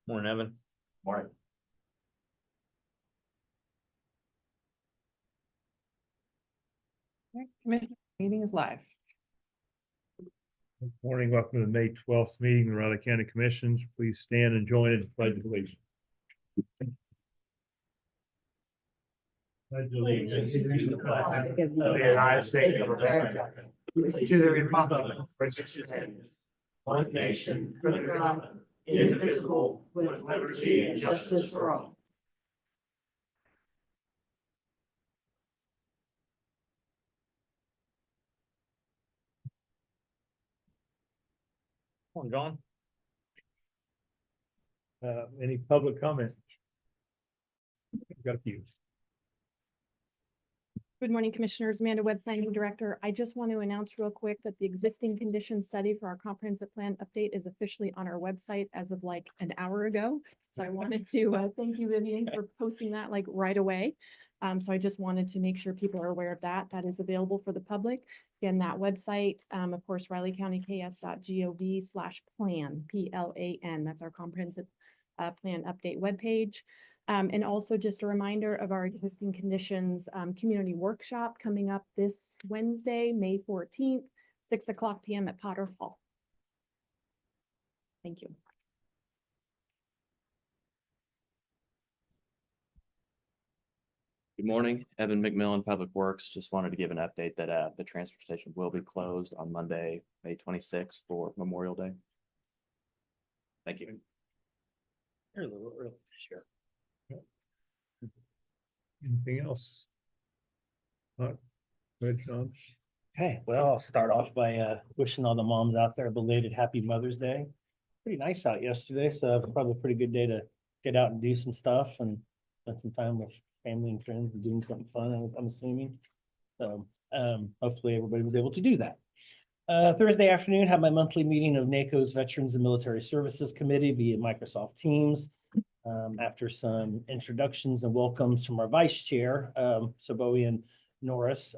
Morning, Evan. Morning. Commission meeting is live. Good morning, welcome to the May 12th meeting of the Riley County Commissions. Please stand and join in the pledge of allegiance. Pledge allegiance to the flag of the United States of America, to the republic for which it stands, one nation, under God, indivisible, with liberty and justice for all. Morning, John. Any public comment? Got a few. Good morning, Commissioners. Amanda Webb, Planning Director. I just want to announce real quick that the existing condition study for our comprehensive plan update is officially on our website as of like an hour ago. So I wanted to thank you, Vivian, for posting that like right away. So I just wanted to make sure people are aware of that. That is available for the public. Again, that website, of course, rileycountyks.gov/plan, PLAN. That's our comprehensive plan update webpage. And also just a reminder of our existing conditions, community workshop coming up this Wednesday, May 14th, 6:00 p.m. at Potter Hall. Thank you. Good morning, Evan McMillan, Public Works. Just wanted to give an update that the transfer station will be closed on Monday, May 26th for Memorial Day. Thank you. You're a little early this year. Anything else? Go ahead, Sean. Okay, well, I'll start off by wishing all the moms out there a belated happy Mother's Day. Pretty nice out yesterday, so probably a pretty good day to get out and do some stuff and spend some time with family and friends and doing something fun, I'm assuming. So hopefully everybody was able to do that. Thursday afternoon, had my monthly meeting of NACO's Veterans and Military Services Committee via Microsoft Teams. After some introductions and welcomes from our vice chair, Saboian Norris,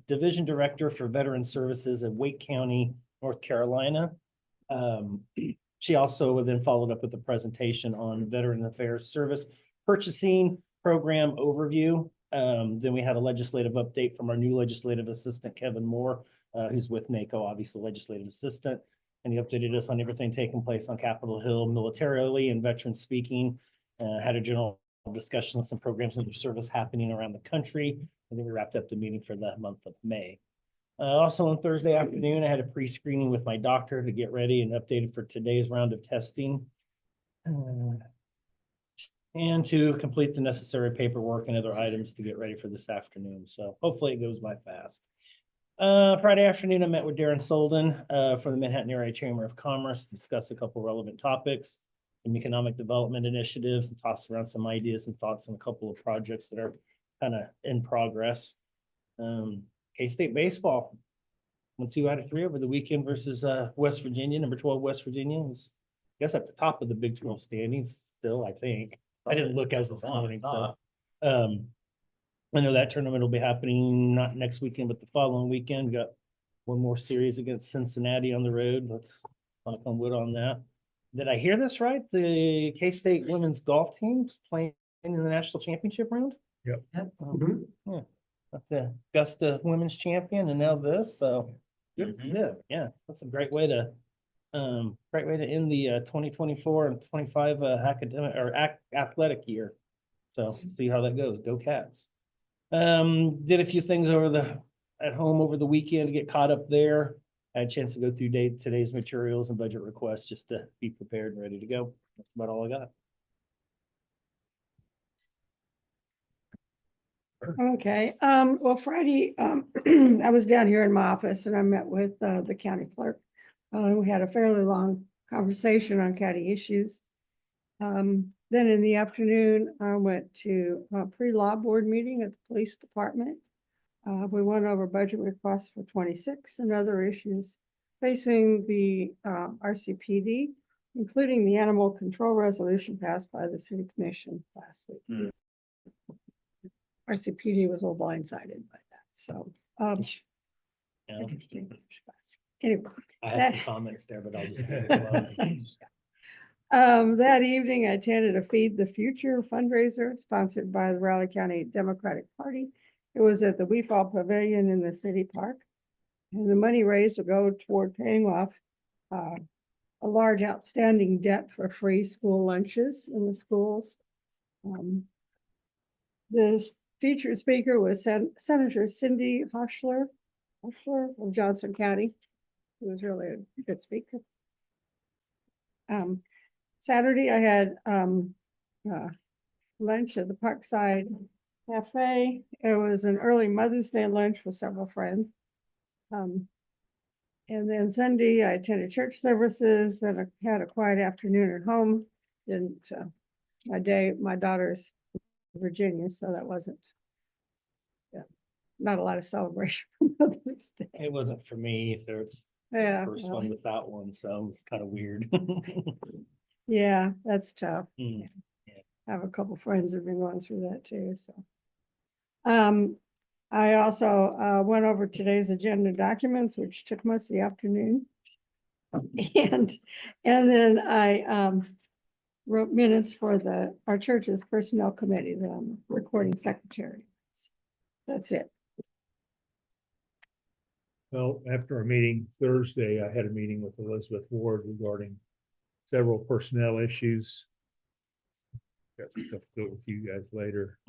Division Director for Veteran Services at Wake County, North Carolina. She also then followed up with a presentation on Veteran Affairs Service Purchasing Program Overview. Then we had a legislative update from our new legislative assistant, Kevin Moore, who's with NACO, obviously legislative assistant. And he updated us on everything taking place on Capitol Hill militarily and veteran speaking. Had a general discussion on some programs of service happening around the country. And then we wrapped up the meeting for the month of May. Also on Thursday afternoon, I had a pre-screening with my doctor to get ready and updated for today's round of testing. And to complete the necessary paperwork and other items to get ready for this afternoon. So hopefully it goes by fast. Friday afternoon, I met with Darren Solden from the Manhattan Area Chamber of Commerce to discuss a couple relevant topics, some economic development initiatives, and toss around some ideas and thoughts on a couple of projects that are kind of in progress. K-State baseball won 2 out of 3 over the weekend versus West Virginia, number 12 West Virginia was, I guess, at the top of the Big 12 standings still, I think. I didn't look as this morning stuff. I know that tournament will be happening not next weekend, but the following weekend. We got one more series against Cincinnati on the road. Let's knock on wood on that. Did I hear this right? The K-State women's golf team's playing in the national championship round? Yep. Yeah. That's the Augusta women's champion and now this, so good for them. Yeah, that's a great way to end the 2024 and 25 academic or athletic year. So see how that goes. Go Cats. Did a few things at home over the weekend to get caught up there. I had a chance to go through today's materials and budget requests just to be prepared and ready to go. That's about all I got. Okay, well, Friday, I was down here in my office and I met with the county clerk. We had a fairly long conversation on county issues. Then in the afternoon, I went to a pre-law board meeting at the police department. We went over budget requests for 26 and other issues facing the RCPD, including the animal control resolution passed by the city commission last week. RCPD was all blindsided by that, so. Yeah. Interesting. Anyway. I had some comments there, but I'll just leave it alone. That evening, I attended a Feed the Future fundraiser sponsored by the Raleigh County Democratic Party. It was at the Weefall Pavilion in the city park. And the money raised will go toward paying off a large outstanding debt for free school lunches in the schools. This featured speaker was Senator Cindy Hochler of Johnson County. It was really a good speaker. Saturday, I had lunch at the Parkside Cafe. It was an early Mother's Day lunch with several friends. And then Sunday, I attended church services, then I had a quiet afternoon at home. Didn't, my daughter's in Virginia, so that wasn't, not a lot of celebration for Mother's Day. It wasn't for me either. It's Yeah, first one without one, so it's kind of weird. yeah, that's tough. Mm. I have a couple friends who've been going through that too, so. I also went over today's agenda documents, which took most of the afternoon. And then I wrote minutes for our church's personnel committee, the recording secretary. That's it. Well, after our meeting Thursday, I had a meeting with Elizabeth Ward regarding several personnel issues. Got some stuff to go with you guys later.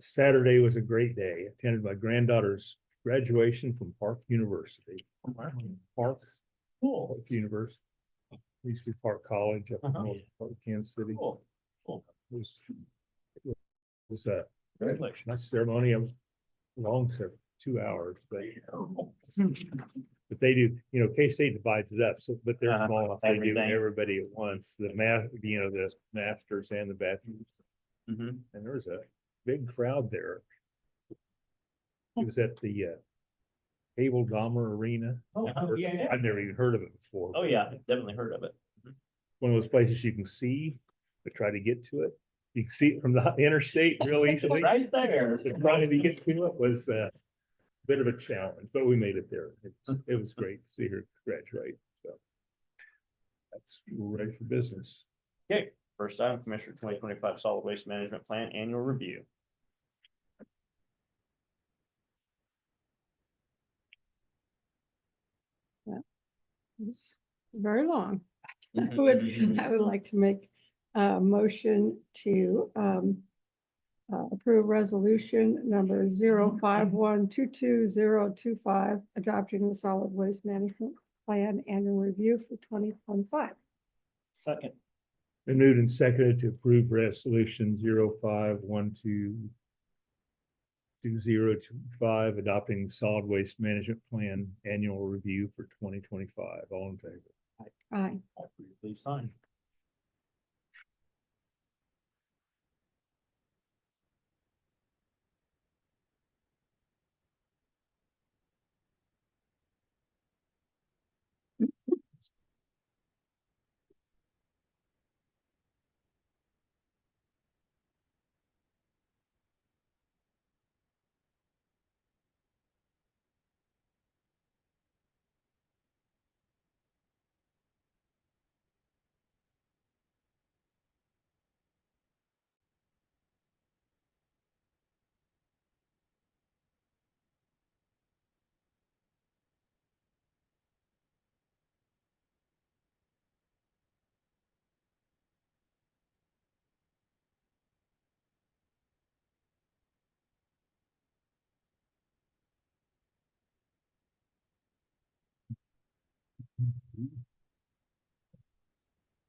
Saturday was a great day. Attended my granddaughter's graduation from Park University. Park University. Used to be Park College up in northern part of Kansas City. It was a nice ceremony. It was long, 2 hours, but they do, K-State divides it up, so, but they're small enough, they do Everything. everybody at once, the the masters and the bachelors. Mhm. And there was a big crowd there. It was at the Cable Dahmer Arena. yeah. I've never even heard of it before. Oh, yeah, definitely heard of it. One of those places you can see, but try to get to it. You can see it from the interstate real easily. Right there. But trying to get to it was a bit of a challenge, but we made it there. It was great to see her graduate. So that's, we're ready for business. Okay, first item, Commissioner 2025 Solid Waste Management Plan Annual Review. It's very long. Mhm. I would like to make a motion to approve resolution number 051222025, adopting the solid waste management plan annual review for 2025. Second. Been moved and seconded to approve resolution 05122025, adopting solid waste management plan annual review for 2025. All in favor? Aye. Please sign.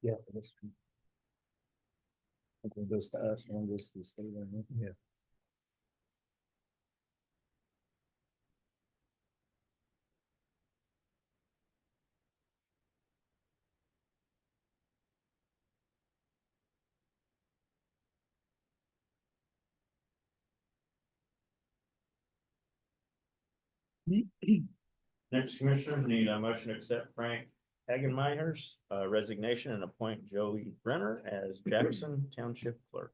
Yeah. for this one. I think it goes to us and it goes to the state. Yeah. Next, Commissioners, need a motion to accept Frank Hagenmeyer's resignation and appoint Joey Brenner as Jackson Township Clerk.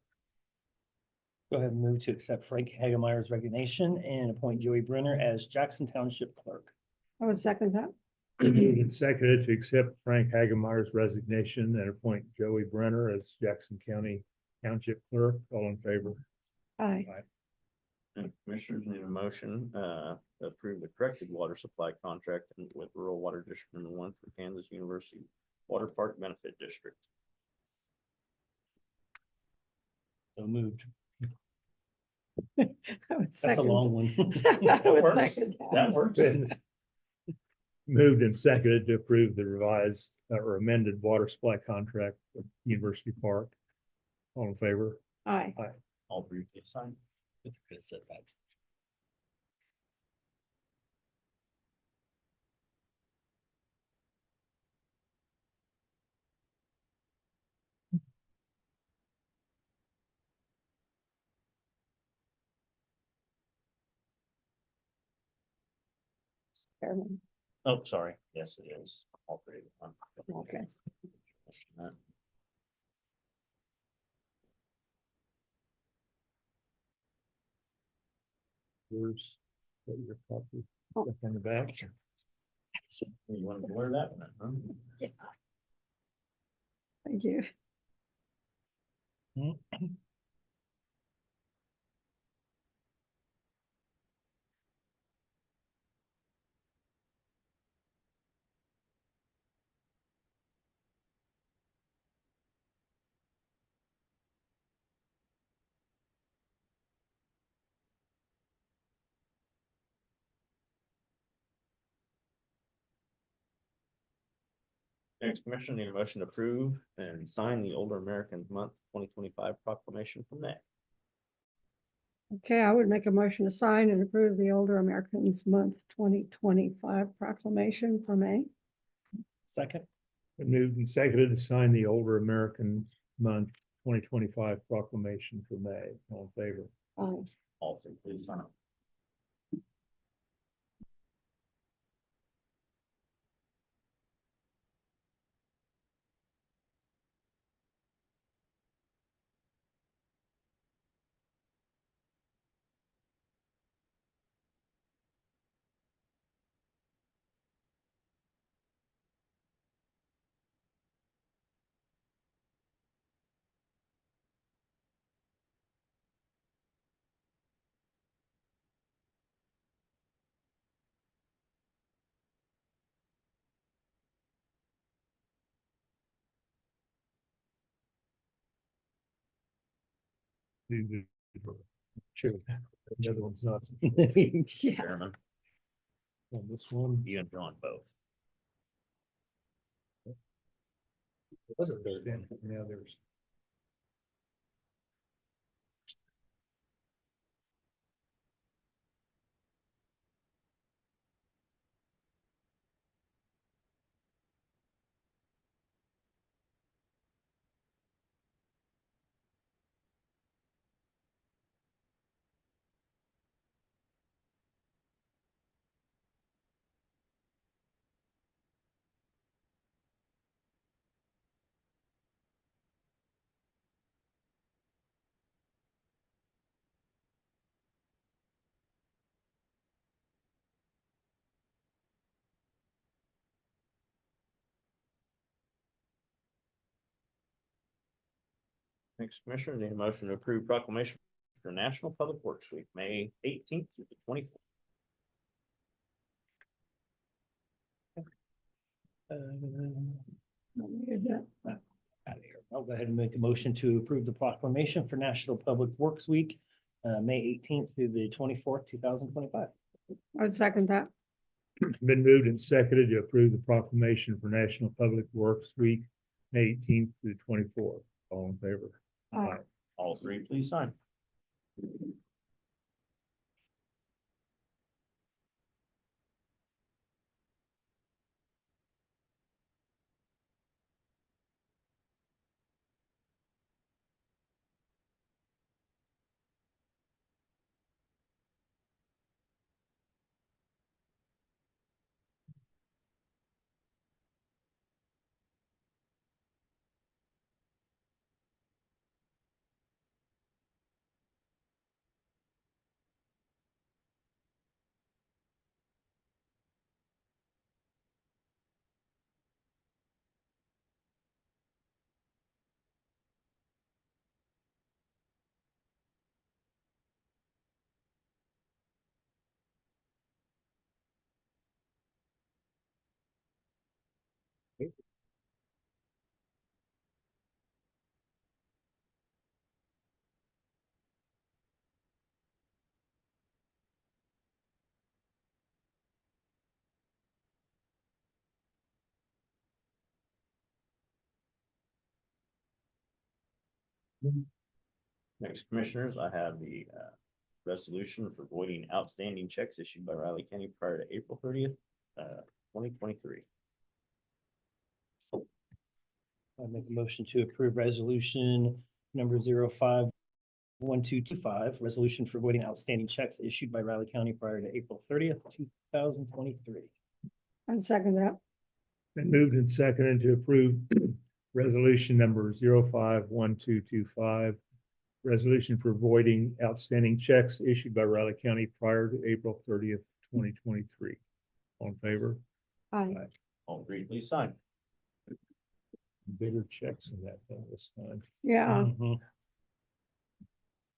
Go ahead and move to accept Frank Hagemeyer's resignation and appoint Joey Brenner as Jackson Township Clerk. I would second that. Moved and seconded to accept Frank Hagemeyer's resignation and appoint Joey Brenner as Jackson County Township Clerk. All in favor? Aye. And Commissioners need a motion, to approve the corrected water supply contract with Rural Water District Number 1 for Kansas University Water Park Benefit District. So moved. I would That's a second. long one. I would works. second That works. Been moved and seconded to approve the revised or amended water supply contract with University Park. All in favor? Aye. All three please sign. It's a good setback. Chairman. Oh, sorry. Yes, it is. All three. Okay. Yours. Your copy. Look on the back. You want to blur that one, huh? Thank you. Next, Commissioner, need a motion to approve and sign the Older Americans Month 2025 proclamation from May. Okay, I would make a motion to sign and approve the Older Americans Month 2025 proclamation for May. Second. Been moved and seconded to sign the Older American Month 2025 proclamation for May. All in favor? Aye. All three please sign. Sure. The other one's not Yeah. Chairman, on this one. you and John both. Wasn't there then? Now there's. Next, Commissioner, need a motion to approve proclamation for National Public Works Week, May 18th through the 24th. Out of here. I'll go ahead and make a motion to approve the proclamation for National Public Works Week, May 18th through the 24th, 2025. I would second that. Been moved and seconded to approve the proclamation for National Public Works Week, May 18th to the 24th. All in favor? Aye. All three please sign. Next, commissioners, I have the resolution for voiding outstanding checks issued by Riley County prior to April 30th, 2023. I make a motion to approve resolution number 051225, resolution for voiding outstanding checks issued by Riley County prior to April 30th, 2023. I second that. Been moved and seconded to approve resolution number 051225. Resolution for voiding outstanding checks issued by Riley County prior to April 30th, 2023. All in favor? Aye. All three, please sign. Bigger checks in that thing this time. Yeah, Mhm.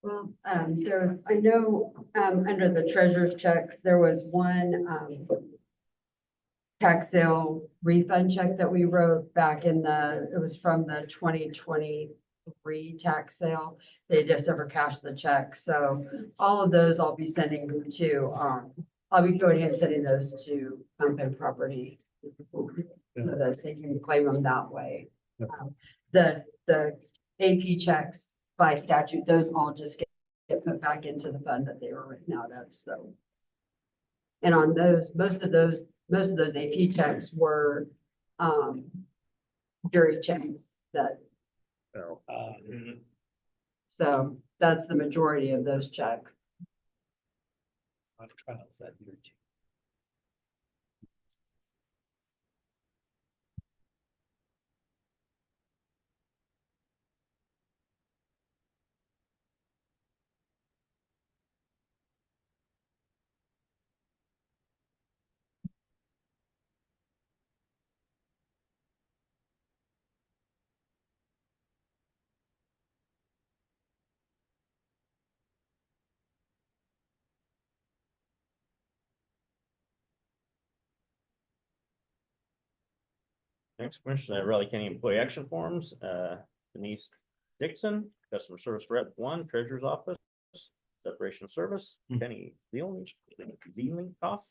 Well, there, I know, under the treasurer's checks, there was one, tax sale refund check that we wrote back in it was from the 2023 tax sale. They just never cashed the check, so all of those I'll be sending to, I'll be going ahead and sending those to Mountain Property. So that they can claim them that way. The AP checks by statute, those all just get put back into the fund that they were written out of, so. And on those, most of those AP checks were, jury checks that, Oh, so that's the majority of those checks. Lot of trials that year too. Next, commissioner, Raleigh County Employee Action Forms, Denise Dixon, Customer Service Rep 1, Treasurer's Office, Separation of Service, Penny Zeelinkoff,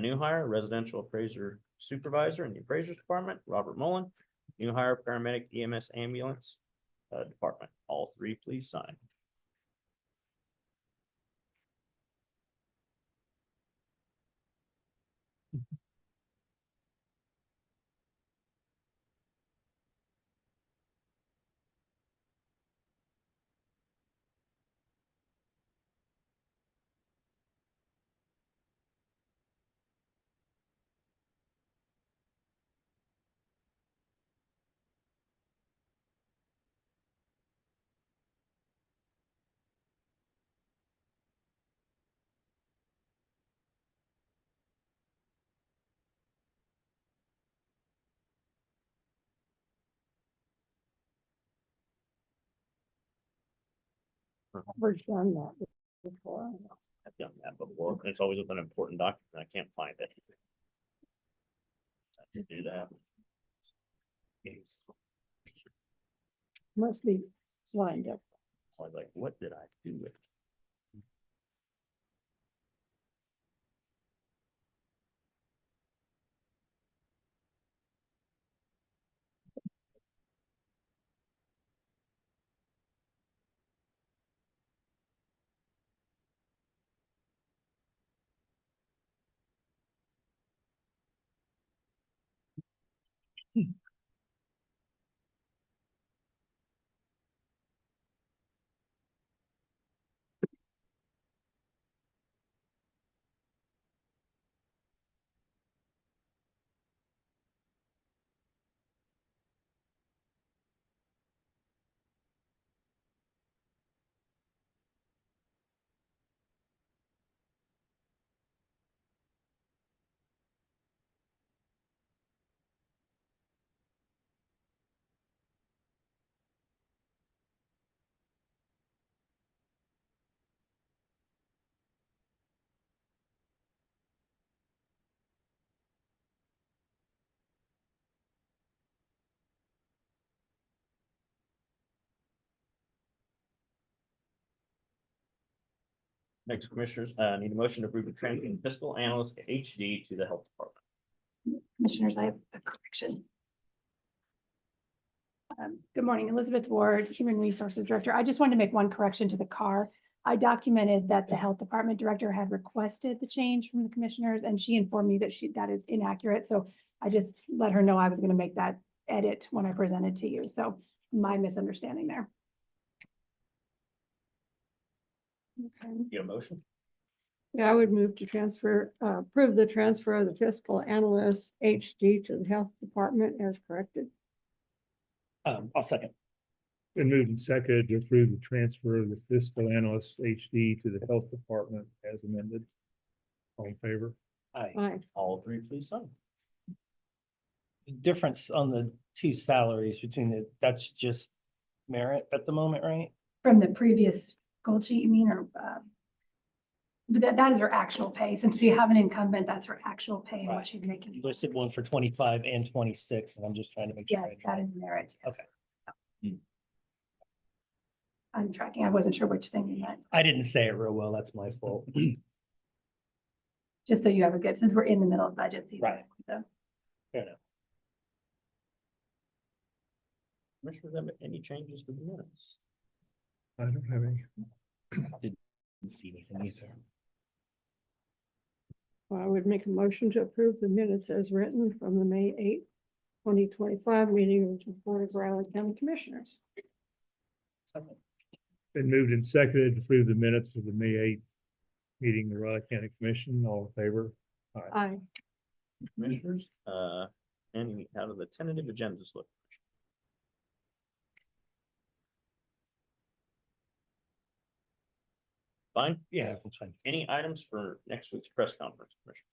new hire, Residential Appraiser Supervisor in the Appraisers Department, Robert Mullen, new hire, Paramedic EMS Ambulance Department. All three, please sign. never done that before. I've done that before. It's always with an important document. I can't find it. I have to do that. Must be lined up. I was like, what did I do with it? Next, commissioners, need a motion to approve the transfer fiscal analyst HD to the health department. Commissioners, I have a correction. Good morning, Elizabeth Ward, Human Resources Director. I just wanted to make one correction to the car. I documented that the Health Department Director had requested the change from the commissioners, and she informed me that that is inaccurate. So I just let her know I was going to make that edit when I presented to you. So my misunderstanding there. Okay. Get a motion? Yeah, I would move to transfer, approve the transfer of the fiscal analyst HD to the health department as corrected. I'll second. Been moved and seconded to approve the transfer of the fiscal analyst HD to the health department as amended. All in favor? Aye. Aye. All three, please sign. The difference on the two salaries that's just merit at the moment, right? From the previous gold sheet, you mean, or but that is her actual pay. Since we have an incumbent, that's her actual pay and Right. what she's making. You listed one for 25 and 26, and I'm just trying to make sure. Yes, that is merit. Okay. I'm tracking. I wasn't sure which thing you meant. I didn't say it real well. That's my fault. Just so you have a good, since we're in the middle of budget season. Right. So, Fair enough. Commissioners, have any changes to the minutes? I don't have any. Didn't see anything either. I would make a motion to approve the minutes as written from the May 8th, 2025 meeting of the Board of Riley County Commissioners. Second. Been moved and seconded to approve the minutes of the May 8th meeting of the Raleigh County Commission. All in favor? Aye. Commissioners, any out of the tentative agendas look? Fine. Yeah, that's fine. Any items for next week's press conference, Commissioner?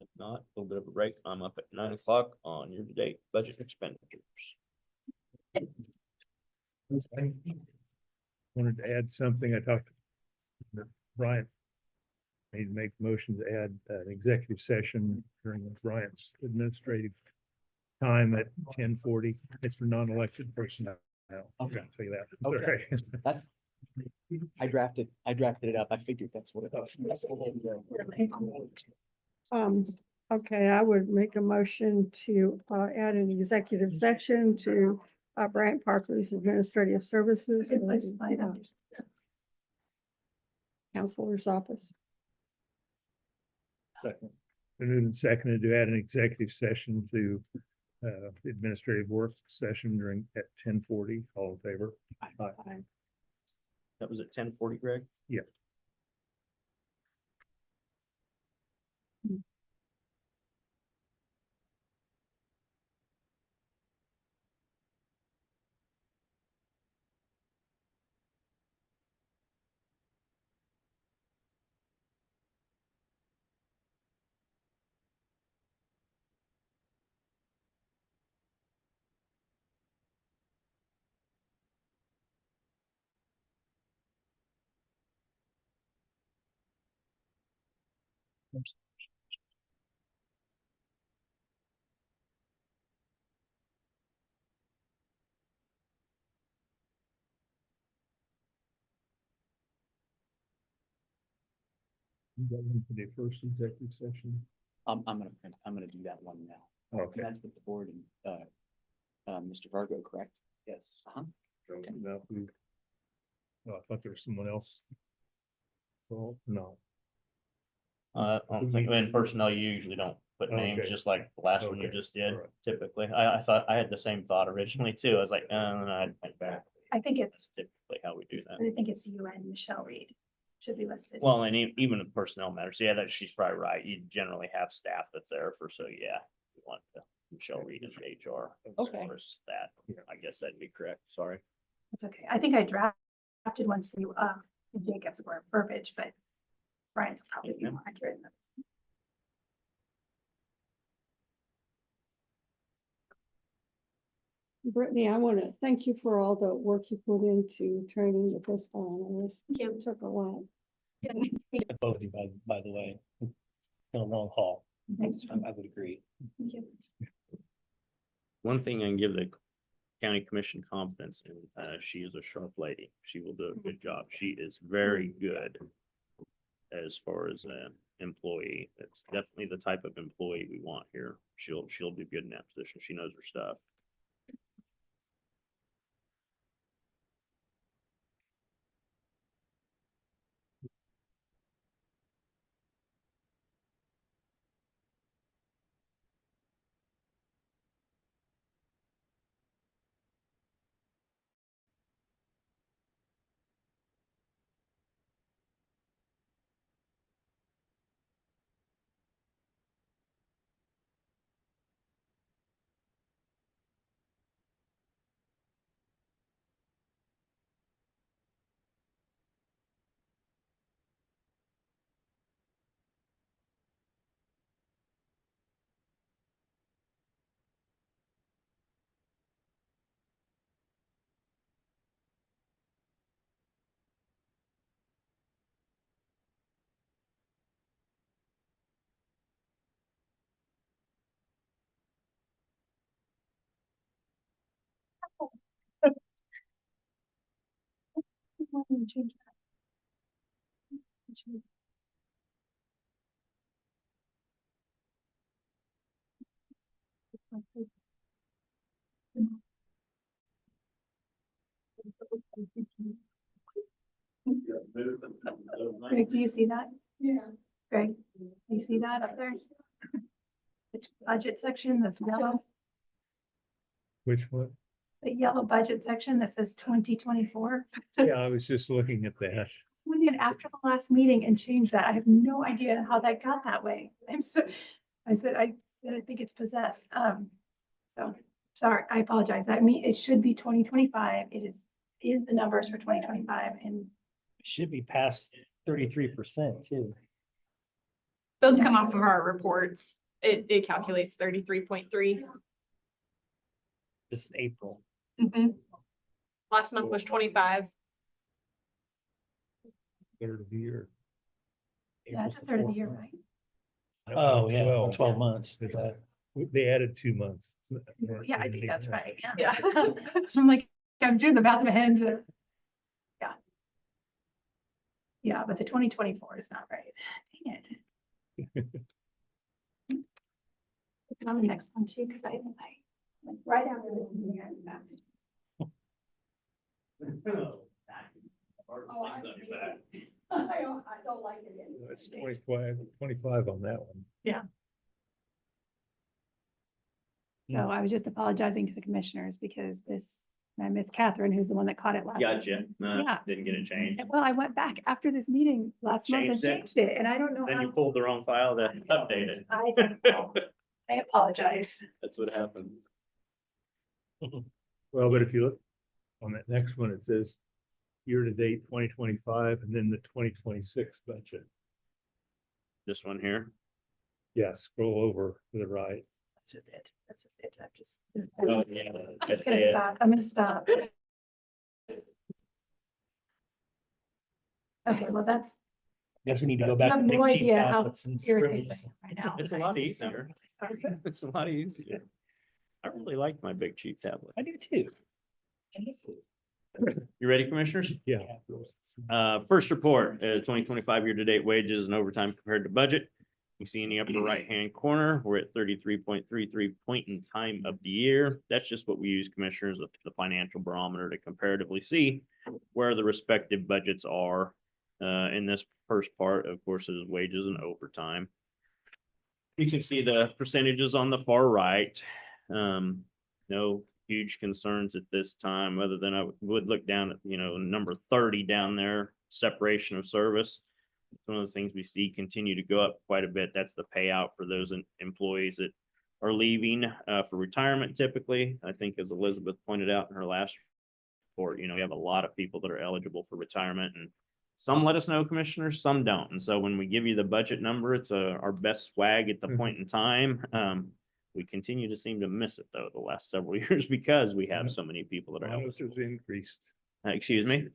If not, a little bit of a break. I'm up at 9 o'clock on year-to-date budget expenditures. Wanted to add something. I talked to Brian. Need to make motion to add an executive session during Brian's administrative time at 10:40. It's for non-elected personnel. Okay. I'll tell you that. Okay. Sorry. That's, I drafted it up. I figured that's what it was. Okay, I would make a motion to add an executive section to Bryant Parker's administrative services. related to, Counselor's office. Second. Been moved and seconded to add an executive session to the administrative work session during at 10:40. All in favor? Aye. That was at 10:40, Greg? Yeah. You got one for the first executive session? I'm gonna do that one now. Okay. That's with the board and, Mr. Vargo, correct? Yes. Uh-huh. Okay. No, oh, I thought there was someone else. Well, no. I don't think, in personnel, you usually don't put names, Okay. just like the last one you Okay. just did, Alright. typically. I thought, I had the same thought originally too. I was like, and I went back. I think it's, That's typically how we do that. I think it's you and Michelle Reed should be listed. Well, and even in personnel matters, yeah, that she's probably right. You generally have staff that's there for, so yeah. We want to, Michelle Reed is HR. As Okay. far as that, I guess that'd be correct, sorry. That's okay. I think I drafted one for you, Jacob's word verbiage, but Brian's probably be more accurate. Brittany, I want to thank you for all the work you put into training the fiscal analyst. It took a while. Both of you, by the way. Been a long haul. Thanks. I would agree. Thank you. One thing I can give the county commission confidence in, she is a sharp lady. She will do a good job. She is very good as far as employee. That's definitely the type of employee we want here. She'll be good in that position. She knows her stuff. Greg, do you see that? Yeah. Greg, do you see that up there? The budget section that's yellow, Which one? the yellow budget section that says 2024. Yeah, I was just looking at that. We did after the last meeting and changed that. I have no idea how that got that way. I said, I think it's possessed. So, sorry, I apologize. It should be 2025. It is the numbers for 2025 and Should be past 33% too. Those come off of our reports. It calculates 33.3. This is April. Last month was 25. Third of the year. that's a April's the third of the fourth year, month. right? Oh, yeah, 12. 12 months. They added 2 months. Yeah, I think that's right. Yeah. I'm like, I'm doing the math in my head. Yeah. Yeah, but the 2024 is not right. Dang it. It's on the next one too, because I went right after this. meeting, I went back. I don't like it anymore. It's 25 on that one. So I was just apologizing to the commissioners because I miss Catherine, who's the one that caught it last. Gotcha. No, Yeah. didn't get it changed. Well, I went back after this meeting last month and Changed it? changed it, and I don't know Then you how. pulled the wrong file to update it. I don't know. I apologize. That's what happens. Well, but if you look on that next one, it says year-to-date 2025 and then the 2026 budget. This one here. Yeah, scroll over to the right. That's just it. That's just it. I'm just. Oh, yeah. I'm just gonna stop. I'm gonna stop. Okay, well, that's. Guess we need to go I back to have big no cheap idea how tablets and irritating scribbles. right now. It's a lot easier. It's a lot easier. I really like my big cheap tablet. I do too. You ready, commissioners? Yeah. First report, 2025 year-to-date wages and overtime compared to budget. You see in the upper right-hand corner, we're at 33.33 point in time of the year. That's just what we use, commissioners, the financial barometer to comparatively see where the respective budgets are. In this first part, of course, is wages and overtime. You can see the percentages on the far right. No huge concerns at this time, other than I would look down at, number 30 down there, separation of service. It's one of those things we see continue to go up quite a bit. That's the payout for those employees that are leaving for retirement typically. I think as Elizabeth pointed out in her last report, we have a lot of people that are eligible for retirement, and some let us know, commissioners, some don't. And so when we give you the budget number, it's our best swag at the point in time. We continue to seem to miss it though the last several years because we have so many people that are Bonus eligible. has increased. Excuse me?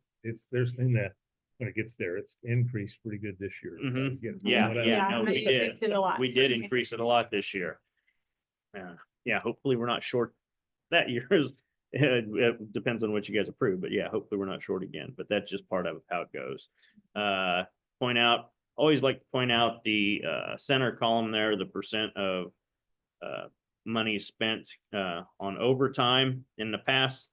There's in that, when it gets there, it's increased pretty good this year. Mhm. Getting Yeah, a lot yeah, out. no, I we did. increased it a lot. We did increase it a lot this year. Yeah, hopefully we're not short that year. It depends on what you guys approve, but yeah, hopefully we're not short again, but that's just part of how it goes. Point out always like to point out the center column there, the percent of money spent on overtime. In the past,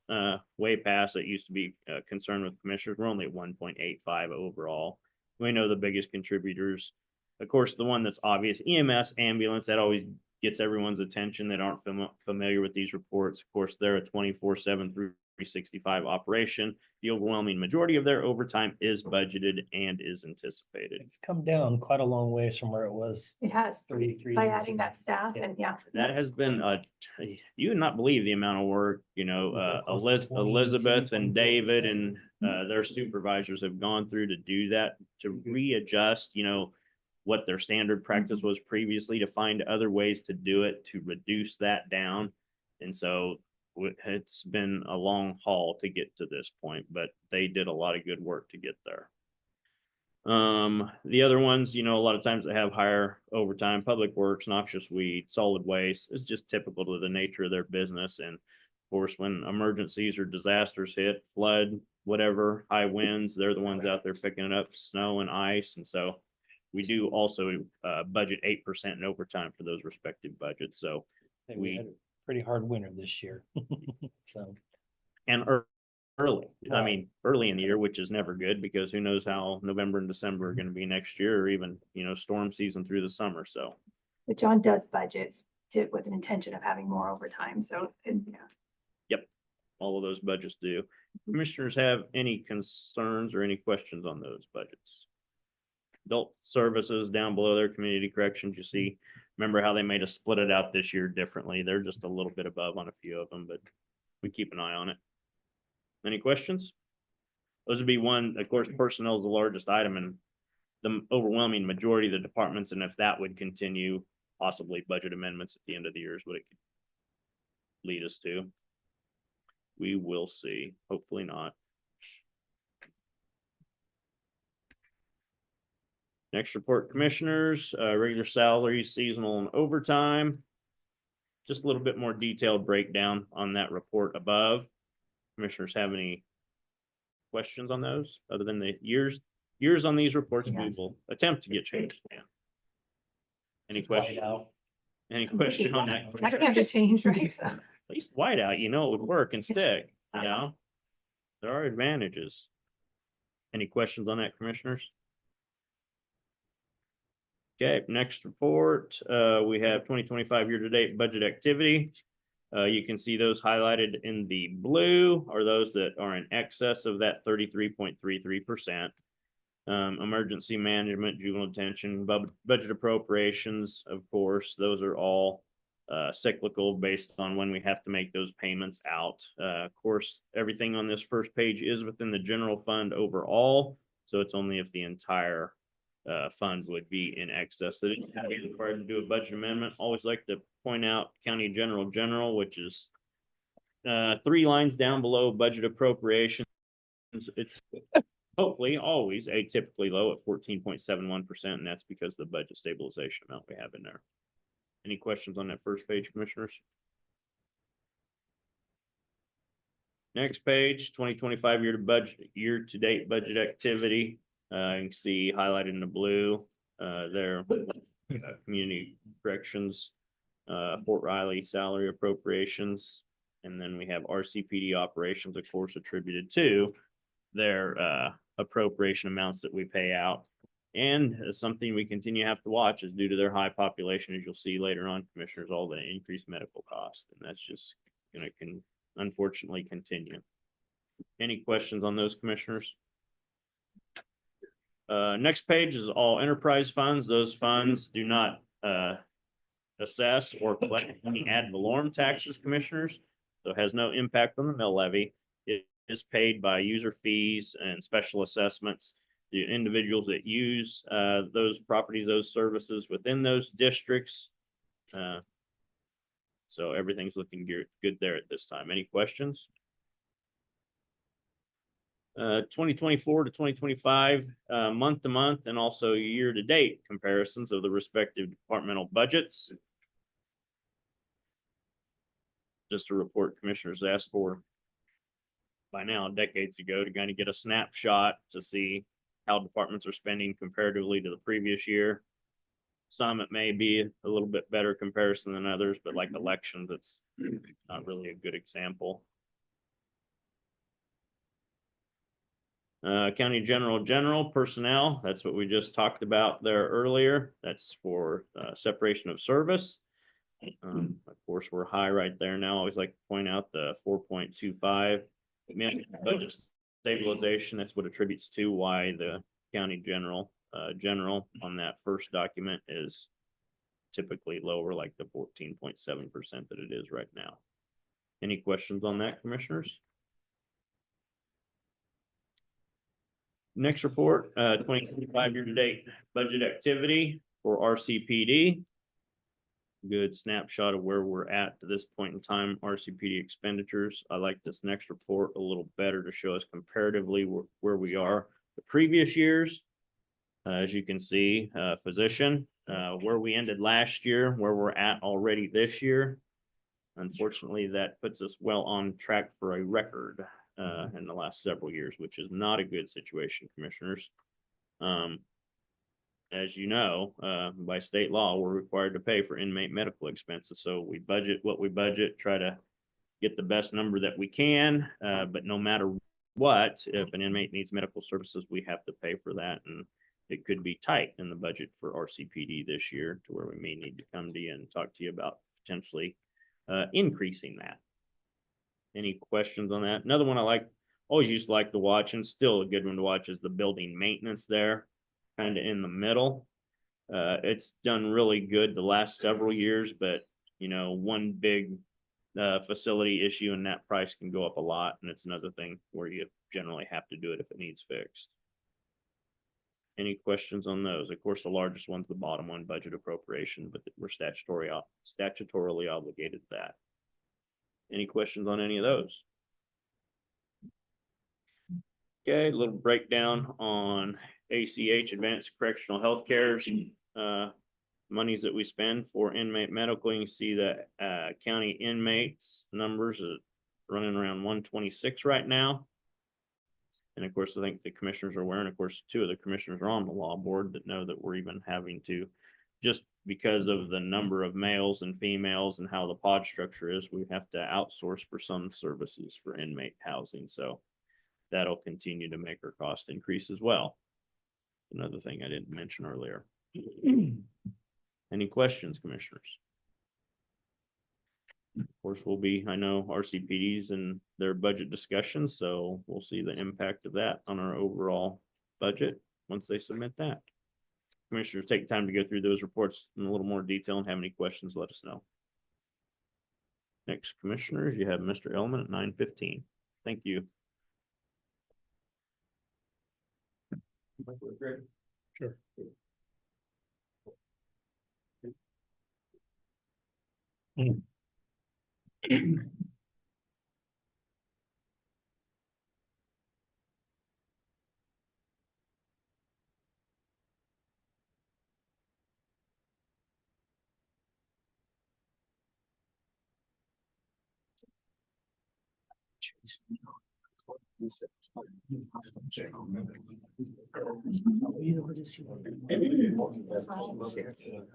way past, it used to be concerned with commissioners. We're only at 1.85 overall. We know the biggest contributors. Of course, the one that's obvious, EMS, ambulance, that always gets everyone's attention that aren't familiar with these reports. Of course, they're a 24/7 through 365 operation. The overwhelming majority of their overtime is budgeted and is anticipated. It's come down quite a long ways from where it was It has, 3 by years adding ago. that staff Yeah. and yeah. That has been you would not believe the amount of work, Close to 20, Elizabeth and 24. David and their supervisors have gone through to do that, to readjust, what their standard practice was previously, to find other ways to do it, to reduce that down. And so it's been a long haul to get to this point, but they did a lot of good work to get there. The other ones, a lot of times they have higher overtime, public works, noxious weed, solid waste. It's just typical to the nature of their business. And of course, when emergencies or disasters hit, flood, whatever, high winds, they're the ones out there picking it up, snow and ice. And so we do also budget 8% in overtime for those respective budgets. So I think we had a pretty hard winter this year. So, and early, early in the year, which is never good, because who knows how November and December are going to be next year, or even, storm season through the summer. So But John does budgets with an intention of having more overtime, so, yep, all of those budgets do. Commissioners have any concerns or any questions on those budgets? Adult services down below their community corrections, you see, remember how they made us split it out this year differently. They're just a little bit above on a few of them, but we keep an eye on it. Any questions? Those would be one, of course, personnel is the largest item and the overwhelming majority of the departments. And if that would continue, possibly budget amendments at the end of the year is what it could lead us to. We will see. Hopefully not. Next report, commissioners, regular salaries, seasonal and overtime. Just a little bit more detailed breakdown on that report above. Commissioners have any questions on those other than the years on these reports? We will attempt to get changed. Yeah. Any question? Any question on that? that can't be changed, right? So. At least whiteout, it would work and stick, There are advantages. Any questions on that, commissioners? Okay, next report, we have 2025 year-to-date budget activity. You can see those highlighted in the blue are those that are in excess of that 33.33%. Emergency management, juvenile detention, budget appropriations, of course, those are all cyclical based on when we have to make those payments out. Of course, everything on this first page is within the general fund overall, so it's only if the entire fund would be in excess that it's going to be required to do a budget amendment. Always like to point out county general, which is 3 lines down below budget appropriations. It's hopefully always atypically low at 14.71%, and that's because of the budget stabilization amount we have in there. Any questions on that first page, commissioners? Next page, 2025 year-to-date budget activity. You can see highlighted in the blue, there, community corrections, Fort Riley salary appropriations, and then we have RCPD operations, of course, attributed to their appropriation amounts that we pay out. And something we continue to have to watch is due to their high population, as you'll see later on, commissioners, all the increased medical costs, and that's just going to unfortunately continue. Any questions on those, commissioners? Next page is all enterprise funds. Those funds do not assess or collect any ad valorem taxes, commissioners, so it has no impact on the mill levy. It is paid by user fees and special assessments. The individuals that use those properties, those services within those districts. So everything's looking good there at this time. Any questions? 2024 to 2025 month to month and also year to date comparisons of the respective departmental budgets. Just a report commissioners asked for by now decades ago to kind of get a snapshot to see how departments are spending comparatively to the previous year. Some it may be a little bit better comparison than others, but like elections, it's not really a good example. County general personnel, that's what we just talked about there earlier. That's for separation of service. Of course, we're high right there now. I always like to point out the 4.25. Budget stabilization, that's what attributes to why the county general on that first document is typically lower, like the 14.7% that it is right now. Any questions on that, commissioners? Next report, 2025 year-to-date budget activity for RCPD. Good snapshot of where we're at to this point in time, RCPD expenditures. I like this next report a little better to show us comparatively where we are the previous years. As you can see, physician, where we ended last year, where we're at already this year. Unfortunately, that puts us well on track for a record in the last several years, which is not a good situation, commissioners. As you know, by state law, we're required to pay for inmate medical expenses. So we budget what we budget, try to get the best number that we can. But no matter what, if an inmate needs medical services, we have to pay for that. And it could be tight in the budget for RCPD this year to where we may need to come to you and talk to you about potentially increasing that. Any questions on that? Another one I always used to like to watch, and still a good one to watch, is the building maintenance there, kind of in the middle. It's done really good the last several years, but you know, one big facility issue and that price can go up a lot. And it's another thing where you generally have to do it if it needs fixed. Any questions on those? Of course, the largest one's the bottom one, budget appropriation, but we're statutorily obligated to that. Any questions on any of those? Okay, a little breakdown on ACH, Advanced Correctional Health Care's monies that we spend for inmate medical. You can see that county inmates numbers are running around 126 right now. And of course, I think the commissioners are aware, and of course, two of the commissioners are on the law board that know that we're even having to, just because of the number of males and females and how the pod structure is, we have to outsource for some services for inmate housing. So that'll continue to make our cost increase as well. Another thing I didn't mention earlier. Any questions, commissioners? Of course, I know RCPD's and their budget discussions, so we'll see the impact of that on our overall budget once they submit that. Commissioners, take time to go through those reports in a little more detail, and have any questions, let us know. Next, commissioners, you have Mr. Elman at 9:15. Thank you. Sure.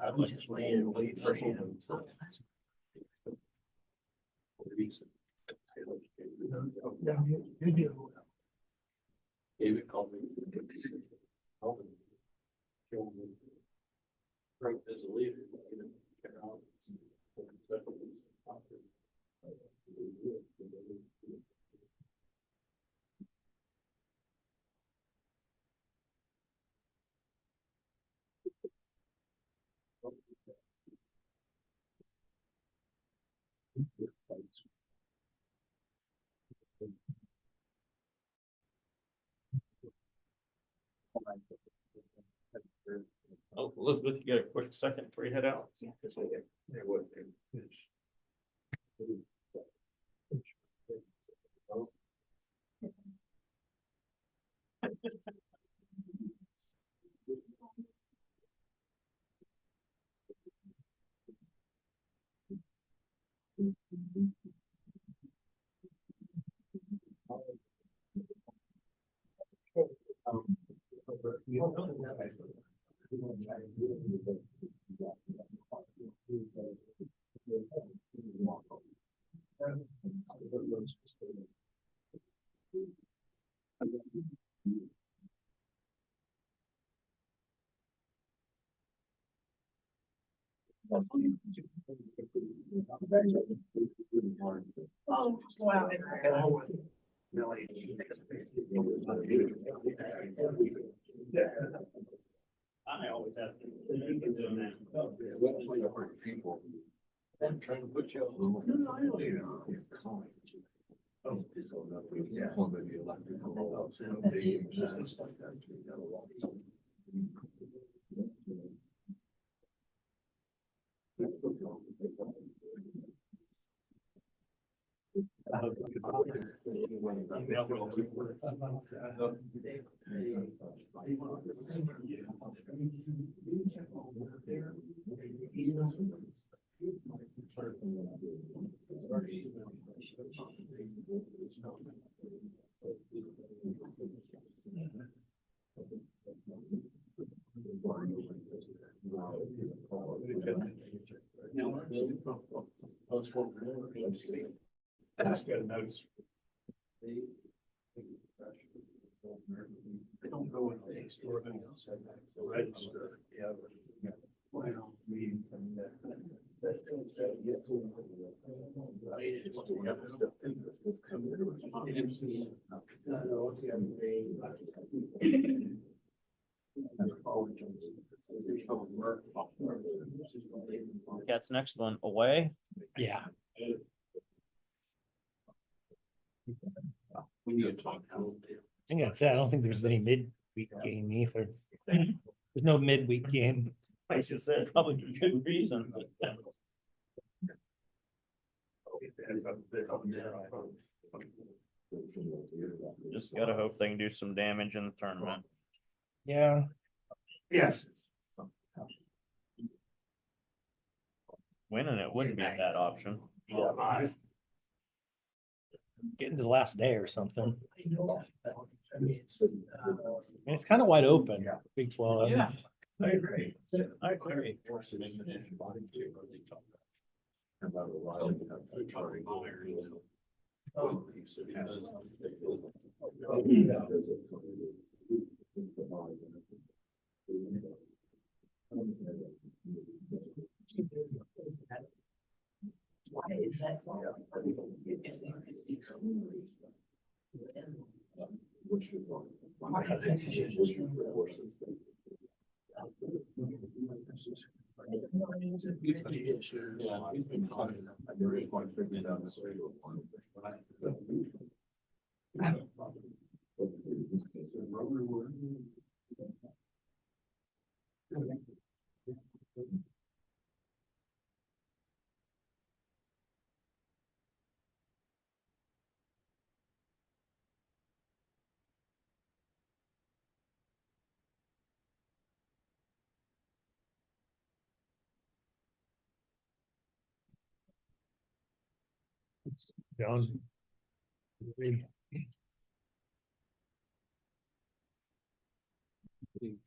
I was just laying and waiting for him. You do. David called me. Frank is a leader. Oh, Elizabeth, you got a quick second before you head out? I always have. I'm trying to put you I don't go in the store else. I register. Yeah. Well, Cat's next one away. Yeah. we need to talk. I think that's it. I don't think there's any midweek game either. There's no midweek game. I just said probably for good reason. Just gotta hope they can do some damage in the tournament. Yeah. Yes. Winning it wouldn't be a bad option. Getting to the last day or something. And it's kind of wide open. Big 12. Yeah. I agree. I agree. John.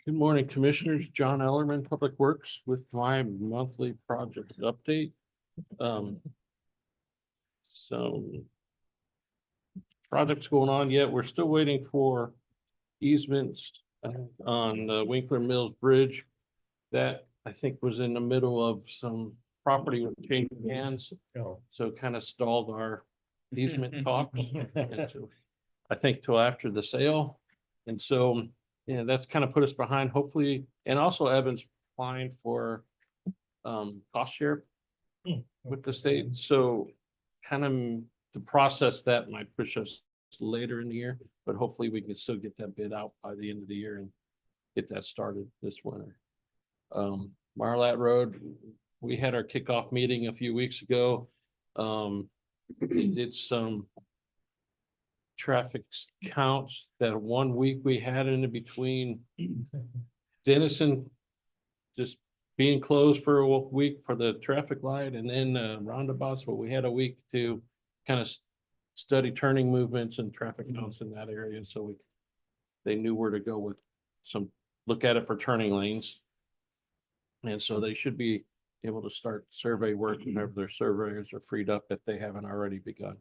Good morning, Commissioners. John Ellerman, Public Works, with my monthly project update. Some projects going on yet. We're still waiting for easements on the Winkler Mills Bridge. That I think was in the middle of some property changing hands, so kind of stalled our easement talks. until- I think till after the sale. And so, yeah, that's kind of put us behind, hopefully, and also Evan's applying for cost share with the state, so kind of the process that might push us later in the year, but hopefully we can still get that bid out by the end of the year and get that started this winter. Marlat Road, we had our kickoff meeting a few weeks ago. They did some traffic counts that 1 week we had in between Denison just being closed for a week for the traffic light, and then roundabouts, but we had a week to kind of study turning movements and traffic counts in that area, so they knew where to go with some look at it for turning lanes. And so they should be able to start survey work whenever their surveyors are freed up if they haven't already begun.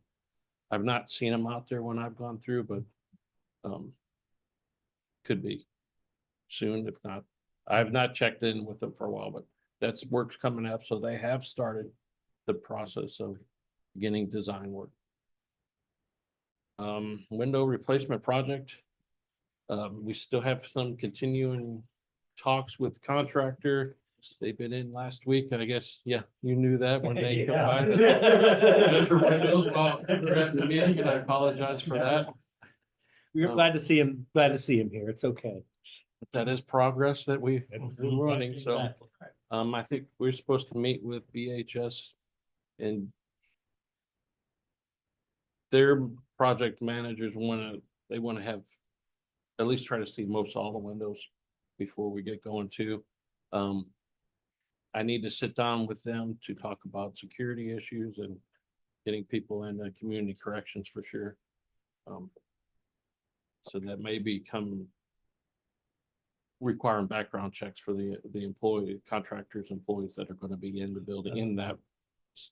I've not seen them out there when I've gone through, but could be soon, if not. I've not checked in with them for a while, but that's work's coming up, so they have started the process of beginning design work. Window replacement project. We still have some continuing talks with the contractor. They've been in last week, I guess. Yeah, you knew that when they come by. Well, they're at the meeting, and I apologize for that. We're glad to see him, here. It's okay. That is progress that we're running, so. I think we're supposed to meet with BHS and their project managers they want to have at least try to see most all the windows before we get going too. I need to sit down with them to talk about security issues and getting people into community corrections for sure. So that may become requiring background checks for the employee employees that are going to be in the building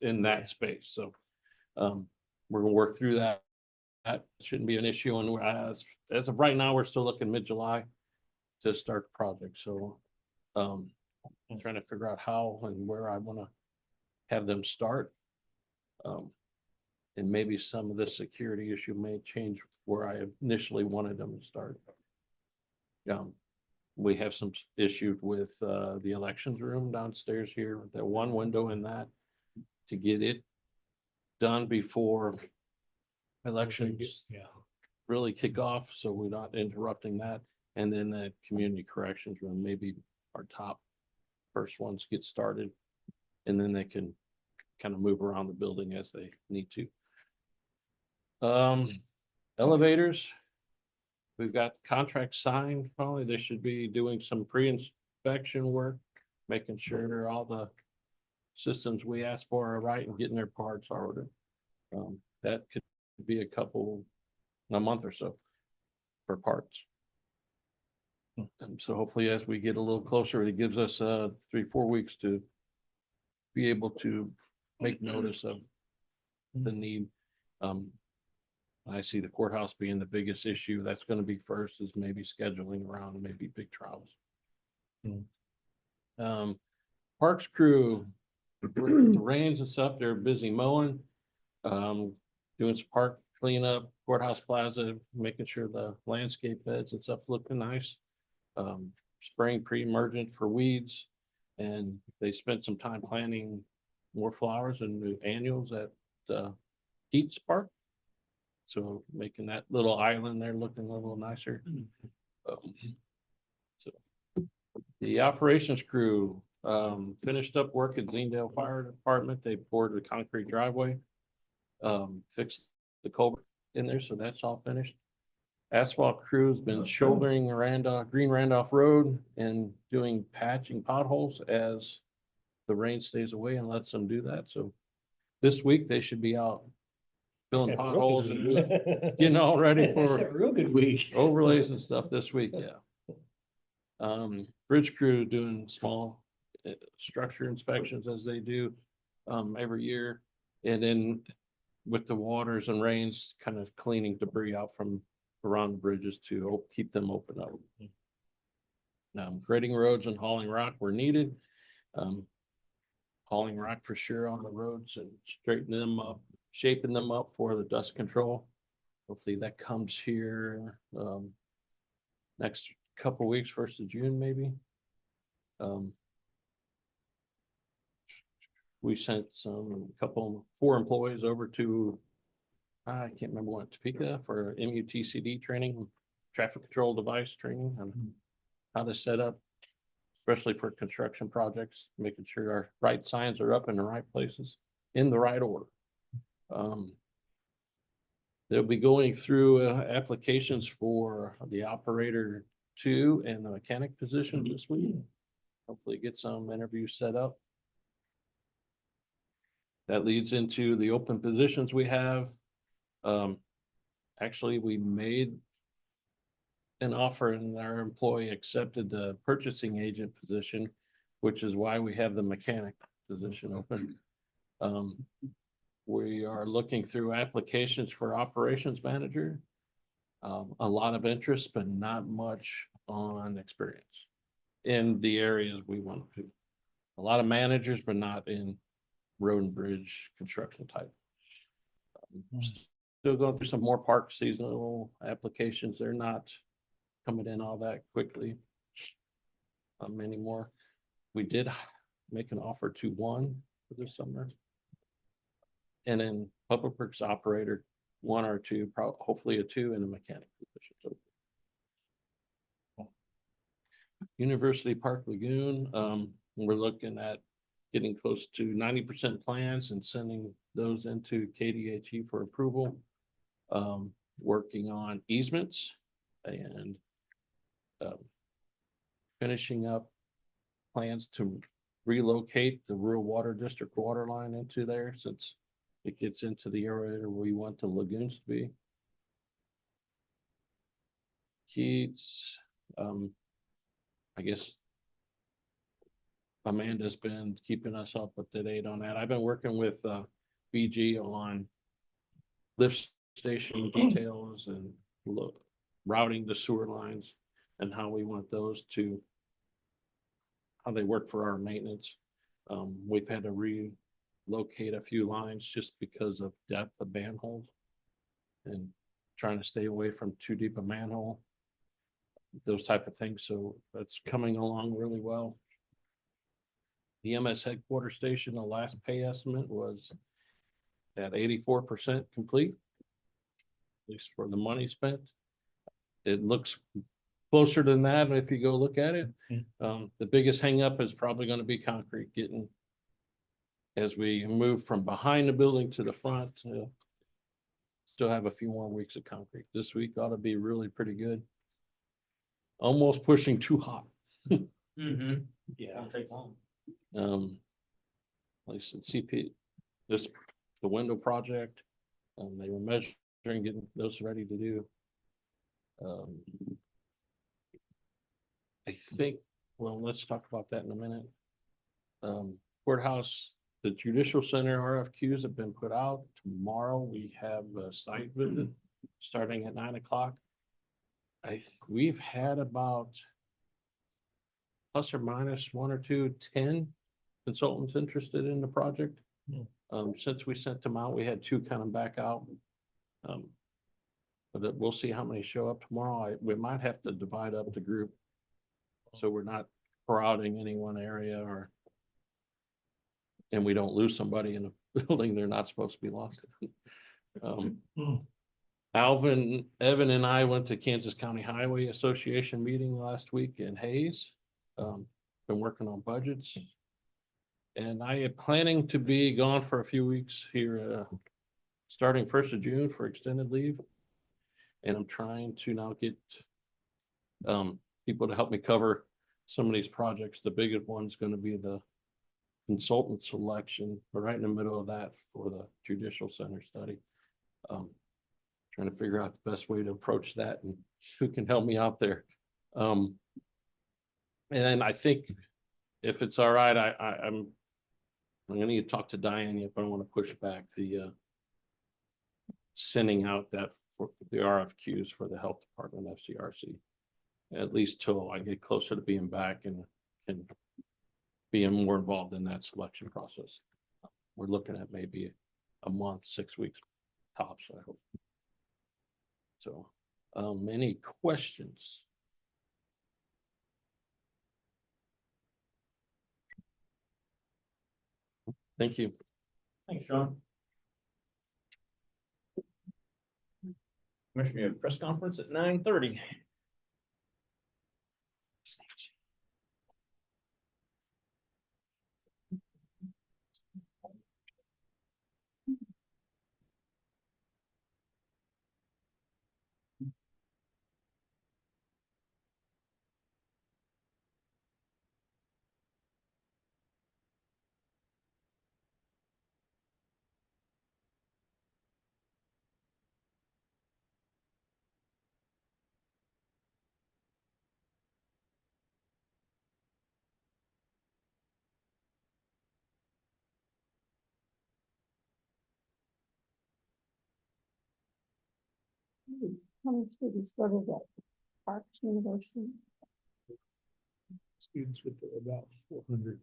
in that space. So we're gonna work through that. That shouldn't be an issue. And as of right now, we're still looking mid-July to start the project. So I'm trying to figure out how and where I want to have them start. And maybe some of the security issue may change where I initially wanted them to start. We have some issues with the elections room downstairs here, that one window in that, to get it done before elections really kick off, so we're not interrupting that. And then the community corrections room, maybe our top first ones get started, and then they can kind of move around the building as they need to. Elevators. We've got the contract signed. Probably they should be doing some pre-inspection work, making sure all the systems we asked for are right and getting their parts ordered. That could be a month or so for parts. So hopefully as we get a little closer, it gives us 3-4 weeks to be able to make notice of the need. I see the courthouse being the biggest issue. That's going to be first, is maybe scheduling around maybe big trials. Parks crew, with the rains and stuff, they're busy mowing, doing some park cleanup, courthouse plaza, making sure the landscape beds and stuff looking nice. Spraying pre-emergent for weeds, and they spent some time planting more flowers and new annuals at Keats Park. So making that little island there looking a little nicer. So the operations crew finished up work at Zendale Fire Department. They poured the concrete driveway, fixed the culvert in there, so that's all finished. Asphalt crew's been shouldering Green Randolph Road and doing patching potholes as the rain stays away and lets them do that. So this week they should be out filling potholes and getting all ready for a real good week. overlays and stuff this week. Yeah. Bridge crew doing small structure inspections as they do every year, and then with the waters and rains, kind of cleaning debris out from around the bridges to keep them open up. Grading roads and hauling rock were needed. Hauling rock for sure on the roads and straightening them up, shaping them up for the dust control. Hopefully that comes here next couple weeks, 1st of June, maybe. We sent 4 employees over to, I can't remember what, Topeka for MUTCD training, traffic control device training on how to set up, especially for construction projects, making sure our right signs are up in the right places in the right order. They'll be going through applications for the operator 2 and the mechanic position this week. Hopefully get some interviews set up. That leads into the open positions we have. Actually, we made an offer and our employee accepted the purchasing agent position, which is why we have the mechanic position open. We are looking through applications for operations manager. A lot of interest, but not much on experience in the areas we want to. A lot of managers, but not in road and bridge construction type. Still going through some more park seasonal applications. They're not coming in all that quickly. Anymore. We did make an offer to one for this summer. And then public works operator, one or two, hopefully a two in a mechanic position. So University Park Lagoon, we're looking at getting close to 90% plans and sending those into KDHE for approval. Working on easements and finishing up plans to relocate the rural water district water line into there, since it gets into the area where we want the lagoons to be. Keats, I guess Amanda's been keeping us up to date on that. I've been working with BG on lift station details and routing the sewer lines and how we want those to, how they work for our maintenance. We've had to relocate a few lines just because of depth of manholes and trying to stay away from too deep a manhole, those type of things. So that's coming along really well. The MS headquarters station, the last pay estimate was at 84% complete, at least for the money spent. It looks closer than that if you go look at it. The biggest hangup is probably going to be concrete, getting, as we move from behind the building to the front. Still have a few more weeks of concrete. This week ought to be really pretty good. Almost pushing too hot. Yeah, don't take long. Like I said, CP, this, the window project, they were measuring, getting those ready to do. I think, well, let's talk about that in a minute. Courthouse, the judicial center RFQs have been put out. Tomorrow we have a site visit starting at 9 o'clock. We've had about plus or minus 1 or 2, 10 consultants interested in the project. Since we sent them out, we had 2 kind of back out. But we'll see how many show up tomorrow. We might have to divide up the group so we're not crowding any one area, and we don't lose somebody in a building they're not supposed to be lost in. Evan and I went to Kansas County Highway Association meeting last week in Hayes. Been working on budgets. And I am planning to be gone for a few weeks here, starting 1st of June for extended leave. And I'm trying to now get people to help me cover some of these projects. The biggest one's going to be the consultant selection. We're right in the middle of that for the judicial center study. Trying to figure out the best way to approach that and who can help me out there. And I think if it's all right, I'm gonna need to talk to Diane yet, but I want to push back the sending out that for the RFQs for the health department FCRC, at least till I get closer to being back and being more involved in that selection process. We're looking at maybe a month, 6 weeks tops, I hope. So, any questions? Thank you. Thanks, Sean. Commissioner, you have a press conference at 9:30. How many students go to that Parks University? Students with about 400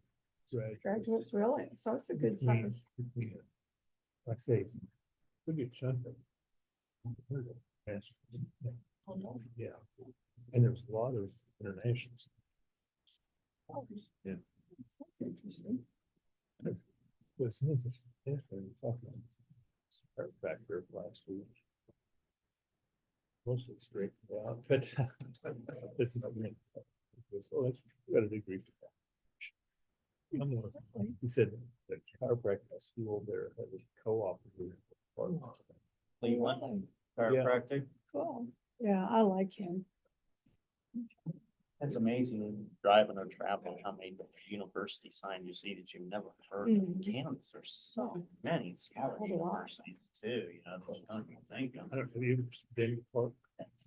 graduates. Graduates, really? So it's a good Between- size. between, like I say, could be a chunk of. Yes. Yeah, and there's a lot of internationals. Yeah. That's interesting. Was factor last week. Mostly straight out, but it's, oh, that's got a degree. He said that chiropractic school there has a co-op. Cleveland, chiropractic. Cool. Yeah, I like him. It's amazing driving or traveling, how many university signs you see that you've never heard of. Mhm. Kansas, there's so many smaller universities too, you know, there's don't even think of. I don't know, have you ever been to Park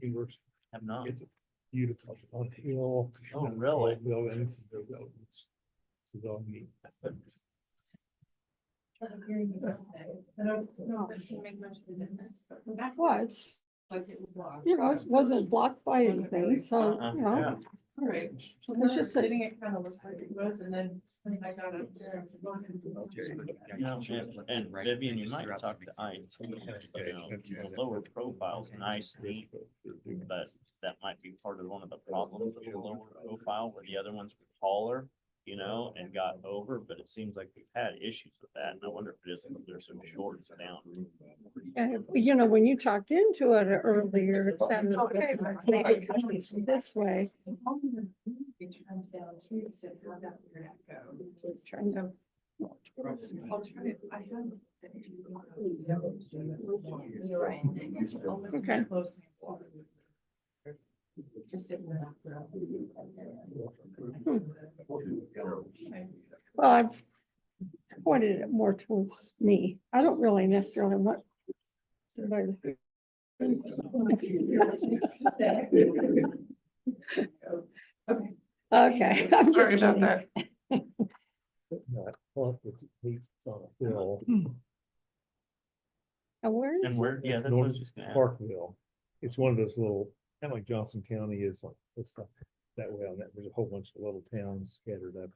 University? Have not. It's a beautiful on hill. Oh, really? Buildings. It's all neat. Well, it's, you know, it wasn't blocked by anything, so, you know, Yeah. Alright. It's just that- Sitting it kind of was like it was, and then when I got up there, I said, "Well, I can do that." No, and Vivian, you might talk to IT, you know, the lower profile's nice, neat, but that might be part of one of the problems with the lower profile, where the other ones were taller, you know, and got over, but it seems like we've had issues with that, and I wonder if it is, if they're so short down. and, you know, when you talked into it earlier, it sounded okay, but maybe coming this way. We turned down too, he said, "How'd that internet go?" Trying So. I'll try it. I have. You're right. Okay. Just sitting there. Well, I've pointed it more towards me. I don't really necessarily want. everybody Okay. Okay, I'm just Sorry about kidding. that. Well, it's on a hill. And where And is, where, yeah, that's what I was just gonna ask. Parkville. It's one of those little, kind of like Johnson County is, like, it's like that way on that, there's a whole bunch of little towns scattered up.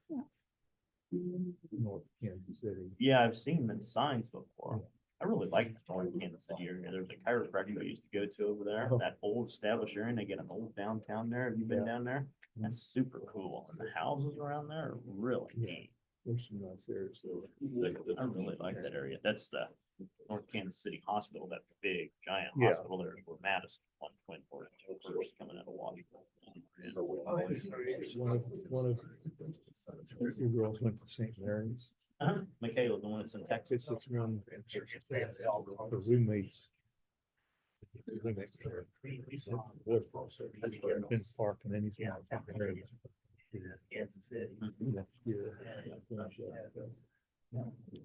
North Kansas City. Yeah, I've seen the signs before. I really like the North Kansas City area. There's a chiropractic we used to go to over there, Oh. that old established area, and they get an old downtown there. Have you been Yeah. down there? That's super cool. And the houses around there are really Yeah. neat. There's some nice areas there. I really like that area. That's the North Kansas City Hospital, that big giant Yeah. hospital there is where Madison, one twin for first coming out of Washington. One of your girls went to St. Mary's. Michaela, the one that's in Texas. It's this one, the roommates. Roommates there. Been Park and then he's.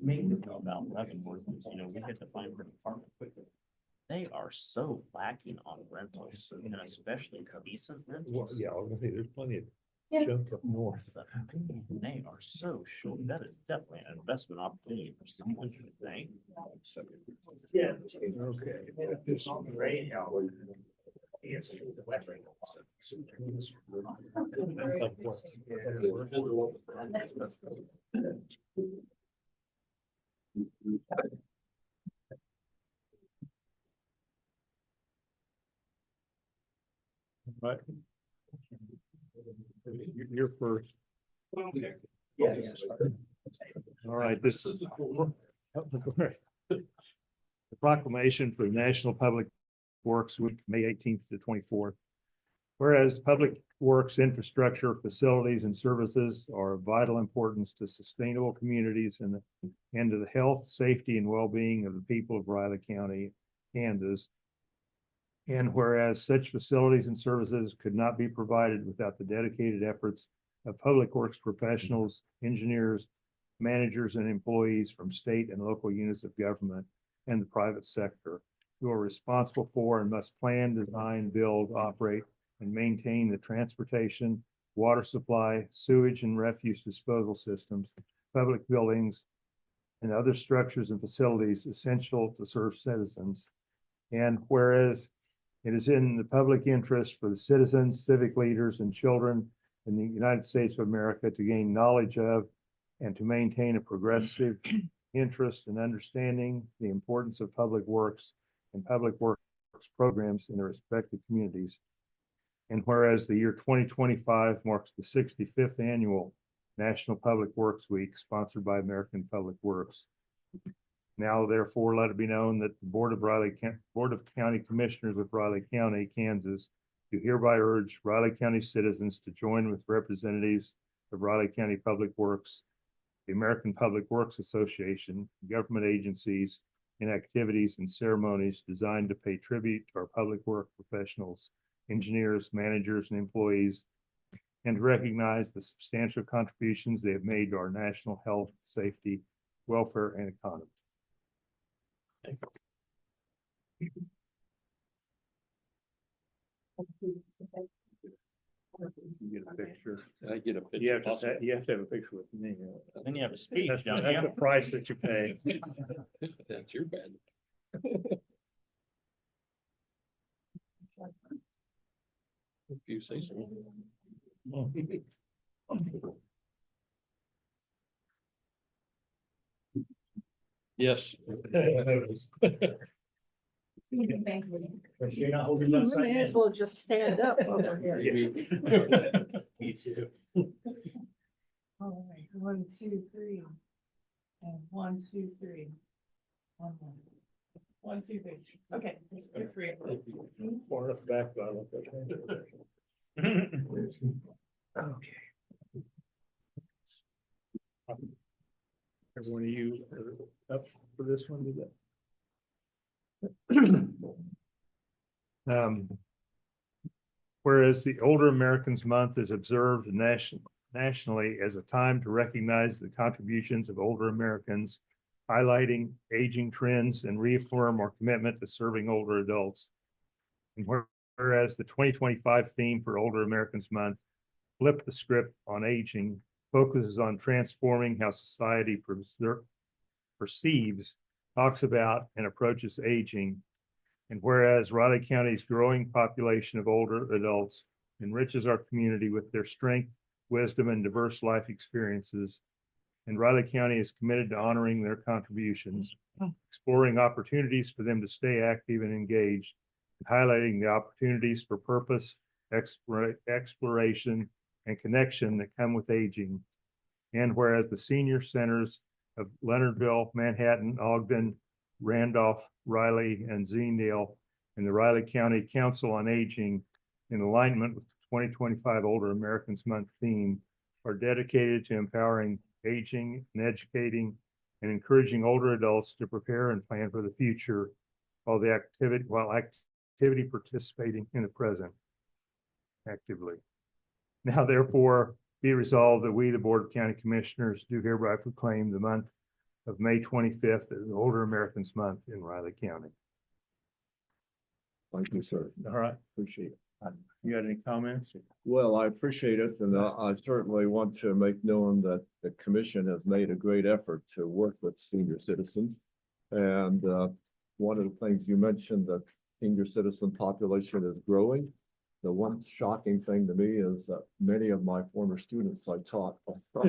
Main thing about Leavenworth is, you know, we had to find an apartment quickly. They are so lacking on rentals, and especially decent Well, rentals. yeah, I was gonna say, there's plenty of Yeah. junk up north. They are so short. That is definitely an investment opportunity for someone who think. Yeah. Okay. This one, right? Yes. Right. You're first. All right, this is the proclamation for National Public Works Week, May 18th to 24th. Whereas public works infrastructure, facilities and services are of vital importance to sustainable communities and to the health, safety and well-being of the people of Riley County, Kansas. And whereas such facilities and services could not be provided without the dedicated efforts of public works professionals, engineers, managers and employees from state and local units of government and the private sector who are responsible for and must plan, design, build, operate, and maintain the transportation, water supply, sewage and refuse disposal systems, public buildings, and other structures and facilities essential to serve citizens. And whereas It is in the public interest for the citizens, civic leaders, and children in the United States of America to gain knowledge of and to maintain a progressive interest in understanding the importance of public works and public works programs in their respective communities. And whereas the year 2025 marks the 65th annual National Public Works Week sponsored by American Public Works. Now, therefore, let it be known that the Board of County Commissioners of Riley County, Kansas, do hereby urge Riley County citizens to join with representatives of Riley County Public Works, the American Public Works Association, government agencies, in activities and ceremonies designed to pay tribute to our public work professionals, engineers, managers, and employees, and to recognize the substantial contributions they have made to our national health, safety, welfare, and economy. You get a picture. I get a picture. You have to have a picture with me. Then you have a speech, That's don't the you? price that you pay. That's your bad. If you say so. Yes. You're not holding You upside may as down. well just stand up over here. Me too. All right, 1, 2, 3. And 1, 2, 3. 1, 1, 2, 3. Okay, let's do 3. Far enough back, but I look okay. Everyone of you are up for this one, do that? Whereas the Older Americans Month is observed nationally as a time to recognize the contributions of older Americans, highlighting aging trends and reaffirm our commitment to serving older adults. And whereas the 2025 theme for Older Americans Month, Flip the Script on Aging, focuses on transforming how society perceives, talks about, and approaches aging. And whereas Riley County's growing population of older adults enriches our community with their strength, wisdom, and diverse life experiences, and Riley County is committed to honoring their contributions, exploring opportunities for them to stay active and engaged, and highlighting the opportunities for purpose, exploration, and connection that come with aging. And whereas the senior centers of Leonardville, Manhattan, Ogden, Randolph, Riley, and Zenedale, and the Riley County Council on Aging, in alignment with the 2025 Older Americans Month theme, are dedicated to empowering aging and educating and encouraging older adults to prepare and plan for the future while activity participating in the present actively. Now, therefore, be resolved that we, the Board of County Commissioners, do hereby proclaim the month of May 25th as the Older Americans Month in Riley County. Thank you, sir. All right. Appreciate it. You got any comments? Well, I appreciate it, and I certainly want to make known that the commission has made a great effort to work with senior citizens. And one of the things you mentioned, that senior citizen population is growing. The one shocking thing to me is that many of my former students I taught to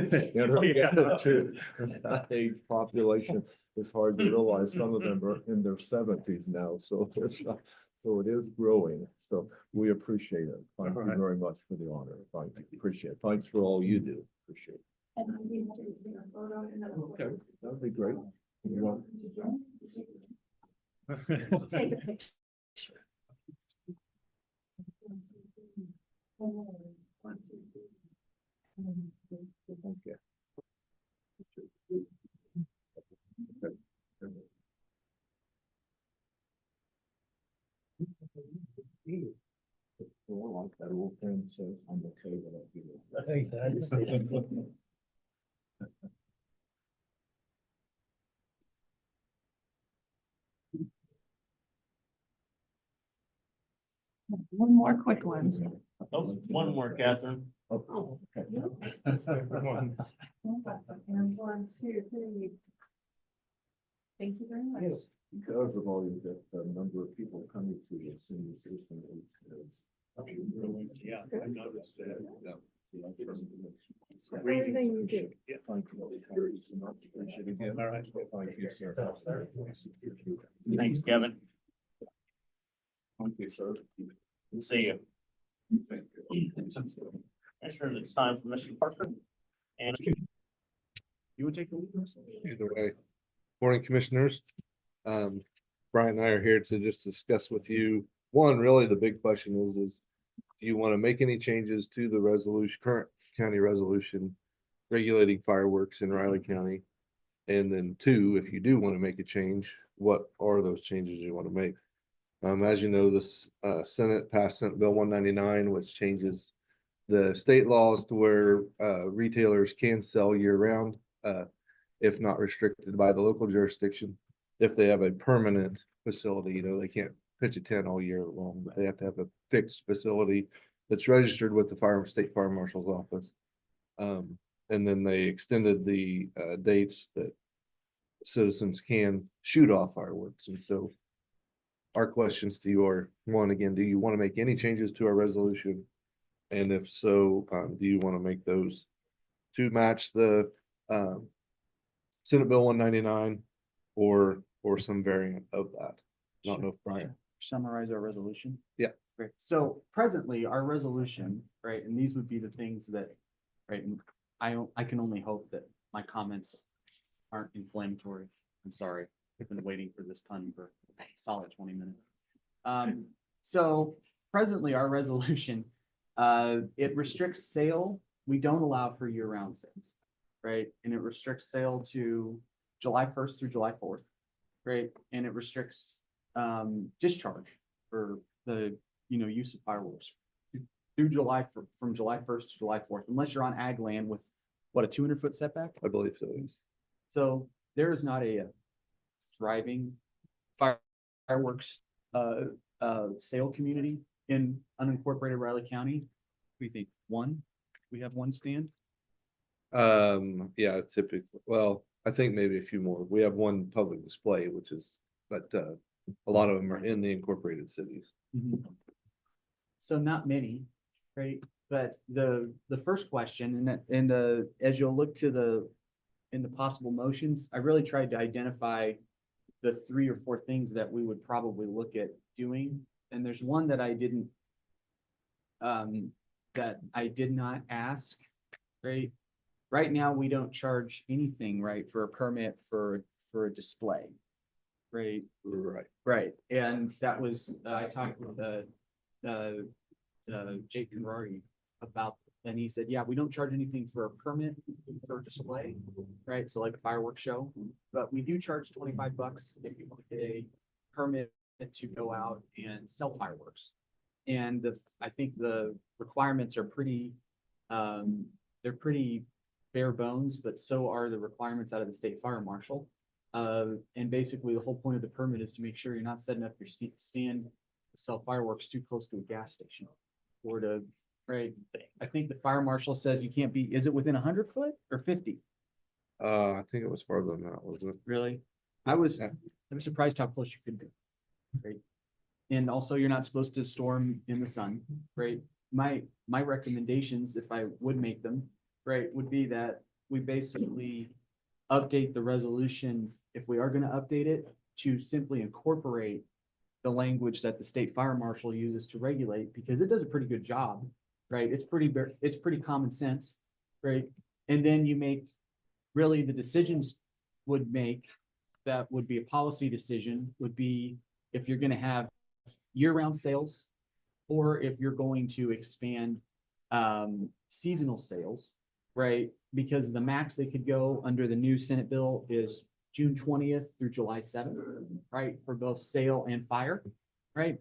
that age population. It's hard to realize some of them are in their 70s now, so so it is growing. So we appreciate it. Thank you very much for the honor. Thank you. Appreciate it. Thanks for all you do. Appreciate it. Okay, that'd be great. You want- Take a picture. Well, like that old friend says, I'm okay with it. One more quick one. Oh, one more, Catherine. Oh, okay. And 1, 2, 3. Thank you very much. because of all you get, the number of people coming to the senior citizen is. Yeah, I noticed that. Yeah. Everything you do. All right. Thank you, sir. Thanks, Kevin. Thank you, sir. See you. Commissioners, it's time for Mr. Parker. And you would take the lead. Either way. Morning, commissioners. Brian and I are here to just discuss with you, one, really the big question is do you want to make any changes to the resolution, current county resolution regulating fireworks in Riley County? And then two, if you do want to make a change, what are those changes you want to make? As you know, this Senate passed Senate Bill 199, which changes the state laws to where retailers can sell year round, if not restricted by the local jurisdiction. If they have a permanent facility, you know, they can't pitch a tent all year long, but they have to have a fixed facility that's registered with the state fire marshal's office. And then they extended the dates that citizens can shoot off fireworks. And so our questions to you are, one, again, do you want to make any changes to our resolution? And if so, do you want to make those to match the Senate Bill 199 or some variant of that? I don't know if Brian. Summarize our resolution? Yeah. Right, so presently our resolution, right, and these would be the things that, right, and I can only hope that my comments aren't inflammatory. I'm sorry, I've been waiting for this pun for a solid 20 minutes. So presently our resolution, it restricts sale. We don't allow for year-round sales, right? And it restricts sale to July 1st through July 4th, right? And it restricts discharge for the, you know, use of fireworks through from July 1st to July 4th, unless you're on ag land with what, a 200-foot setback? I believe so. So there is not a thriving fireworks sale community in unincorporated Riley County. We think we have one stand. Yeah, typically, well, I think maybe a few more. We have one public display, but a lot of them are in the incorporated cities. So not many, right? But the first question, and as you'll look to in the possible motions, I really tried to identify the 3 or 4 things that we would probably look at doing. And there's one that I didn't, that I did not ask, right? Right now, we don't charge anything, right, for a permit for a display, right? Right. And that was, I talked with Jake Conrari about, and he said, yeah, we don't charge anything for a permit for a display, right? So like a fireworks show, but we do charge $25 if you want to get a permit to go out and sell fireworks. And I think the requirements are pretty, they're pretty bare bones, but so are the requirements out of the state fire marshal. And basically the whole point of the permit is to make sure you're not setting up your stand to sell fireworks too close to a gas station or to, right? I think the fire marshal says you can't be, is it within 100 foot or 50? I think it was farther than that, wasn't it? Really? I was surprised how close you could be, right? And also you're not supposed to store them in the sun, right? My recommendations, if I would make them, right, would be that we basically update the resolution, if we are going to update it, to simply incorporate the language that the state fire marshal uses to regulate, because it does a pretty good job, right? It's pretty common sense, right? And then you make, really the decisions would make, that would be a policy decision, would be if you're going to have year-round sales, or if you're going to expand seasonal sales, right? Because the max they could go under the new Senate bill is June 20th through July 7th, right? For both sale and fire, right?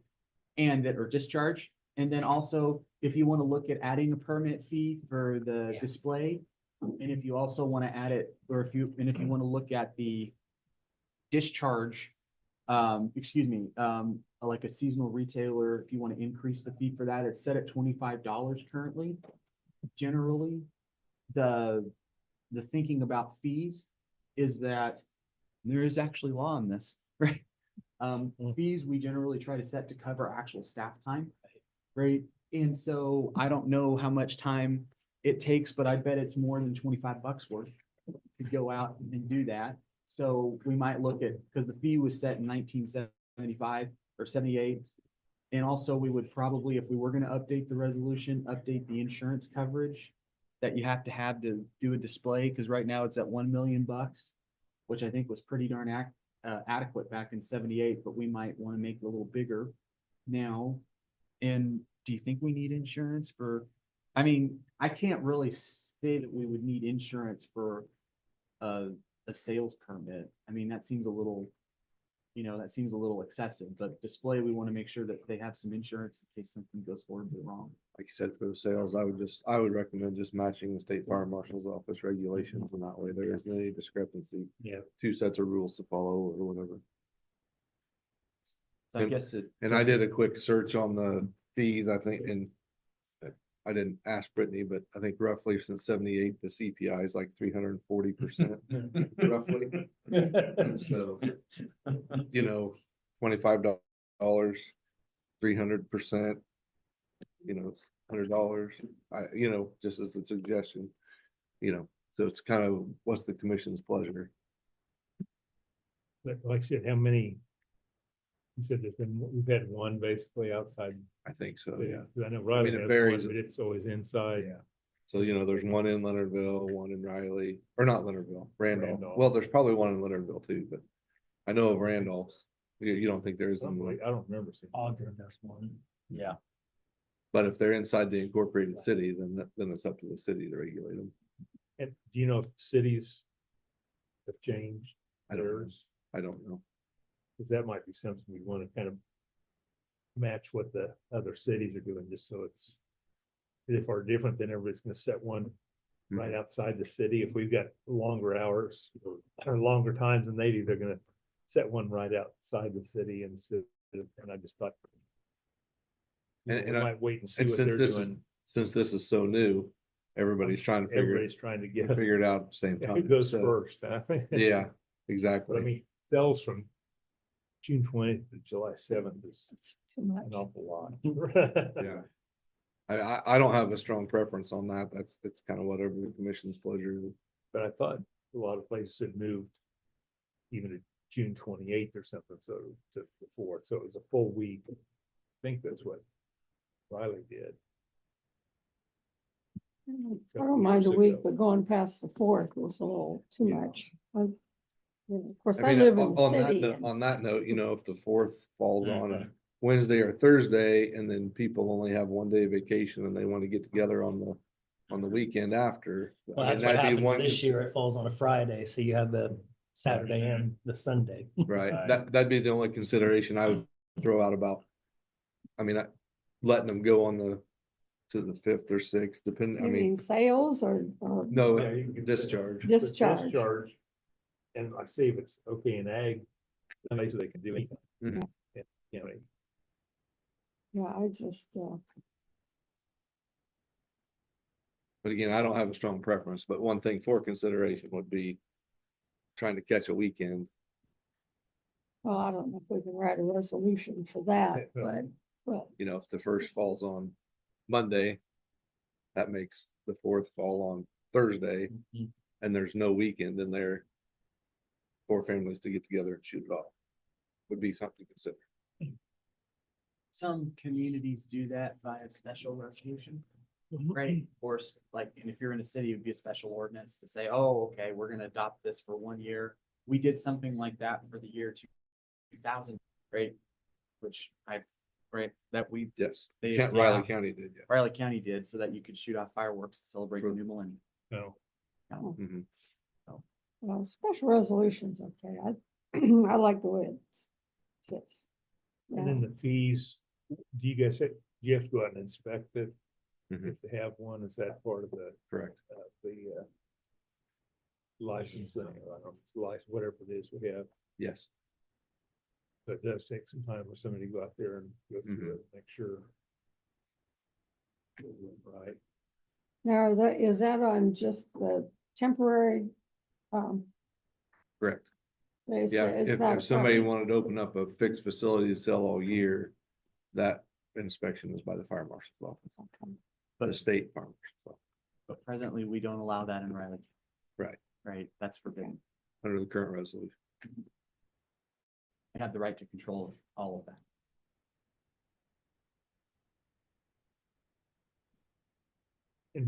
And or discharge. And then also, if you want to look at adding a permit fee for the display, and if you also want to add it, or if you want to look at the discharge, like a seasonal retailer, if you want to increase the fee for that, it's set at $25 currently. Generally, the thinking about fees is that there is actually law on this, right? Fees, we generally try to set to cover actual staff time, right? And so I don't know how much time it takes, but I bet it's more than $25 worth to go out and do that. So we might look at, because the fee was set in 1975 or 78. And also we would probably, if we were gonna update the resolution, update the insurance coverage that you have to do a display, because right now it's at $1 million, which I think was pretty darn adequate back in 78, but we might want to make it a little bigger now. And do you think we need insurance for, I mean, I can't really say that we would need insurance for a sales permit. I mean, that seems a little, that seems a little excessive, but display, we want to make sure that they have some insurance in case something goes horribly wrong. Like you said, for the sales, I would recommend just matching the state fire marshal's office regulations, and that way there isn't any discrepancy. Yeah. 2 sets of rules to follow or whatever. So I guess it. And I did a quick search on the fees, I think, and I didn't ask Brittany, but I think roughly since 78, the CPI is like 340% roughly. So, $25, 300%, $100, just as a suggestion, so it's kind of what's the commission's pleasure. Like I said, how many? You said we've had one basically outside. I think so, Yeah, yeah. I know Riley it has one, varies. but it's always inside. Yeah. So, there's one in Leonardville, one in Riley, or not Leonardville, Randolph. Randolph. Well, there's probably one in Leonardville too, but I know of Randolph's. You don't think there is one, I don't remember seeing. Ogden has one. Yeah. but if they're inside the incorporated city, then it's up to the city to regulate them. And do you know if cities have changed I don't know. theirs? I don't know. Because that might be something we want to kind of match what the other cities are doing, just so it's, if we're different, then everybody's gonna set one right outside the city. If we've got longer hours or longer times than they do, they're gonna set one right outside the city instead of, and I just thought. And We I- might wait and see And what they're since this doing. is so new, everybody's trying to Everybody's trying to get, figure it out at the same who time. goes So, first, huh? Yeah, But I exactly. mean, sales from June 20th to July 7th is It's too much. an awful lot. Yeah. I don't have a strong preference on that. It's kind of whatever the commission's pleasure is. But I thought a lot of places had moved even to June 28th or something, so to the 4th, so it was a full week. I think that's what Riley did. I don't mind a week, but going past the 4th was a little too Yeah. much. Of course, I I mean, live in the on that city. note, and- on that note, if the 4th falls on Mm-hmm. a Wednesday or Thursday, and then people only have 1 day vacation and they want to get together on the weekend after. Well, I mean, that's what that'd be happens one this year. It falls on a Friday, so you have the Saturday and the Sunday. Right, that'd be the only consideration I would throw out about. I mean, letting them go on to the 5th or 6th, depending, I You mean, mean sales or? no, Yeah, you can discharge. Discharge. Discharge. And I say if it's okay in ag, then they can do anything. Mhm. Yeah, Yeah, I just, But again, I don't have a strong preference, but one thing for consideration would be trying to catch a weekend. well, I don't know if we can write a resolution for that, but If the first falls on Monday, that makes the 4th fall on Thursday, Mhm. and there's no weekend in there for families to get together and shoot it off. Would be something to consider. Some communities do that via special resolution, right? Or and if you're in a city, it'd be a special ordinance to say, oh, okay, we're gonna adopt this for 1 year. We did something like that for the year 2000, right? Which that we, Yes, They- Riley yeah. County did, yeah. Riley County did, so that you could shoot off fireworks to celebrate the new millennium. no. Mhm. well, special resolutions, okay. I like the way it sits. And then the fees, do you guys, do you have to go out and inspect it? Mhm. If they have one, is that part of the Correct. licensing, or I don't know, if it's license, whatever it is we have. Yes. But it does take some time for somebody to go out there and go through it, and make sure. it went right. Now, is that on just the temporary, Correct. It's- Yeah, it's not a if somebody problem. wanted to open up a fixed facility to sell all year, that inspection is by the fire marshal's office, the state fire marshal's office, But presently, we don't allow that in Riley. Right. Right, that's forbidden. under the current resolution. They have the right to control all of that. And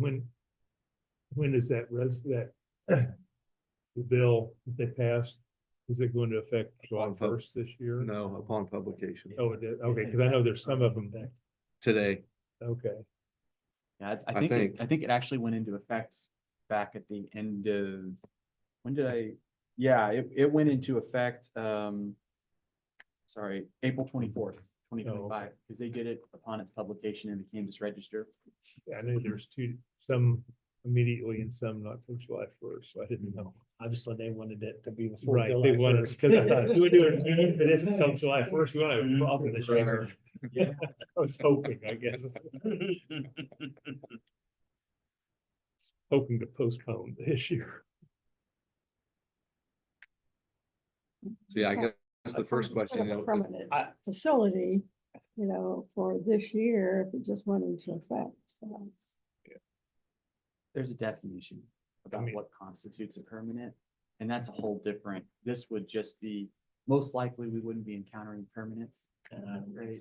when is that the bill that they passed, is it going to affect July On pub- 1st this year? No, upon publication Oh, it did, okay, because I know there's some of them, today. okay. Yeah, I I think, think- I think it actually went into effect back at the end of, when did I? Yeah, it went into effect, sorry, April 24th, 2025, because they did it upon its publication in the Kansas Register. I knew there's some immediately and some not till July 1st, so I didn't know. Obviously, they wanted it to be before. Right, July they wanted, 1st. because I thought, if we do it, if it isn't until July 1st, we won't have a problem this year. Yeah, I was hoping, I guess. Hoping to postpone this year. So yeah, I guess that's the first question, you know, 'cause Permanent facility, for this year, if it just went into effect. So that's- There's a definition about mean- what constitutes a permanent, and that's a whole different, this would just be, most likely, we wouldn't be encountering permanents. Right?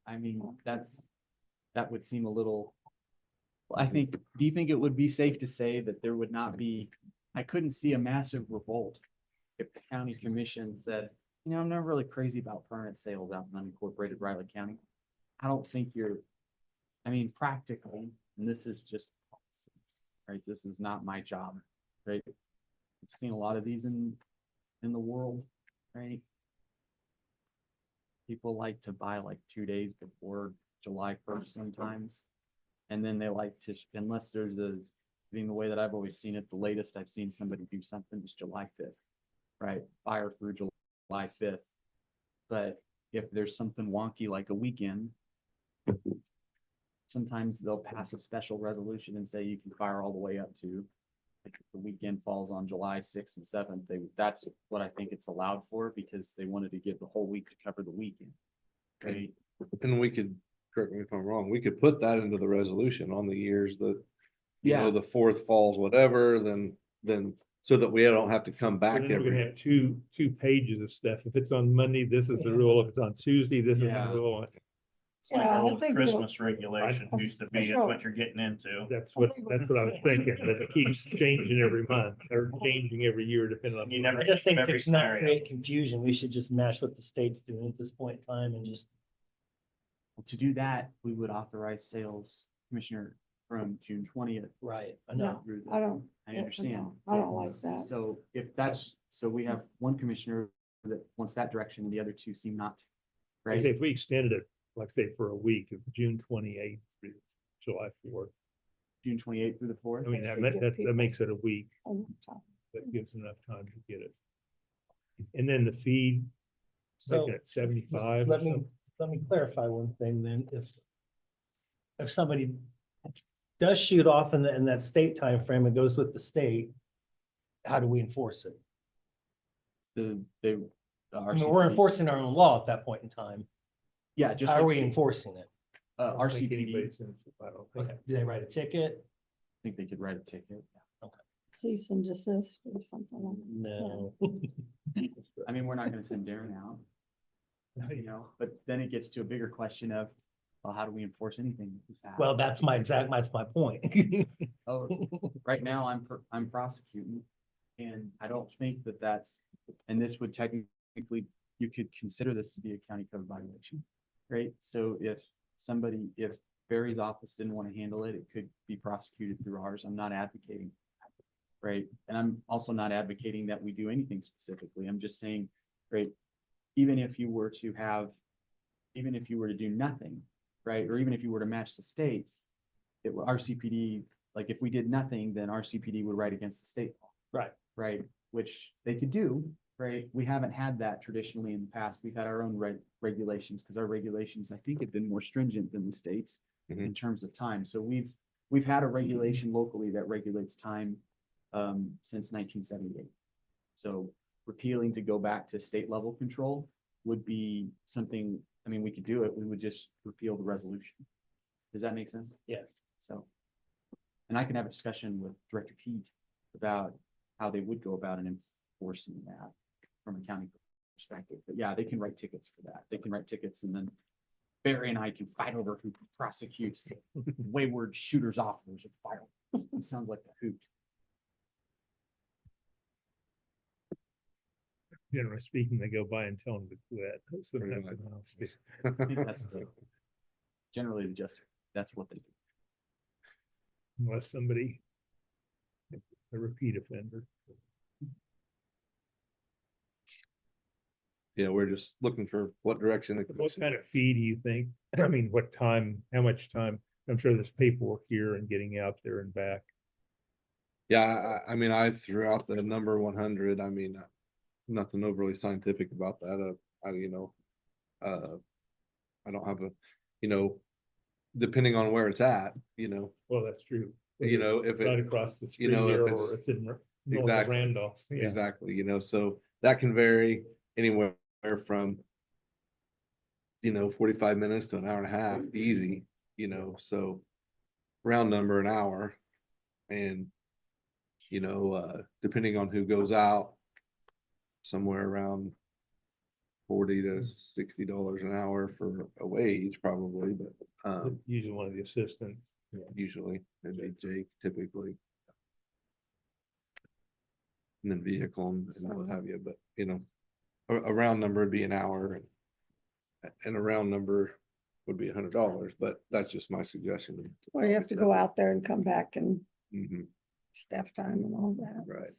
I mean, that would seem a little. Well, I think, do you think it would be safe to say that there would not be, I couldn't see a massive revolt if the county commission said, I'm not really crazy about permanent sales out in unincorporated Riley County. I don't think practically, and this is just policy, right? This is not my job, right? I've seen a lot of these in the world, right? People like to buy like 2 days before July 1st sometimes. And then they like to, unless there's the way that I've always seen it, the latest I've seen somebody do something is July 5th, right? Fire through July 5th. But if there's something wonky like a weekend, sometimes they'll pass a special resolution and say you can fire all the way up to, like, if the weekend falls on July 6th and 7th. That's what I think it's allowed for, because they wanted to give the whole week to cover the weekend. Right? and we could, correct me if I'm wrong, we could put that into the resolution on the years that, Yeah. the fourth falls, whatever, then, so that we don't have to come back And then we're gonna every. have two pages of stuff. If it's on Monday, this is the rule. If it's on Tuesday, this is the Yeah. rule. It's like Yeah, I old think Christmas regulation I- used to be, is what you're getting into. That's what I was thinking, that it keeps changing every month or changing every year depending on. You never- I just think Every to not scenario. create confusion, we should just match what the state's doing at this point in time and just. To do that, we would authorize sales, Commissioner, from June 20th. Right. I No, know. through the- I don't. I understand. I don't like that. So if that's, so we have one commissioner that wants that direction, and the other two seem not, Like I say, right? if we extended it, like say for a week, of June 28th through July 4th, June 28th through the 4th. I mean, that makes it a week. That gives enough time to get it. And then the fee, So like at 75 or let me, something. let me clarify one thing then. If somebody does shoot off in that state time frame, it goes with the state, how do we enforce it? I mean, we're enforcing our own law at that point in time. Yeah, just. How are like, we enforcing it? I don't think RCPD, anybody's in- I don't think. Okay, do they write a ticket? I think they could write a ticket. Cease and desist or something like that. No. I mean, we're not gonna send Darren out, but then it gets to a bigger question of, well, how do we enforce anything? we pass? Well, that's my point. Oh, right now, I'm prosecuting, and I don't think that that's, and this would technically, you could consider this to be a county code violation, right? So if Barry's office didn't want to handle it, it could be prosecuted through ours. I'm not advocating, right? And I'm also not advocating that we do anything specifically. I'm just saying, right, even if you were to do nothing, right? Or even if you were to match the states, RCPD, like if we did nothing, then RCPD would write against the state law. Right. Right, which they could do, right? We haven't had that traditionally in the past. We've had our own regulations, because our regulations, I think, have been more stringent than the states in terms of time. So we've had a regulation locally that regulates time since 1978. So repealing to go back to state level control would be something, I mean, we could do it, we would just repeal the resolution. Does that make sense? Yeah. So, and I can have a discussion with Director Pete about how they would go about and enforcing that from a county perspective. But yeah, they can write tickets for that. They can write tickets and then Barry and I can fight over who prosecutes wayward shooters offers of fire. It sounds like a hoot. Generally speaking, they go by and tell them to quit. That's the Pretty method much. I'll speak. I think that's generally the just, that's what they do. Unless somebody, a repeat offender. Yeah, we're just looking for what direction. the What commission- kind of fee do you think? I mean, what time, how much time? I'm sure there's paperwork here and getting out there and back. Yeah, I mean, I threw out the number 100. I mean, nothing overly scientific about that. I don't have a, depending on where it's at, Well, that's true. if Right it, across the street if here it's- or it's in north of Exactly. Randolph. Yeah. exactly, so that can vary anywhere from 45 minutes to an hour and a half, easy, so round number an hour. And depending on who goes out, somewhere around $40 to $60 an hour for a wage, probably, but Usually one of the assistants. usually it'd be Jake typically. And then vehicle and what have you, but a round number would be an hour and a round number would be $100, but that's just my suggestion. Or you have to go out there and come back and Mhm, staff time and all that. right.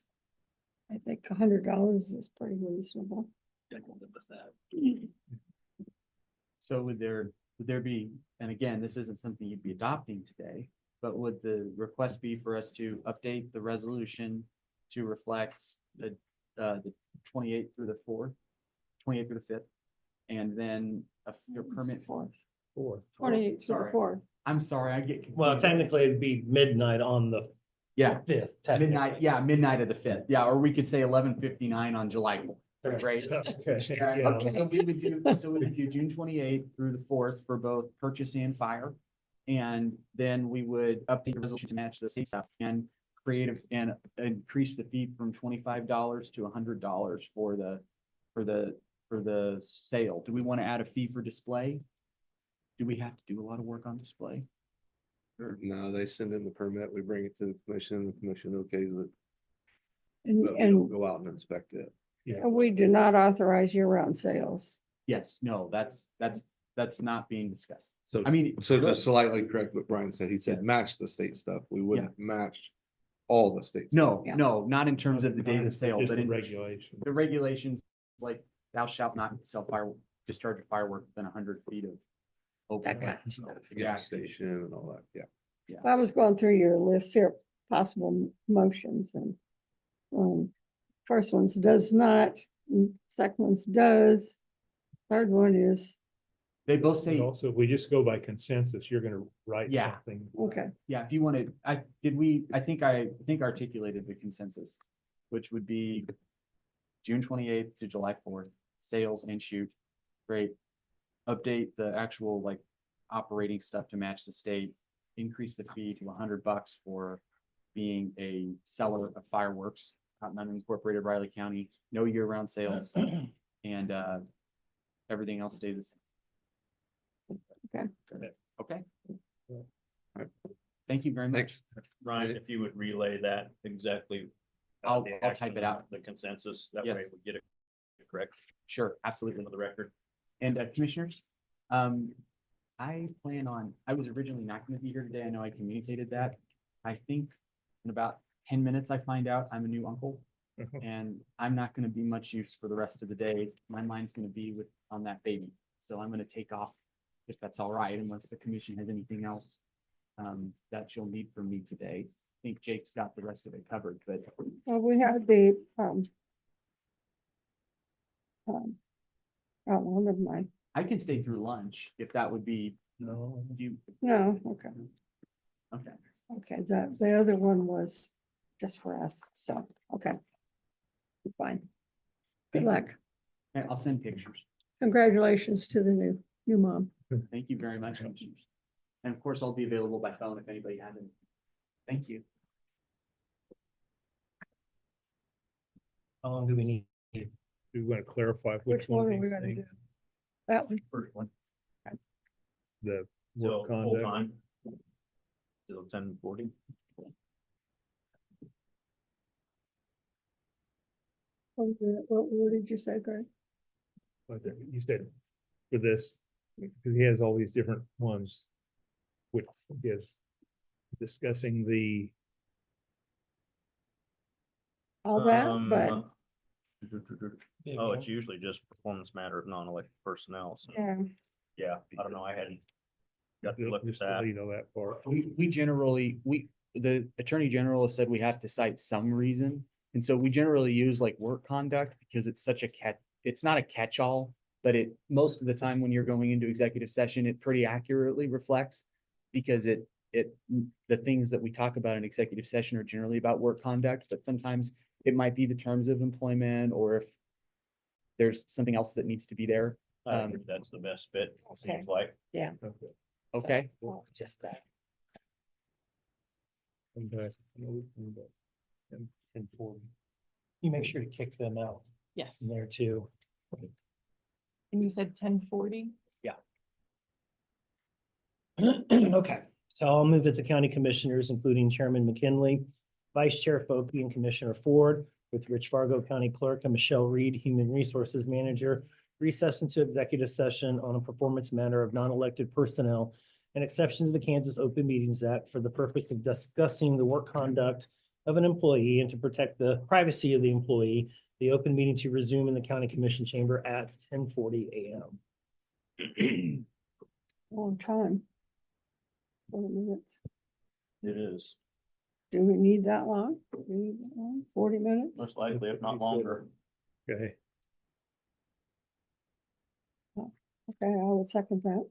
I think $100 is pretty reasonable. So would there be, and again, this isn't something you'd be adopting today, but would the request be for us to update the resolution to reflect the 28th through the 4th, 28th through the 5th, and then a permit for, Fourth. 28th to the Sorry. 4th. I'm sorry, I get confused. Well, technically it'd be midnight on the Yeah, 5th. midnight, yeah, midnight of the 5th, yeah, or we could say 11:59 on July 4th, right? Okay. So we would do June 28th through the 4th for both purchase and fire. And then we would update the resolution to match the state stuff and and increase the fee from $25 to $100 for the sale. Do we want to add a fee for display? Do we have to do a lot of work on display? No, they send in the permit, we bring it to the commission, and the commission okays it, And, but we don't and go out and inspect it. we do not authorize year-round sales. Yes, no, that's not being discussed. So, I mean. so just slightly correct what Brian said, he said match the state stuff, we wouldn't match all the state. No, Yeah. no, not in terms of the days of sale, Just but the in regulation. the regulations, like thou shalt not sell discharge a firework within 100 feet of. open That kind land. of stuff. Gas station and all that, yeah. I was going through your list here, possible motions and first one's does not, second one's does, third one is, They both say, And also, if we just go by consensus, you're gonna write Yeah. something. okay, yeah, if you wanted, I think articulated the consensus, which would be June 28th to July 4th, sales and shoot. Great. Update the actual operating stuff to match the state, increase the fee to $100 for being a seller of fireworks out in unincorporated Riley County, no year-round sales, and everything else stays the same. Okay. Right. Thank you very much. Thanks. Ryan, if you would relay that exactly. I'll the type action, it out. The consensus, that Yes. way we get it correct Sure, absolutely. for the record. And commissioners, I was originally not going to be here today. I know I communicated that. I think in about 10 minutes, I find out I'm a new uncle and I'm not going to be much use for the rest of the day. My mind's going to be on that baby. So I'm going to take off if that's all right, unless the commission has anything else that you'll need from me today. I think Jake's got the rest of it covered, but well, we have the, oh, never mind, I can stay through lunch if that would be No. you. no, okay, Okay. okay, the other one was just for us, so, okay. Fine, Good luck. I'll send pictures. Congratulations to the new mom. Thank you very much, Commissioners. And of course, I'll be available by phone if anybody has any. Thank you. How long do we need? Do we want to clarify Which one are these we gonna things? do? That one. First one. The So work full conduct. time. Till 10:40. What did you say, Greg? You said for this, because he has all these different ones, which is discussing the, All that, but Oh, it's usually just performance matter of non-elected personnel, so, yeah, yeah, I don't know, I hadn't got to look at just that. delete all that part. We generally, the Attorney General has said we have to cite some reason. And so we generally use like work conduct because it's such a it's not a catch-all, but most of the time when you're going into executive session, it pretty accurately reflects because the things that we talk about in executive session are generally about work conduct, but sometimes it might be the terms of employment or if there's something else that needs to be there. I think that's the best fit, it seems like. Okay. just that. And 40. You make sure to kick them out Yes, in there too. and you said 10:40? Okay, so I'll move that the county commissioners, including Chairman McKinley, Vice Chair Folke, and Commissioner Ford, with Rich Fargo County Clerk and Michelle Reed, Human Resources Manager, recess into executive session on a performance matter of non-elected personnel, an exception to the Kansas Open Meetings Act for the purpose of discussing the work conduct of an employee and to protect the privacy of the employee. The open meeting to resume in the county commission chamber at 10:40 a.m. Long time. 40 minutes. It is, Do we need that long? Do we need that long? 40 minutes? most likely, if not longer. Okay, Okay, I would second that.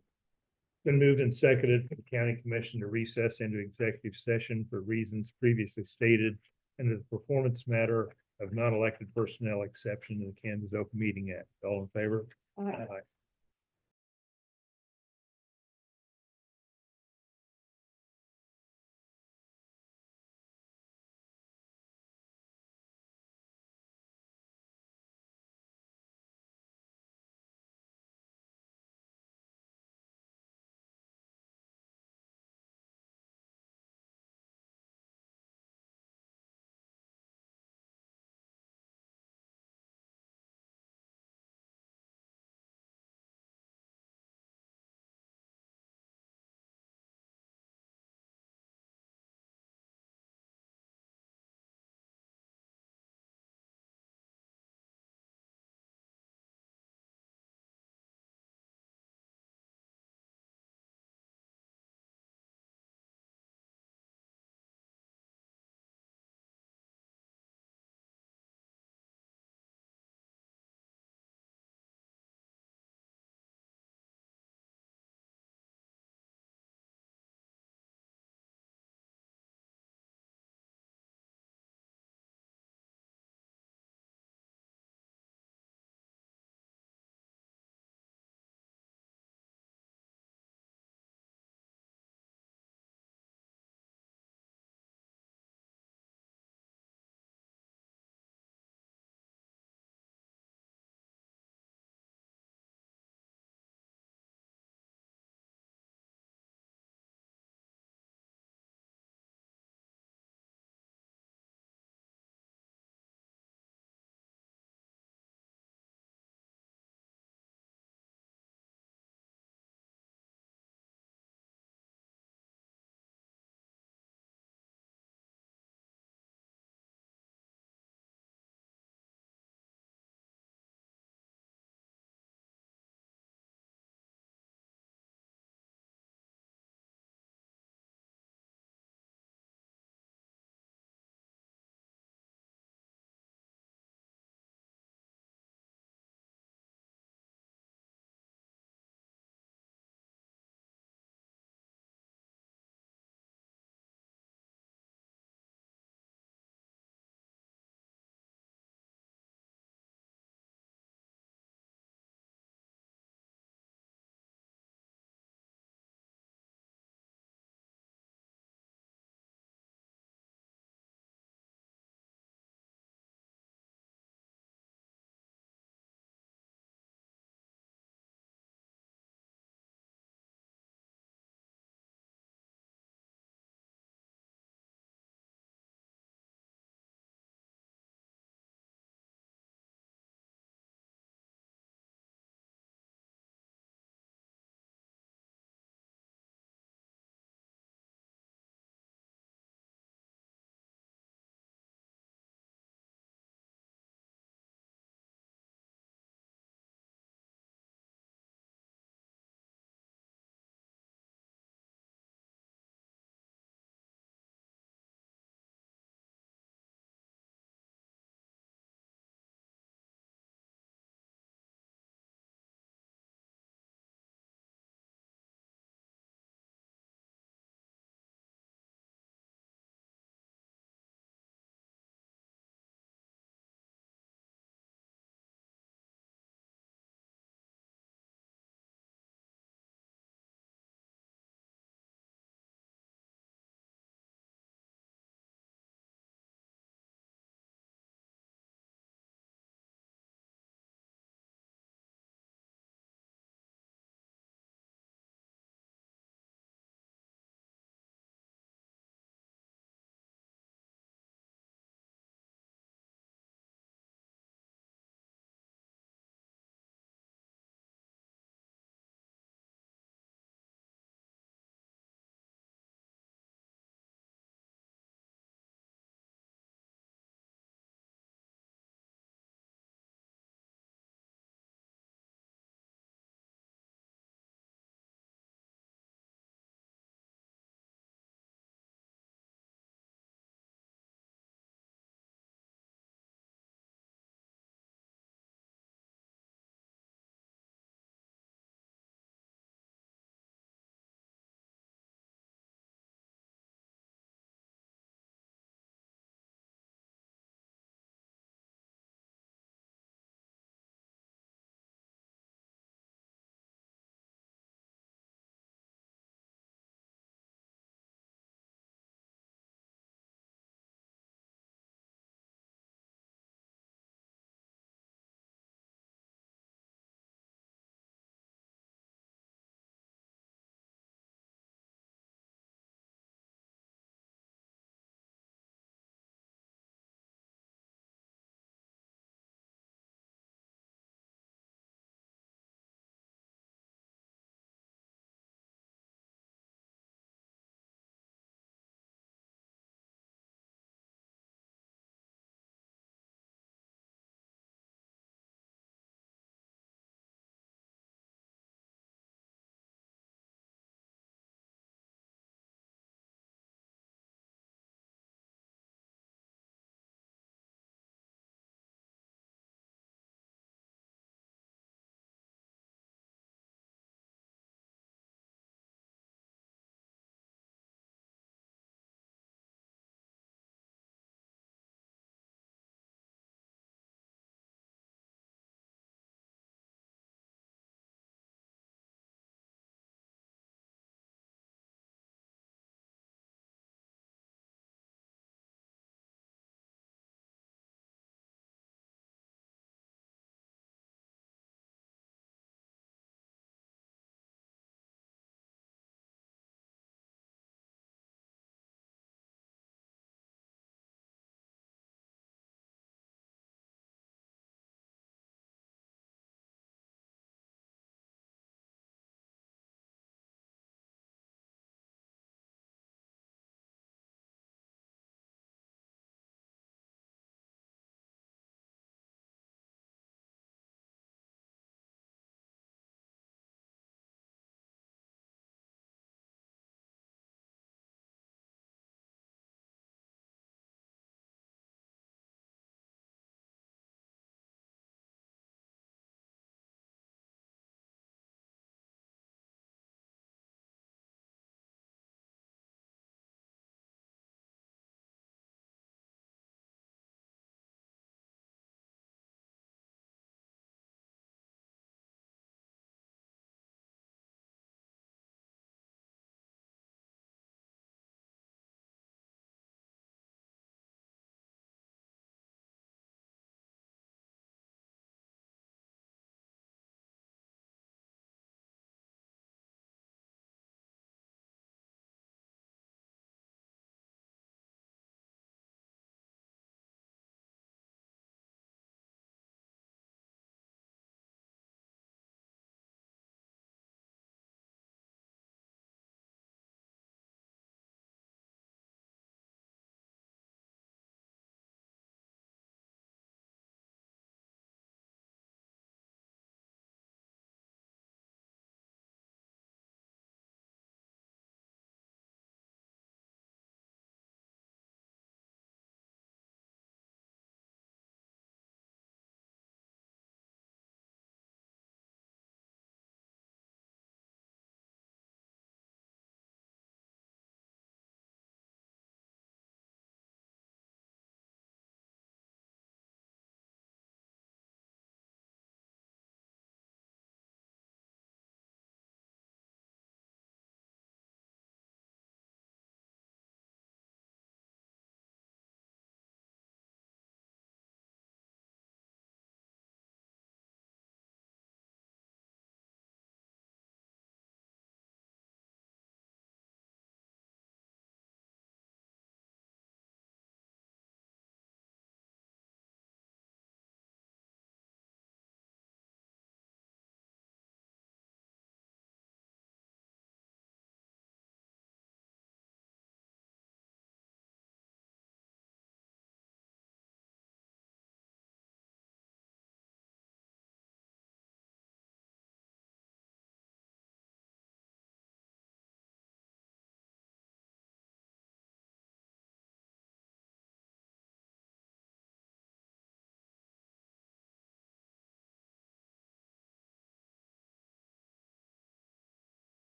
been moved and seconded for the county commission to recess into executive session for reasons previously stated under the performance matter of non-elected personnel exception to the Kansas Open Meeting Act. All in favor? Aye.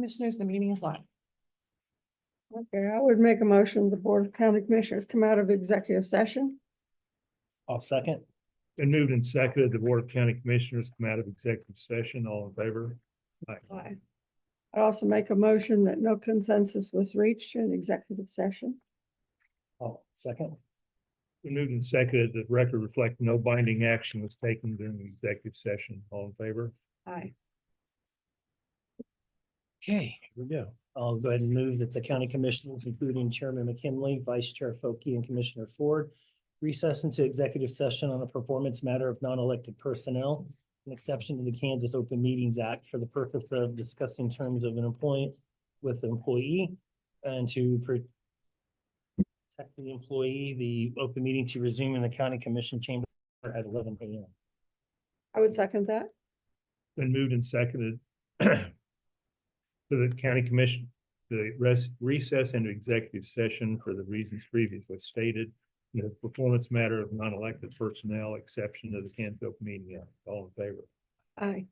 Commissioners, the meeting is live. Okay, I would make a motion, the Board of County Commissioners come out of executive session. I'll second. Been moved and seconded, the Board of County Commissioners come out of executive session, all in favor? Aye. I'd also make a motion that no consensus was reached in executive session. I'll second. Been moved and seconded, the record reflect no binding action was taken during the executive session, all in favor? Aye. Okay, here we go. I'll go ahead and move that the county commissioners, including Chairman McKinley, Vice Chair Foki, and Commissioner Ford, recess into executive session on a performance matter of non-elected personnel, an exception to the Kansas Open Meetings Act for the purpose of discussing terms of an employee with the employee and to protect the employee, the open meeting to resume in the county commission chamber at 11 a.m. I would second that. Been moved and seconded to the county commission, the recess into executive session for the reasons previously stated. The performance matter of non-elected personnel, exception to the Kansas Open Meeting Act. All in favor? Aye.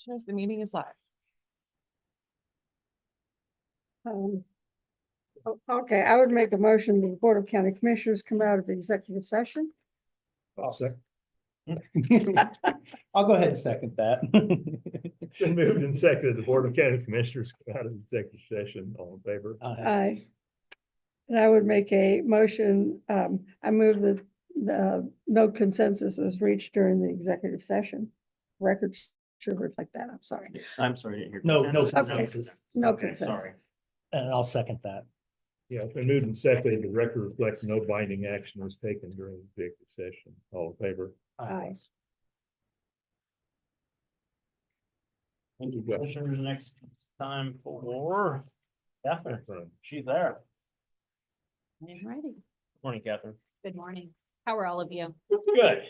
Commissioners, the meeting is live. Okay, I would make a motion that the Board of County Commissioners come out of executive session. I'll second. I'll go ahead and second that. Been moved and seconded, the Board of County Commissioners come out of executive session, all in favor? Aye. And I would make a motion, I move that no consensus was reached during the executive session. Records should reflect that, I'm sorry. I'm sorry, I didn't hear. No consensus. consensus. No Okay, consensus. sorry. And I'll second that. Yeah, it's been moved and seconded, the record reflects no binding action was taken during the executive session, all in favor? Aye. Thank you, Commissioners. Next time for Catherine. She's there. I'm ready. Morning, Catherine. Good morning. How are all of you? Good.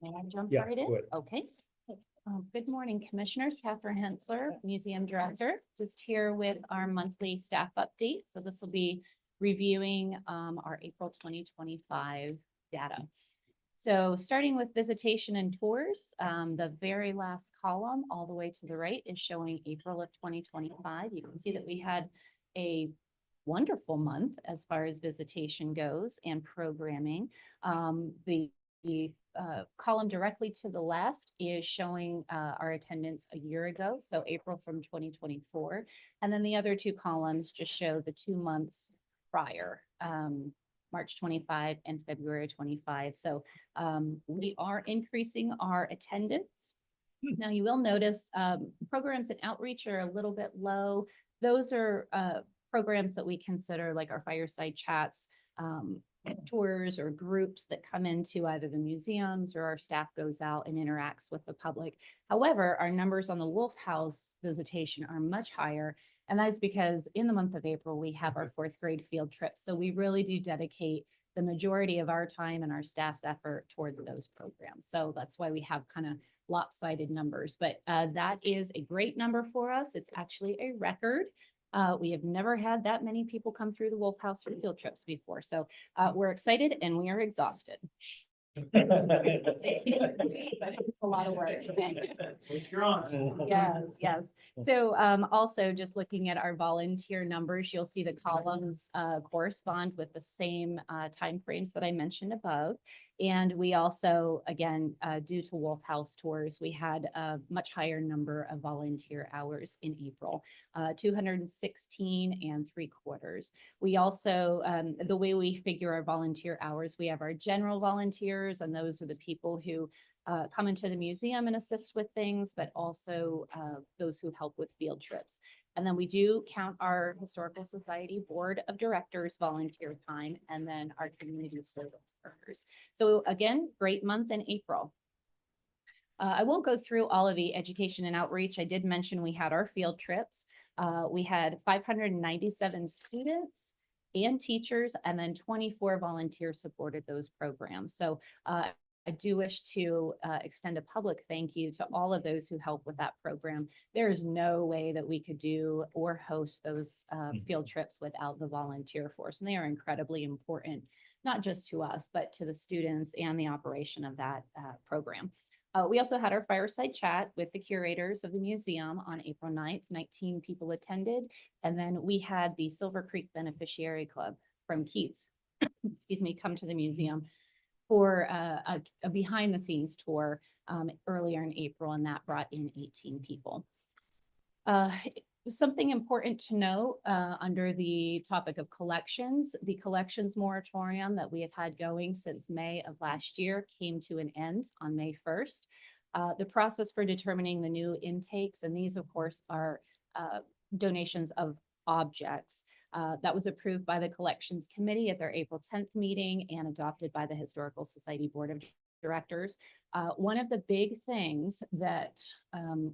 May I jump Yeah, right in? go ahead. Okay. Good morning, Commissioners. Catherine Hensler, Museum Director, just here with our monthly staff update. So this will be reviewing our April 2025 data. So starting with visitation and tours, the very last column all the way to the right is showing April of 2025. You can see that we had a wonderful month as far as visitation goes and programming. The column directly to the left is showing our attendance a year ago, so April from 2024. And then the other two columns just show the 2 months prior, March 25 and February 25. So we are increasing our attendance. Now you will notice programs and outreach are a little bit low. Those are programs that we consider like our fireside chats, tours or groups that come into either the museums or our staff goes out and interacts with the public. However, our numbers on the Wolf House visitation are much higher. And that's because in the month of April, we have our 4th grade field trip. So we really do dedicate the majority of our time and our staff's effort towards those programs. So that's why we have kind of lopsided numbers, but that is a great number for us. It's actually a record. We have never had that many people come through the Wolf House for field trips before. So we're excited and we are exhausted. It's a lot of work. You're on. Yes. So also just looking at our volunteer numbers, you'll see the columns correspond with the same timeframes that I mentioned above. And we also, again, due to Wolf House tours, we had a much higher number of volunteer hours in April, 216 3/4. We also, the way we figure our volunteer hours, we have our general volunteers, and those are the people who come into the museum and assist with things, but also those who help with field trips. And then we do count our Historical Society Board of Directors volunteer time, and then our community service workers. So again, great month in April. I won't go through all of the education and outreach. I did mention we had our field trips. We had 597 students and teachers, and then 24 volunteers supported those programs. So I do wish to extend a public thank you to all of those who help with that program. There is no way that we could do or host those field trips without the volunteer force. And they are incredibly important, not just to us, but to the students and the operation of that program. We also had our fireside chat with the curators of the museum on April 9th. 19 people attended. And then we had the Silver Creek Beneficiary Club from Keats, excuse me, come to the museum for a behind the scenes tour earlier in April, and that brought in 18 people. Something important to note under the topic of collections, the collections moratorium that we have had going since May of last year came to an end on May 1st. The process for determining the new intakes, and these of course are donations of objects, that was approved by the Collections Committee at their April 10th meeting and adopted by the Historical Society Board of Directors. One of the big things that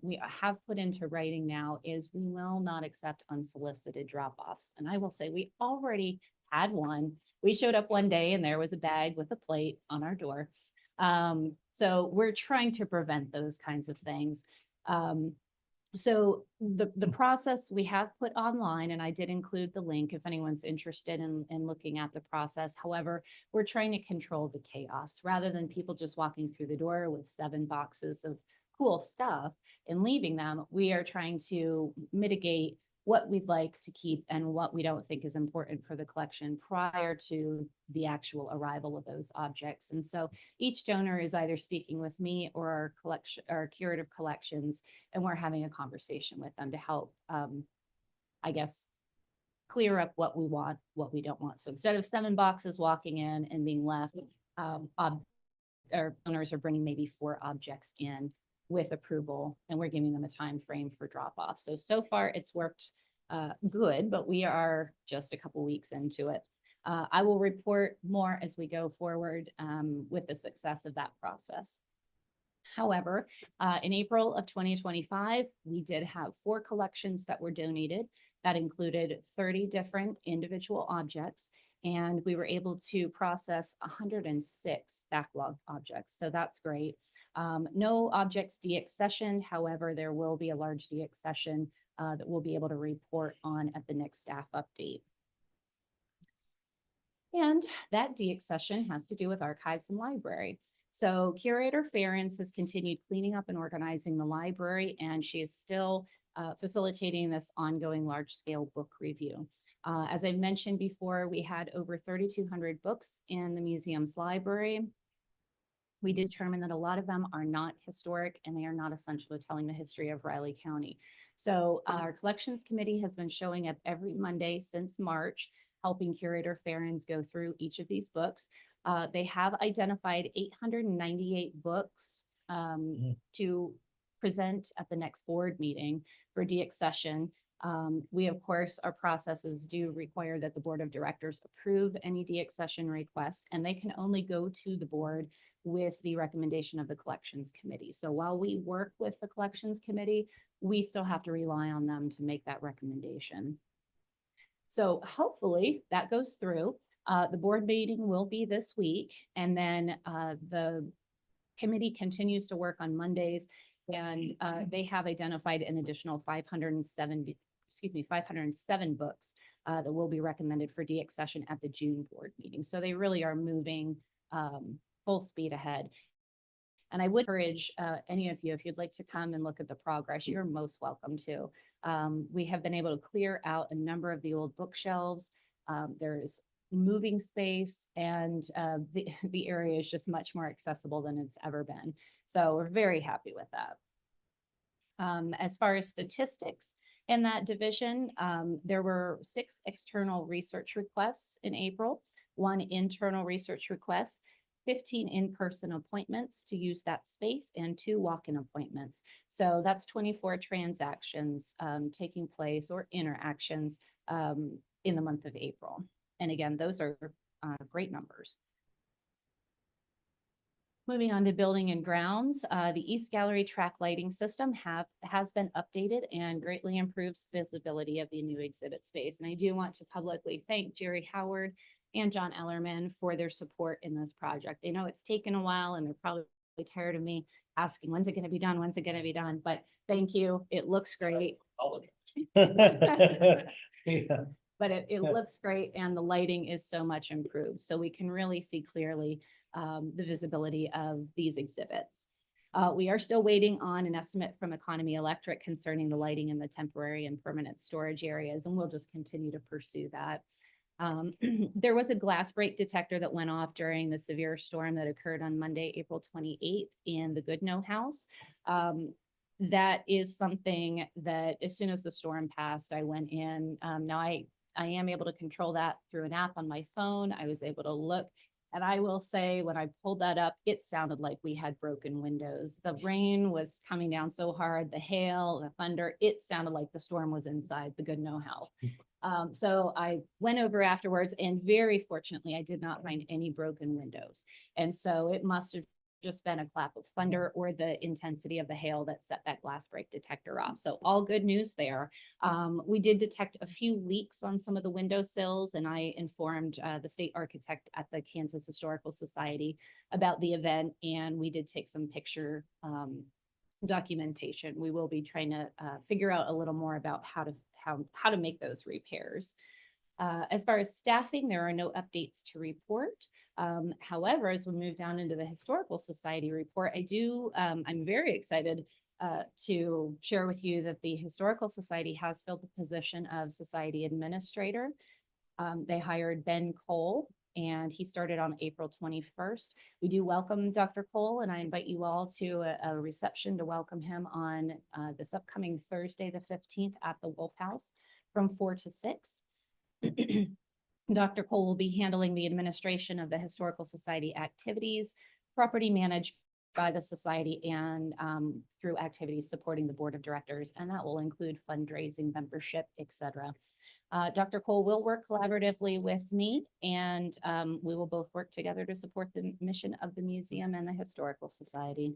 we have put into writing now is we will not accept unsolicited drop-offs. And I will say we already had one. We showed up one day and there was a bag with a plate on our door. So we're trying to prevent those kinds of things. So the process we have put online, and I did include the link if anyone's interested in looking at the process. However, we're trying to control the chaos rather than people just walking through the door with 7 boxes of cool stuff and leaving them. We are trying to mitigate what we'd like to keep and what we don't think is important for the collection prior to the actual arrival of those objects. And so each donor is either speaking with me or our collection or curative collections, and we're having a conversation with them to help, I guess, clear up what we want, what we don't want. So instead of 7 boxes walking in and being left, our donors are bringing maybe 4 objects in with approval, and we're giving them a time frame for drop off. So far it's worked good, but we are just a couple weeks into it. I will report more as we go forward with the success of that process. However, in April of 2025, we did have 4 collections that were donated. That included 30 different individual objects, and we were able to process 106 backlog objects. So that's great. No objects deaccessioned. However, there will be a large deaccession that we'll be able to report on at the next staff update. And that deaccession has to do with archives and library. So Curator Ferens has continued cleaning up and organizing the library, and she is still facilitating this ongoing large-scale book review. As I mentioned before, we had over 3,200 books in the museum's library. We determined that a lot of them are not historic and they are not essential to telling the history of Riley County. So our collections committee has been showing up every Monday since March, helping Curator Ferens go through each of these books. They have identified 898 books to present at the next board meeting for deaccession. We, of course, our processes do require that the board of directors approve any deaccession requests, and they can only go to the board with the recommendation of the collections committee. So while we work with the collections committee, we still have to rely on them to make that recommendation. So hopefully that goes through. The board meeting will be this week, and then the committee continues to work on Mondays, and they have identified an additional 507 books that will be recommended for deaccession at the June board meeting. So they really are moving full speed ahead. And I would encourage any of you, if you'd like to come and look at the progress, you're most welcome to. We have been able to clear out a number of the old bookshelves. There's moving space, and the area is just much more accessible than it's ever been. So we're very happy with that. As far as statistics in that division, there were 6 external research requests in April, 1 internal research request, 15 in-person appointments to use that space, and 2 walk-in appointments. So that's 24 transactions taking place or interactions in the month of April. And again, those are great numbers. Moving on to building and grounds, the East Gallery track lighting system has been updated and greatly improves visibility of the new exhibit space. And I do want to publicly thank Jerry Howard and John Ellerman for their support in this project. I know it's taken a while, and they're probably tired of me asking, when's it going to be done? When's it going to be done? But thank you. It looks great. Yeah. But it looks great, and the lighting is so much improved. So we can really see clearly the visibility of these exhibits. We are still waiting on an estimate from Economy Electric concerning the lighting in the temporary and permanent storage areas, and we'll just continue to pursue that. There was a glass break detector that went off during the severe storm that occurred on Monday, April 28th in the Goodnoe House. That is something that as soon as the storm passed, I went in. Now I am able to control that through an app on my phone. I was able to look, and I will say when I pulled that up, it sounded like we had broken windows. The rain was coming down so hard, the hail, the thunder, it sounded like the storm was inside the Goodnoe House. So I went over afterwards, and very fortunately, I did not find any broken windows. And so it must have just been a clap of thunder or the intensity of the hail that set that glass break detector off. So all good news there. We did detect a few leaks on some of the windowsills, and I informed the state architect at the Kansas Historical Society about the event, and we did take some picture documentation. We will be trying to figure out a little more about how to make those repairs. As far as staffing, there are no updates to report. However, as we move down into the Historical Society report, I'm very excited to share with you that the Historical Society has filled the position of Society Administrator. They hired Ben Cole, and he started on April 21st. We do welcome Dr. Cole, and I invite you all to a reception to welcome him on this upcoming Thursday, the 15th at the Wolf House from 4 to 6. Dr. Cole will be handling the administration of the Historical Society activities, property managed by the Society, and through activities supporting the Board of Directors, and that will include fundraising, membership, etc. Dr. Cole will work collaboratively with me, and we will both work together to support the mission of the museum and the Historical Society.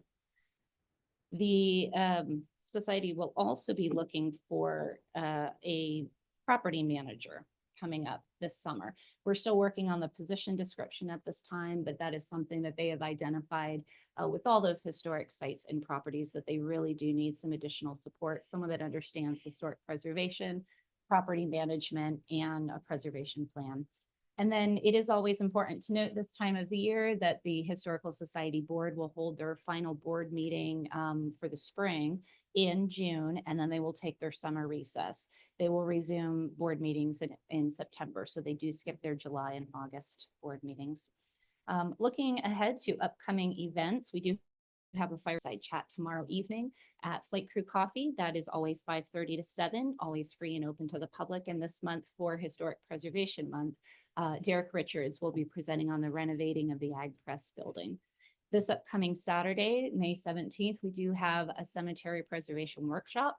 The Society will also be looking for a property manager coming up this summer. We're still working on the position description at this time, but that is something that they have identified with all those historic sites and properties that they really do need some additional support, someone that understands historic preservation, property management, and a preservation plan. And then it is always important to note this time of the year that the Historical Society Board will hold their final board meeting for the spring in June, and then they will take their summer recess. They will resume board meetings in September, so they do skip their July and August board meetings. Looking ahead to upcoming events, we do have a fireside chat tomorrow evening at Flight Crew Coffee. That is always 5:30 to 7, always free and open to the public. And this month for Historic Preservation Month, Derek Richards will be presenting on the renovating of the Ag Press building. This upcoming Saturday, May 17th, we do have a cemetery preservation workshop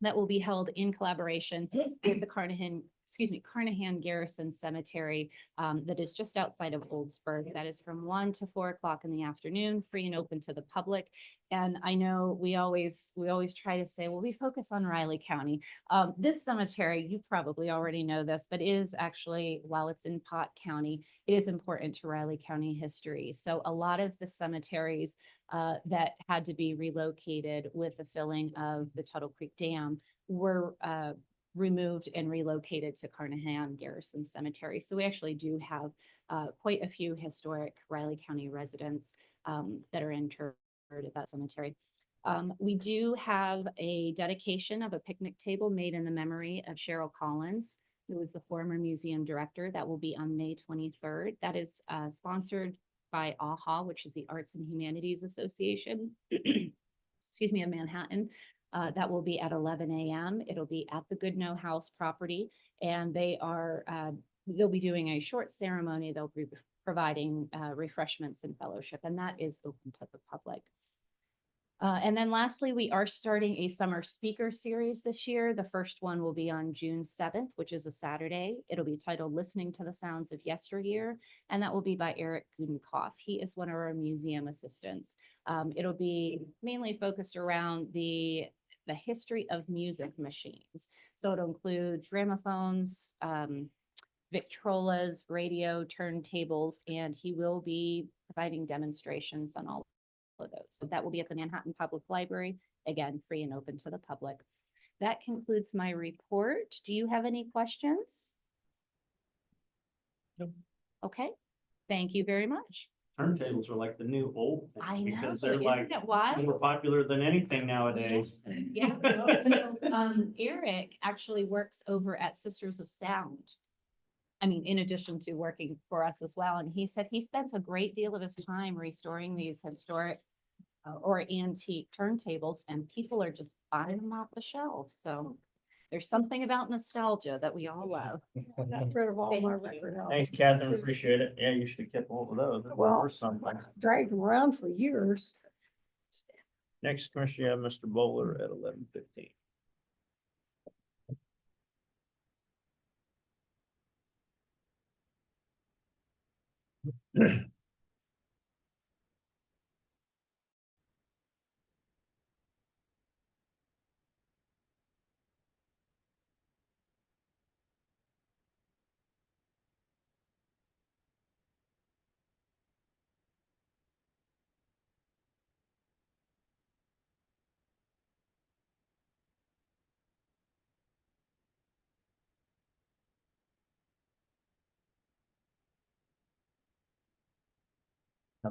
that will be held in collaboration with the Carnahan Garrison Cemetery that is just outside of Oldsburg. That is from 1 to 4 o'clock in the afternoon, free and open to the public. And I know we always try to say, well, we focus on Riley County. This cemetery, you probably already know this, but is actually, while it's in Pot County, it is important to Riley County history. So a lot of the cemeteries that had to be relocated with the filling of the Tuttle Creek Dam were removed and relocated to Carnahan Garrison Cemetery. So we actually do have quite a few historic Riley County residents that are interred at that cemetery. We do have a dedication of a picnic table made in the memory of Cheryl Collins, who was the former museum director. That will be on May 23rd. That is sponsored by AHA, which is the Arts and Humanities Association, excuse me, of Manhattan. That will be at 11 a.m. It'll be at the Goodnow House property, and they'll be doing a short ceremony. They'll be providing refreshments and fellowship, and that is open to the public. And then lastly, we are starting a summer speaker series this year. The first one will be on June 7th, which is a Saturday. It'll be titled Listening to the Sounds of Yesteryear, and that will be by Eric Gudenkoff. He is one of our museum assistants. It'll be mainly focused around the history of music machines. So it'll include gramophones, Victrolas, radio, turntables, and he will be providing demonstrations on all of those. So that will be at the Manhattan Public Library, again, free and open to the public. That concludes my report. Do you have any questions? Nope. Okay, thank you very much. Turntables are like the new old thing, I know, because they're isn't like it wild? more popular than anything nowadays. Yeah, so Eric actually works over at Sisters of Sound. I mean, in addition to working for us as well. And he said he spends a great deal of his time restoring these historic or antique turntables, and people are just buying them off the shelves. So there's something about nostalgia that we all love. Got rid of all Thank my you. record albums. Thanks, Catherine, appreciate it. Yeah, you should have kept hold of those. Well, Or something. Dragged them around for years. Next, Commissioner, you have Mr. Bowler at 11:15.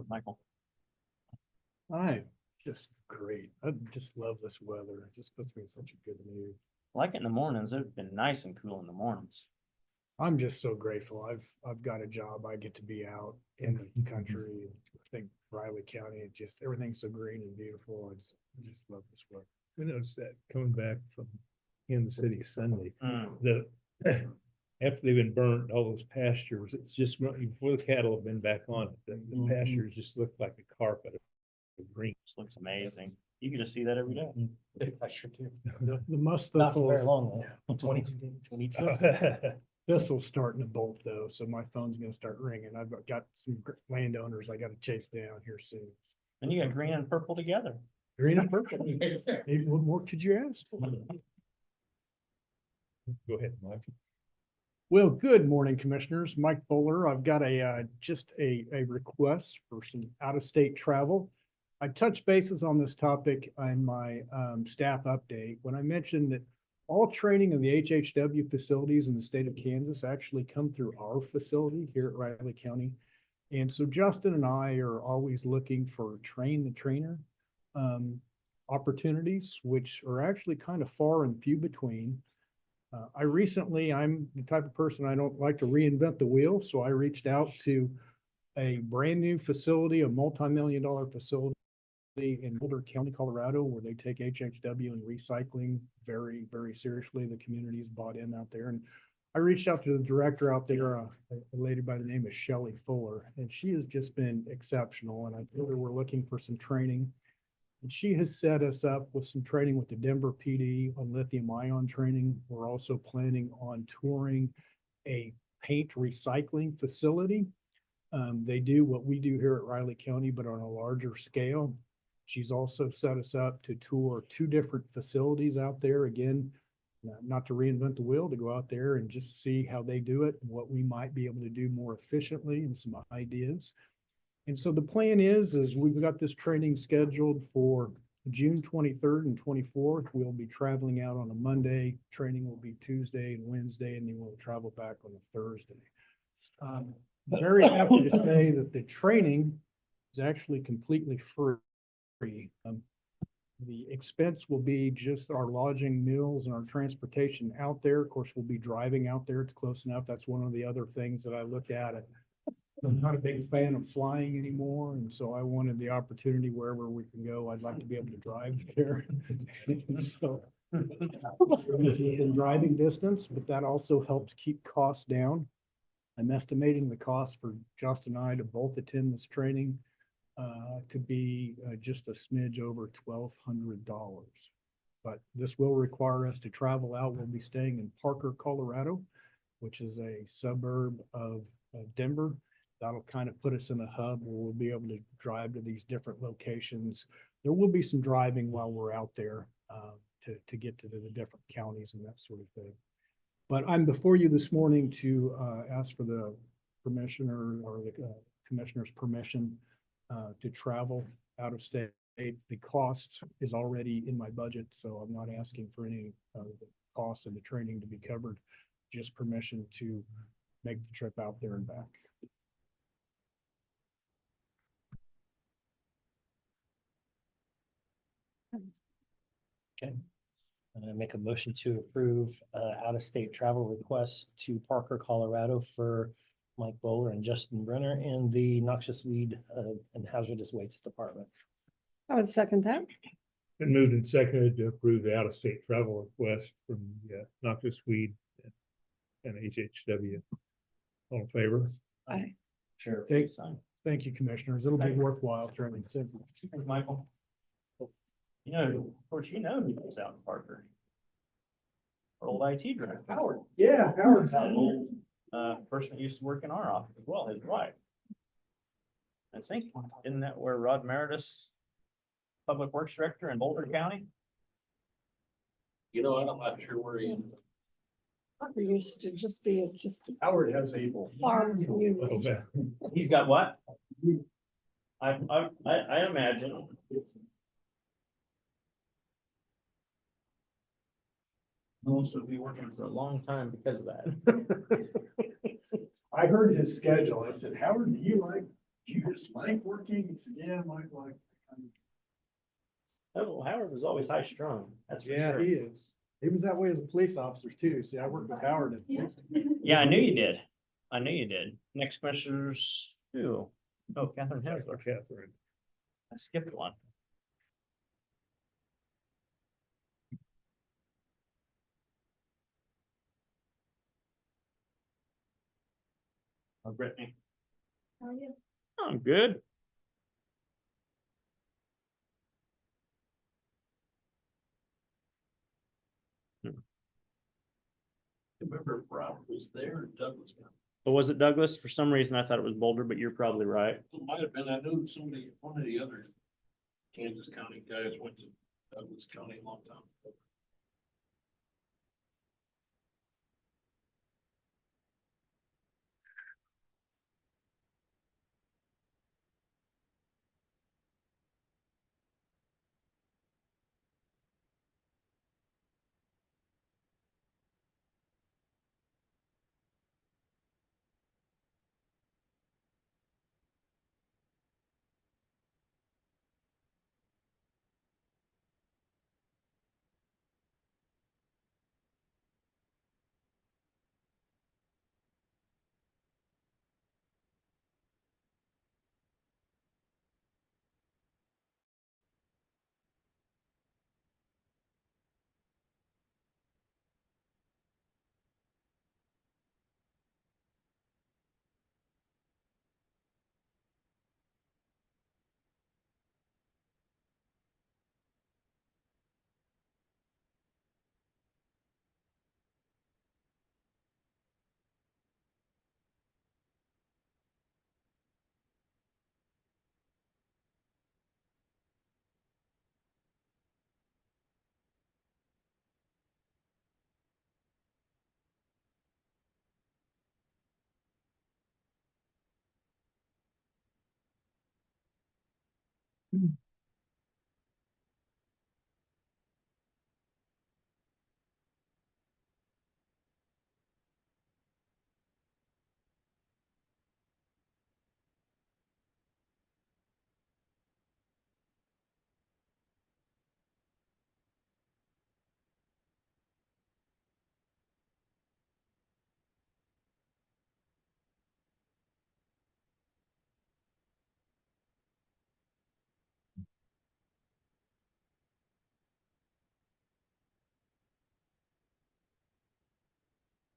Michael. Hi, just great. I just love this weather. It just puts me in such a good mood. Like it in the mornings. It's been nice and cool in the mornings. I'm just so grateful. I've got a job. I get to be out in the country. I think Riley County, it just, everything's so green and beautiful. I just love this weather. I noticed that coming back from Kansas City Sunday, Mm. the, after they've been burnt, all those pastures, it's just running before the cattle have been back on it. The pastures just look like a carpet of green. Just looks amazing. You can just see that every day. I sure do. The must Not for very thistles, long though. 22 days. 22. thistle's starting to bolt though, so my phone's gonna start ringing. I've got some landowners I gotta chase down here soon. And you got green and purple together. Green and purple. Hey, what more could you ask for? Go ahead, Mike. Well, good morning, Commissioners. Mike Bowler. I've got just a request for some out-of-state travel. I touched bases on this topic in my staff update when I mentioned that all training of the HHW facilities in the state of Kansas actually come through our facility here at Riley County. And so Justin and I are always looking for train the trainer opportunities, which are actually kind of far and few between. I'm the type of person, I don't like to reinvent the wheel. So I reached out to a brand new facility, a multi-million-dollar facility in Boulder County, Colorado, where they take HHW and recycling very, very seriously. The community's bought in out there. And I reached out to the director out there, a lady by the name of Shelley Fuller, and she has just been exceptional. And I told her we're looking for some training. And she has set us up with some training with the Denver PD on lithium ion training. We're also planning on touring a paint recycling facility. They do what we do here at Riley County, but on a larger scale. She's also set us up to tour 2 different facilities out there. Again, not to reinvent the wheel, to go out there and just see how they do it and what we might be able to do more efficiently and some ideas. And so the plan is we've got this training scheduled for June 23rd and 24th. We'll be traveling out on a Monday. Training will be Tuesday and Wednesday, and then we'll travel back on a Thursday. Very happy to say that the training is actually completely free. The expense will be just our lodging, meals, and our transportation out there. Of course, we'll be driving out there. It's close enough. That's one of the other things that I look at. I'm not a big fan of flying anymore, and so I wanted the opportunity wherever we can go. I'd like to be able to drive there. So in driving distance, but that also helps keep costs down. I'm estimating the cost for Justin and I to both attend this training to be just a smidge over $1,200. But this will require us to travel out. We'll be staying in Parker, Colorado, which is a suburb of Denver. That'll kind of put us in a hub where we'll be able to drive to these different locations. There will be some driving while we're out there to get to the different counties and that sort of thing. But I'm before you this morning to ask for the commissioner or the commissioner's permission to travel out of state. The cost is already in my budget, so I'm not asking for any cost of the training to be covered, just permission to make the trip out there and back. Okay. I'm gonna make a motion to approve out-of-state travel requests to Parker, Colorado for Mike Bowler and Justin Brenner in the Noxious Weed and Hazardous Wastes Department. I would second that. Been moved and seconded to approve the out-of-state travel request from Noxious Weed and HHW. All in favor? Aye. Sure. Thank you, commissioners. It'll be worthwhile training. Thanks, Michael. You know, of course, you know who lives out in Parker. Our old IT director. Howard. Yeah, Howard's That old person that used to work in our office as well, his wife. I think, isn't that where Rod Meredith's Public Works Director in Boulder County? You know, I'm not sure where he. Parker used to just be just Howard has a farm community. Okay. He's got what? I imagine. Also be working for a long time because of that. I heard his schedule. I said, Howard, do you like You just like working? He said, yeah, I like. Oh, Howard was always high strung. That's for Yeah, sure. he is. He was that way as a police officer too. See, I worked with Howard. Yeah, I knew you did. I knew you did. Next commissioners, who? Oh, Catherine Hensler. Catherine. I skipped one. Oh, Brittany. How are you? I'm good. Remember Rob was there, Douglas. But was it Douglas? For some reason, I thought it was Boulder, but you're probably right. It might have been, I knew somebody, one of the other Kansas County guys went to Douglas County a long time ago.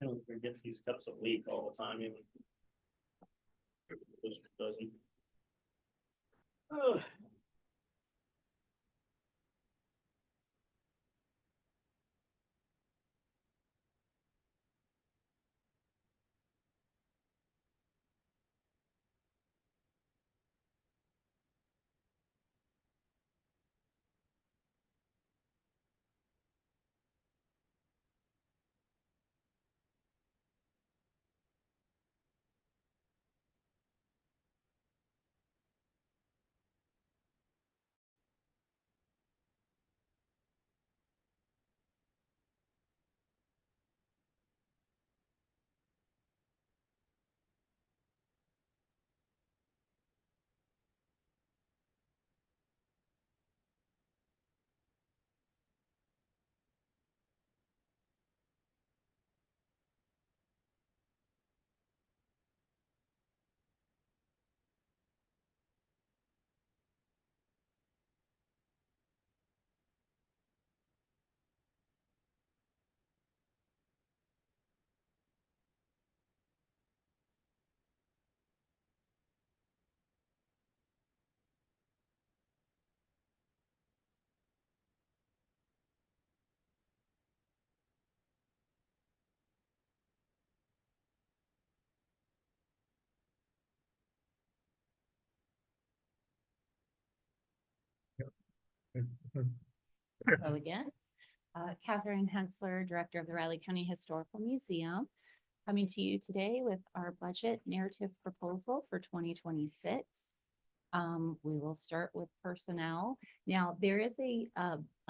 I don't forget these cups of leak all the time, even. This doesn't. Ugh. So again, Catherine Hensler, Director of the Riley County Historical Museum, coming to you today with our budget narrative proposal for 2026. We will start with personnel. Now, there is a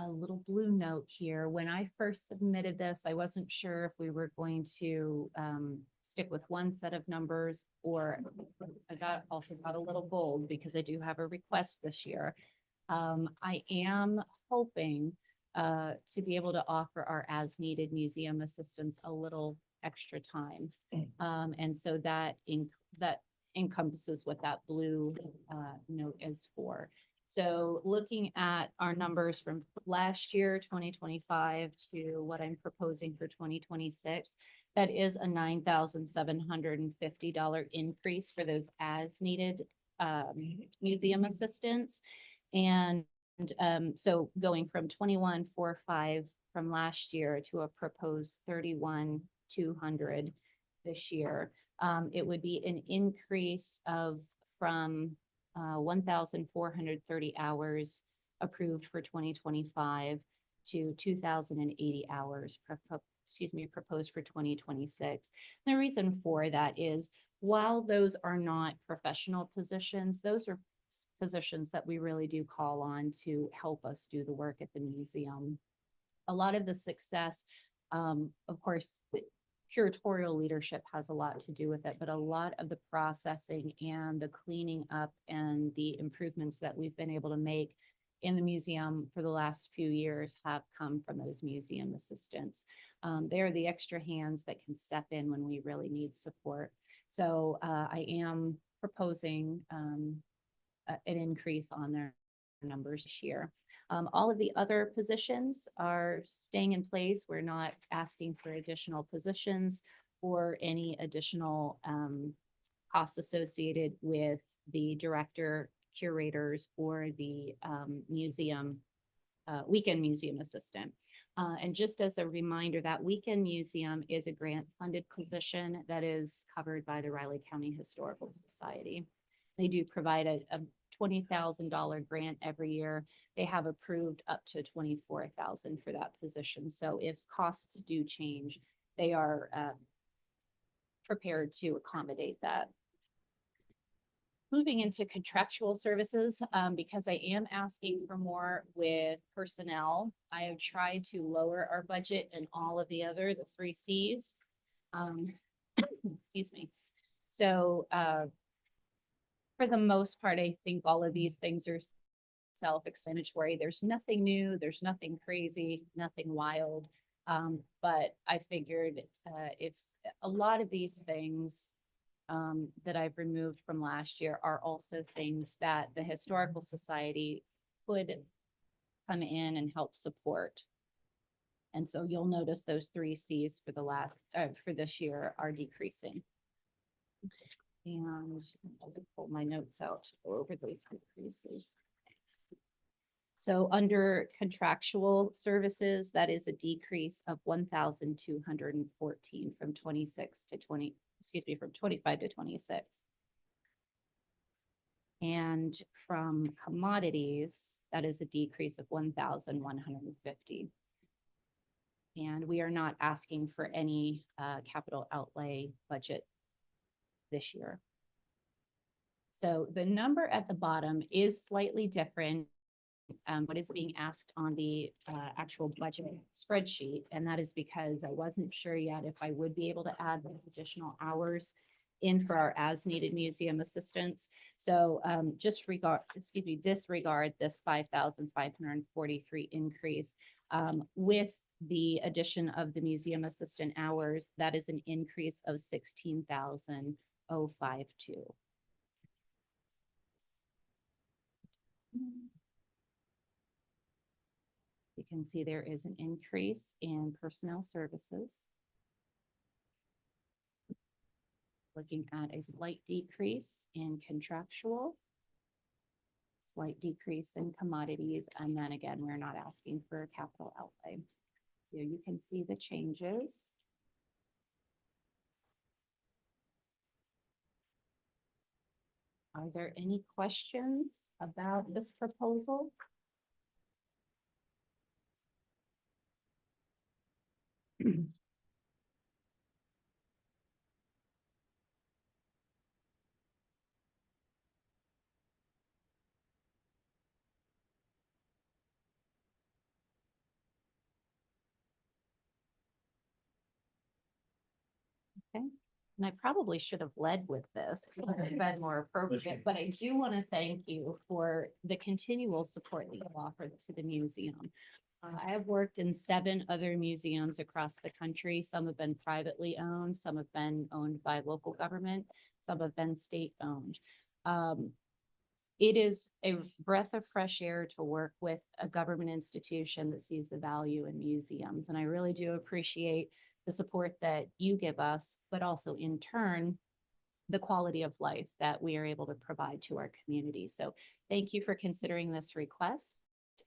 little blue note here. When I first submitted this, I wasn't sure if we were going to stick with one set of numbers, or also got a little bold because I do have a request this year. I am hoping to be able to offer our as-needed museum assistants a little extra time. And so that encompasses what that blue note is for. So looking at our numbers from last year, 2025, to what I'm proposing for 2026, that is a $9,750 increase for those as-needed museum assistants. And so going from 21,450 from last year to a proposed 31,200 this year, it would be an increase from 1,430 hours approved for 2025 to 2,080 hours proposed for 2026. The reason for that is, while those are not professional positions, those are positions that we really do call on to help us do the work at the museum. A lot of the success, of course, curatorial leadership has a lot to do with it, but a lot of the processing and the cleaning up and the improvements that we've been able to make in the museum for the last few years have come from those museum assistants. They're the extra hands that can step in when we really need support. So I am proposing an increase on their numbers this year. All of the other positions are staying in place. We're not asking for additional positions or any additional costs associated with the director, curators, or the weekend museum assistant. And just as a reminder, that weekend museum is a grant-funded position that is covered by the Riley County Historical Society. They do provide a $20,000 grant every year. They have approved up to $24,000 for that position. So if costs do change, they are prepared to accommodate that. Moving into contractual services, because I am asking for more with personnel, I have tried to lower our budget and all of the three C's. Excuse me. So for the most part, I think all of these things are self-explanatory. There's nothing new, there's nothing crazy, nothing wild. But I figured if a lot of these things that I've removed from last year are also things that the Historical Society could come in and help support. And so you'll notice those three C's for this year are decreasing. And I'll just pull my notes out to go over those decreases. So under contractual services, that is a decrease of 1,214 from 25 to 26. And from commodities, that is a decrease of 1,150. And we are not asking for any capital outlay budget this year. So the number at the bottom is slightly different. What is being asked on the actual budget spreadsheet, and that is because I wasn't sure yet if I would be able to add those additional hours in for our as-needed museum assistants. So disregard this 5,543 increase. With the addition of the museum assistant hours, that is an increase of 16,052. You can see there is an increase in personnel services. Looking at a slight decrease in contractual, slight decrease in commodities, and then again, we're not asking for a capital outlay. Here you can see the changes. Are there any questions about this proposal? Okay, and I probably should have led with this, it would have been more appropriate, but I do want to thank you for the continual support that you offer to the museum. I have worked in 7 other museums across the country. Some have been privately owned, some have been owned by local government, some have been state-owned. It is a breath of fresh air to work with a government institution that sees the value in museums. And I really do appreciate the support that you give us, but also in turn, the quality of life that we are able to provide to our community. So thank you for considering this request.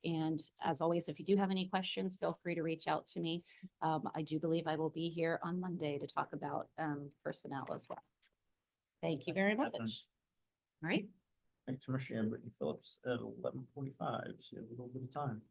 And as always, if you do have any questions, feel free to reach out to me. I do believe I will be here on Monday to talk about personnel as well. Thank you very much. All right. Thanks, Commissioner Brittany Phillips at 11:45, so you have a little bit of time.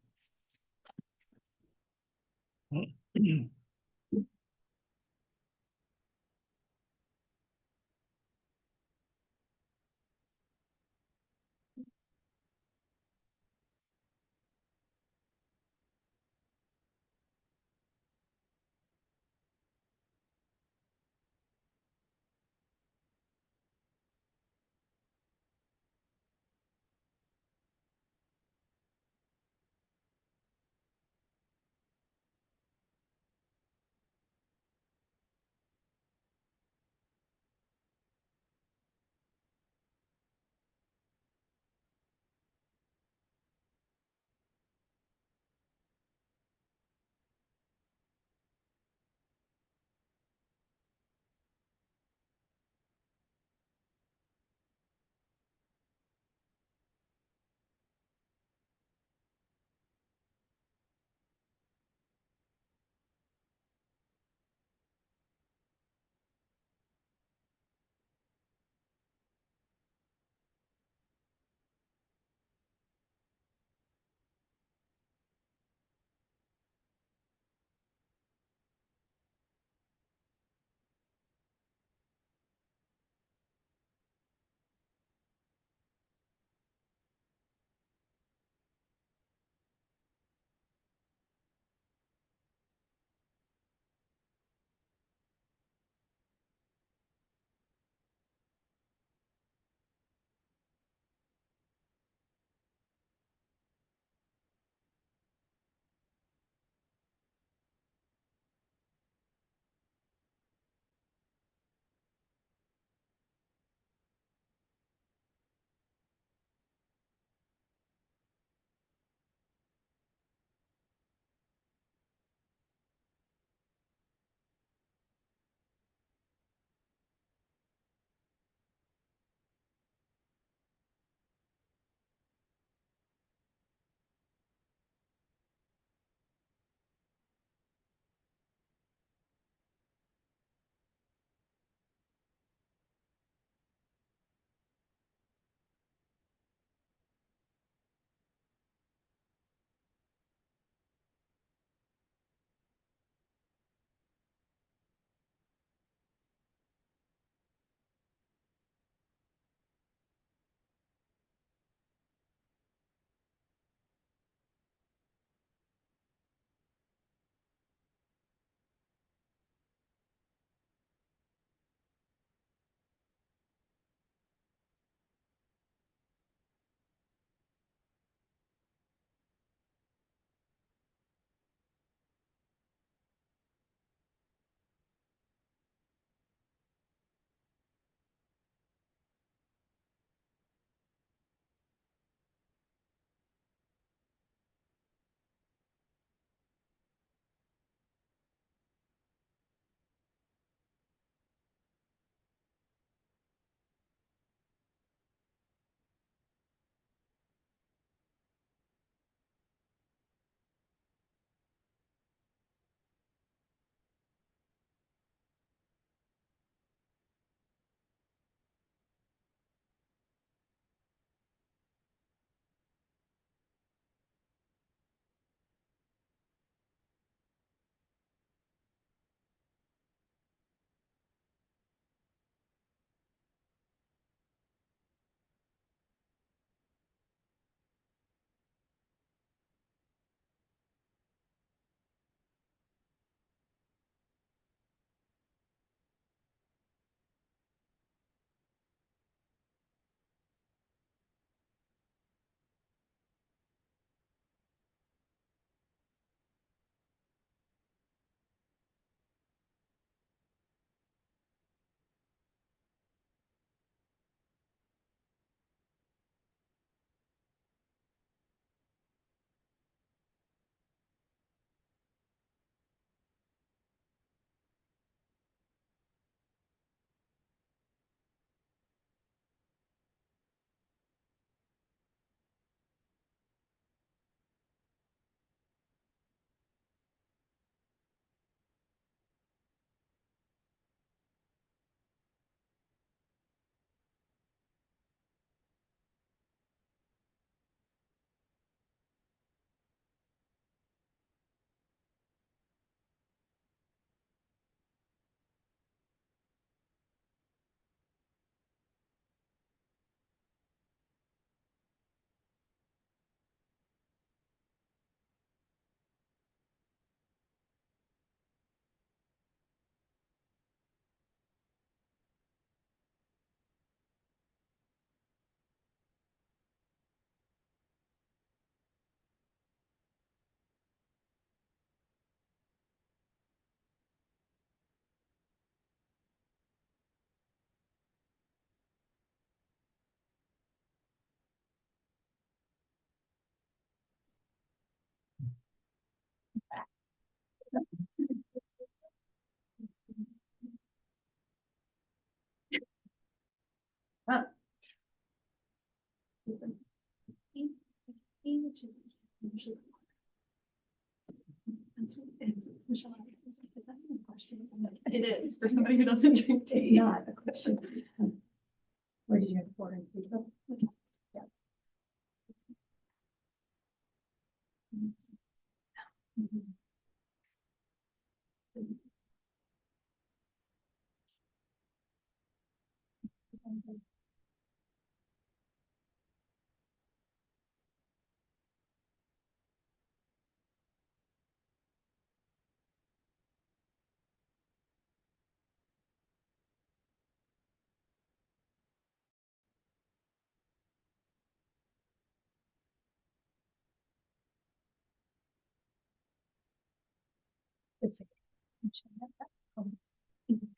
Which is usually. That's what it is. It's Michelle. Is that even a question? It is for somebody who doesn't drink tea. Not a question. Where did you have for in people? Yeah.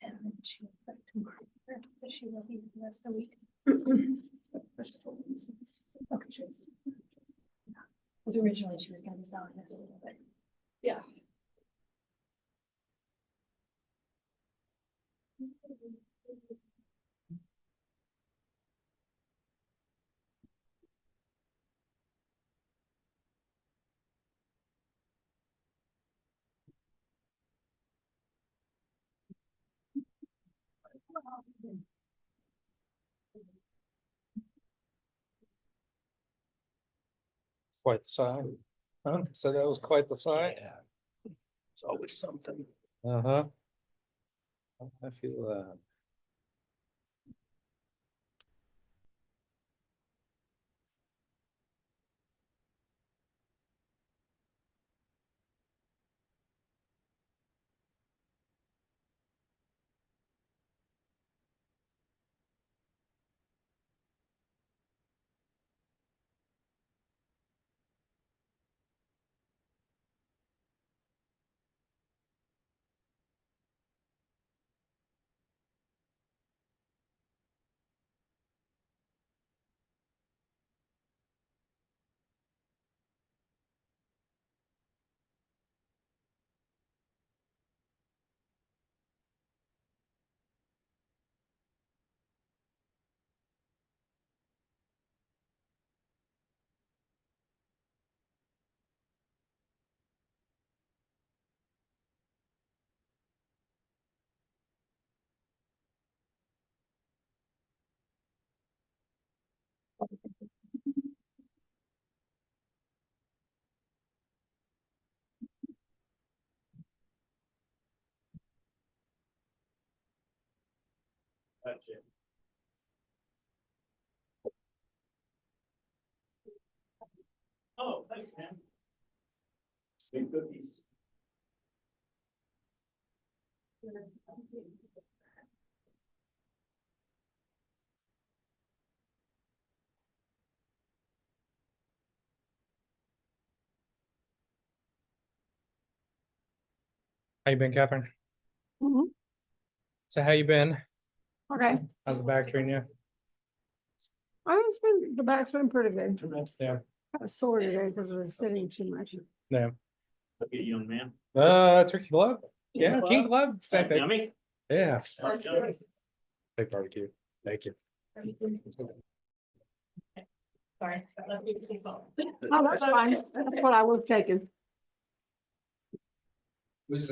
And she will back tomorrow. So she will be the rest of the week. Okay, she's. Because originally she was gonna be gone this a little bit. Yeah. Quite the sign. Huh? So that was quite the sign. It's always something. Uh-huh. I feel Oh, thanks, man. Big cookies. How you been, Catherine? Mhm. So how you been? Okay, How's the back treating you? the back's been pretty good. Yeah. I was sore today because I was sitting too much. Yeah. Look at you, young man. Turkey club. Yeah, King Club. Same thing. Yummy. Yeah. Big barbecue. Thank you. Sorry. Let me see something. Oh, that's fine. That's what I would have taken. Was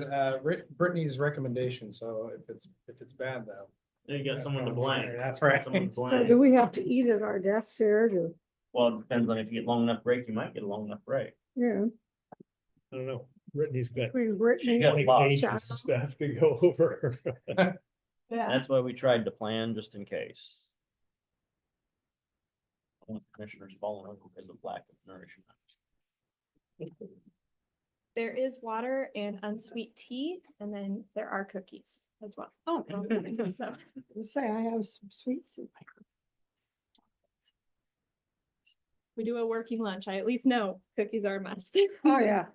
Brittany's recommendation, so if it's bad though. You got someone to blame. That's right. Someone to So blame. do we have to eat at our desks here? Well, it depends on if you get long enough break, you might get a long enough break. Yeah. I don't know. Brittany's got Between Brittany got and lots. Chuck. stuff to go over. Yeah. That's why we tried to plan just in case. I want commissioners falling over because of lack of nourishment. There is water and unsweet tea, and then there are cookies as well. Oh, So you say I have some sweets. we do a working lunch. I at least know cookies are a must. Oh, yeah.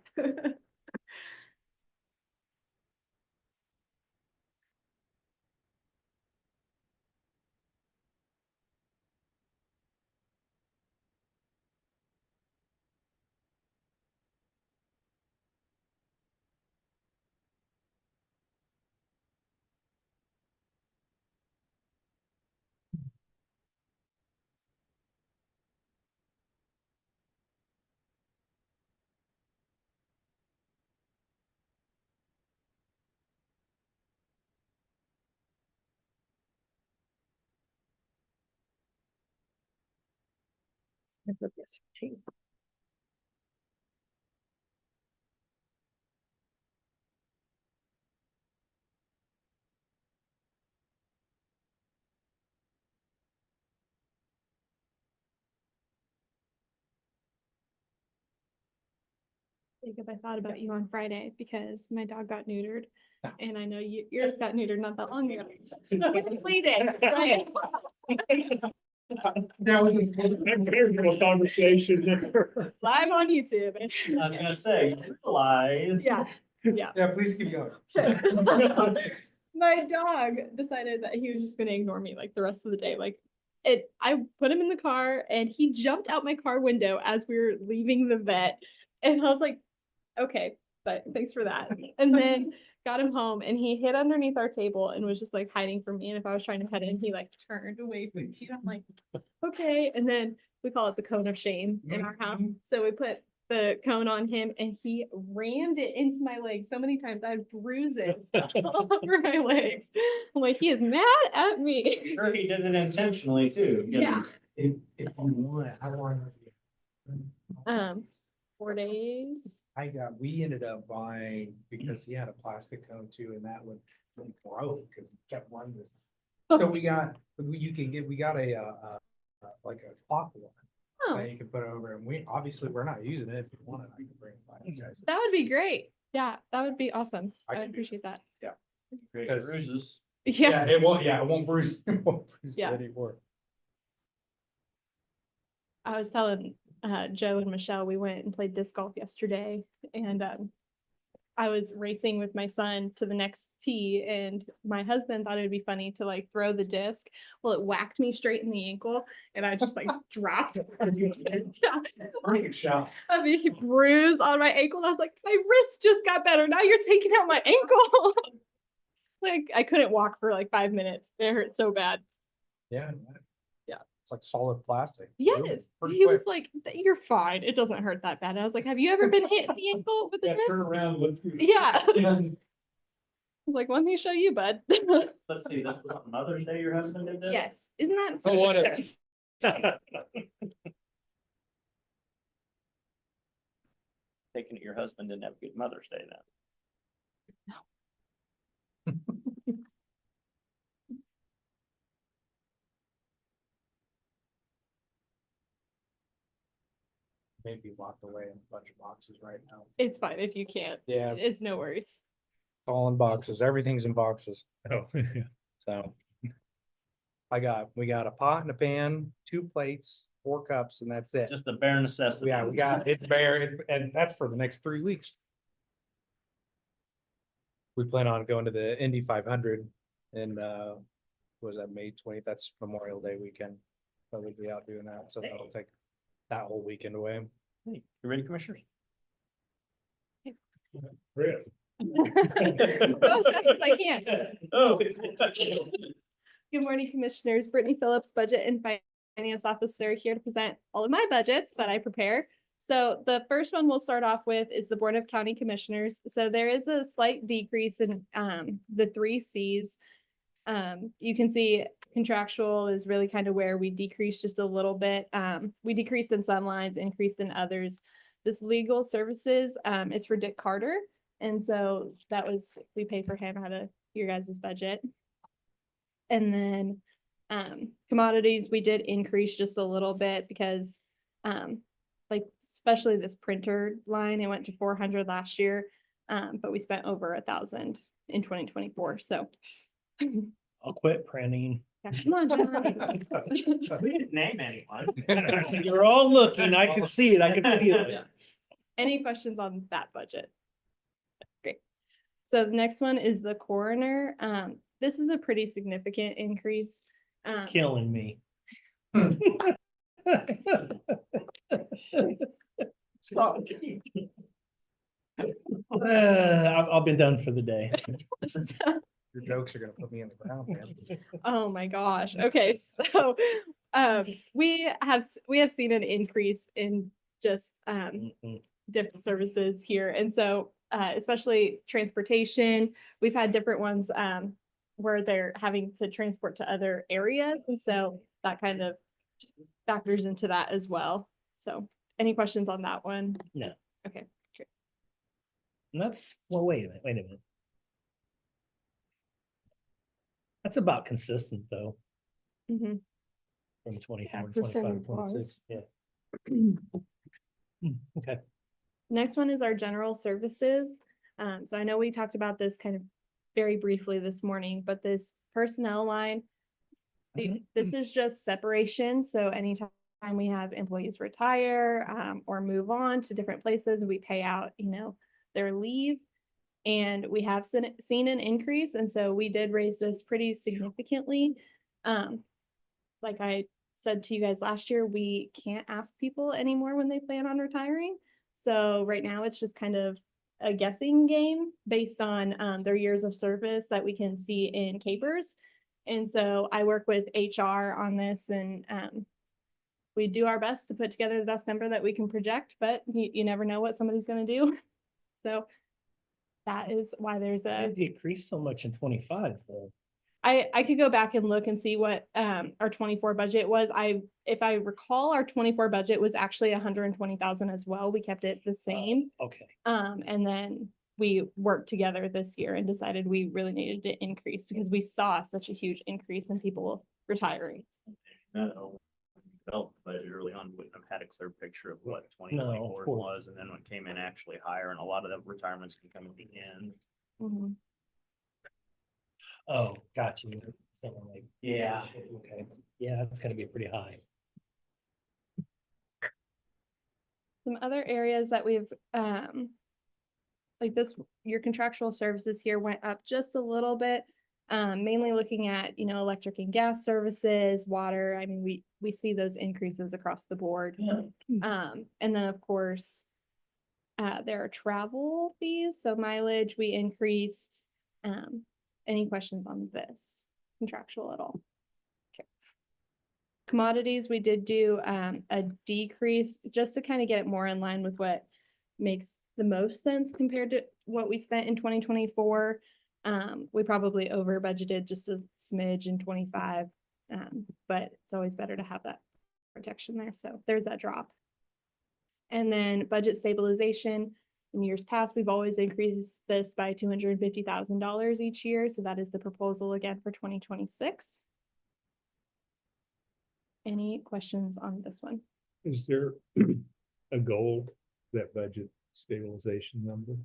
I put this 15. Jacob, I thought about you on Friday because my dog got neutered. And I know yours got neutered not that long ago. So we completed, right? That was a conversation there. Live on YouTube. I was gonna say, realize. Yeah, yeah. Yeah, please keep going. My dog decided that he was just gonna ignore me like the rest of the day. Like I put him in the car and he jumped out my car window as we were leaving the vet. And I was like, okay, but thanks for that. And then got him home and he hid underneath our table and was just like hiding from me. And if I was trying to pet him, he like turned away from me. And I'm like, okay. And then we call it the cone of shame in our house. So we put the cone on him and he rammed it into my leg so many times. I have bruises all over my legs. I'm like, he is mad at me. Sure, he did it intentionally too. Yeah. If you want, how long? 4 days. We ended up buying, because he had a plastic cone too, and that one broke because he kept running this. So we got a like a clock one Oh, that you can put over, and we're not using it. If you want it, I can bring it by you guys. that would be great. Yeah, that would be awesome. I I can would do appreciate that. Great Because- bruises. Yeah. It won't bruise, it won't bruise Yeah. anymore. I was telling Joe and Michelle, we went and played disc golf yesterday and I was racing with my son to the next tee and my husband thought it'd be funny to like throw the disc. Well, it whacked me straight in the ankle and I just like dropped. Yeah. Great shot. A big bruise on my ankle. And I was like, my wrist just got better. Now you're taking out my ankle. Like I couldn't walk for like 5 minutes. It hurt so bad. Yeah. Yeah. It's like solid plastic. Yes. Pretty He quick. was like, you're fine. It doesn't hurt that bad. And I was like, have you ever been hit in the ankle with a disc? around, let's. Yeah. Like, let me show you, bud. Let's see, this was on Mother's Day your husband did this? Yes. Isn't that So what Taking it your husband didn't have a good Mother's Day then. Maybe locked away in a bunch of boxes right now. It's fine if you can't. Yeah, it's It's no worries. all in boxes. Everything's in boxes. Oh, So. We got a pot and a pan, 2 plates, 4 cups, and that's it. Just the bare necessity. Yeah, we got, it's bare, and that's for the next 3 weeks. We plan on going to the Indy 500 and, was that May 20th? That's Memorial Day weekend. So we'll be out doing that, so that'll take that whole weekend away. Hey, you ready, commissioners? really? Go as fast as I can. Oh. Good morning, commissioners. Brittany Phillips, Budget and Finance Officer, here to present all of my budgets that I prepare. So the first one we'll start off with is the Board of County Commissioners. So there is a slight decrease in the 3 Cs. You can see contractual is really kind of where we decreased just a little bit. We decreased in some lines, increased in others. This legal services is for Dick Carter. And so we pay for him out of your guys' budget. And then commodities, we did increase just a little bit because like especially this printer line, it went to 400 last year, but we spent over 1,000 in 2024. So I'll quit printing. yeah, come on, John. We didn't name anyone. You're all looking. I can see it. I can feel it. Yeah. Any questions on that budget? Great. So the next one is the coroner. This is a pretty significant increase. It's killing me. I've been done for the day. Your jokes are gonna put me in the ground, man. Oh my gosh. Okay, so we have seen an increase in just different services here. And so especially transportation, we've had different ones where they're having to transport to other areas. And so that kind of factors into that as well. So any questions on that one? No. Okay. And that's, well, wait a minute. That's about consistent though, Mhm. from 24 to 25 percentage to 26, wise. yeah. Okay. Next one is our general services. So I know we talked about this kind of very briefly this morning, but this personnel line, this is just separation. So anytime we have employees retire, or move on to different places, we pay out, their leave. And we have seen an increase. And so we did raise this pretty significantly. Like I said to you guys last year, we can't ask people anymore when they plan on retiring. So right now it's just kind of a guessing game based on their years of service that we can see in capers. And so I work with HR on this, and we do our best to put together the best number that we can project, but you never know what somebody's going to do. So that is why there's It decreased so much in 25 though. I could go back and look and see what our 24 budget was. If I recall, our 24 budget was actually 120,000 as well. We kept it the same. Okay. And then we worked together this year and decided we really needed to increase because we saw such a huge increase in people retiring. Developed the budget early on, wouldn't have had a clear picture of what 2024 was, and then when it came in actually higher, and a lot of the retirements can come at the end. Mm-hmm. Oh, got you. Something like, yeah, okay. Yeah, that's gonna be pretty high. Some other areas that we've, like this, your contractual services here went up just a little bit. Mainly looking at, electric and gas services, water. I mean, we see those increases across the board. And then of course, there are travel fees. So mileage, we increased. Any questions on this contractual at all? Okay. Commodities, we did do a decrease just to kind of get it more in line with what makes the most sense compared to what we spent in 2024. We probably over budgeted just a smidge in 25, but it's always better to have that protection there. So there's that drop. And then budget stabilization. In years past, we've always increased this by $250,000 each year. So that is the proposal again for 2026. Any questions on this one? Is there a goal, that budget stabilization number?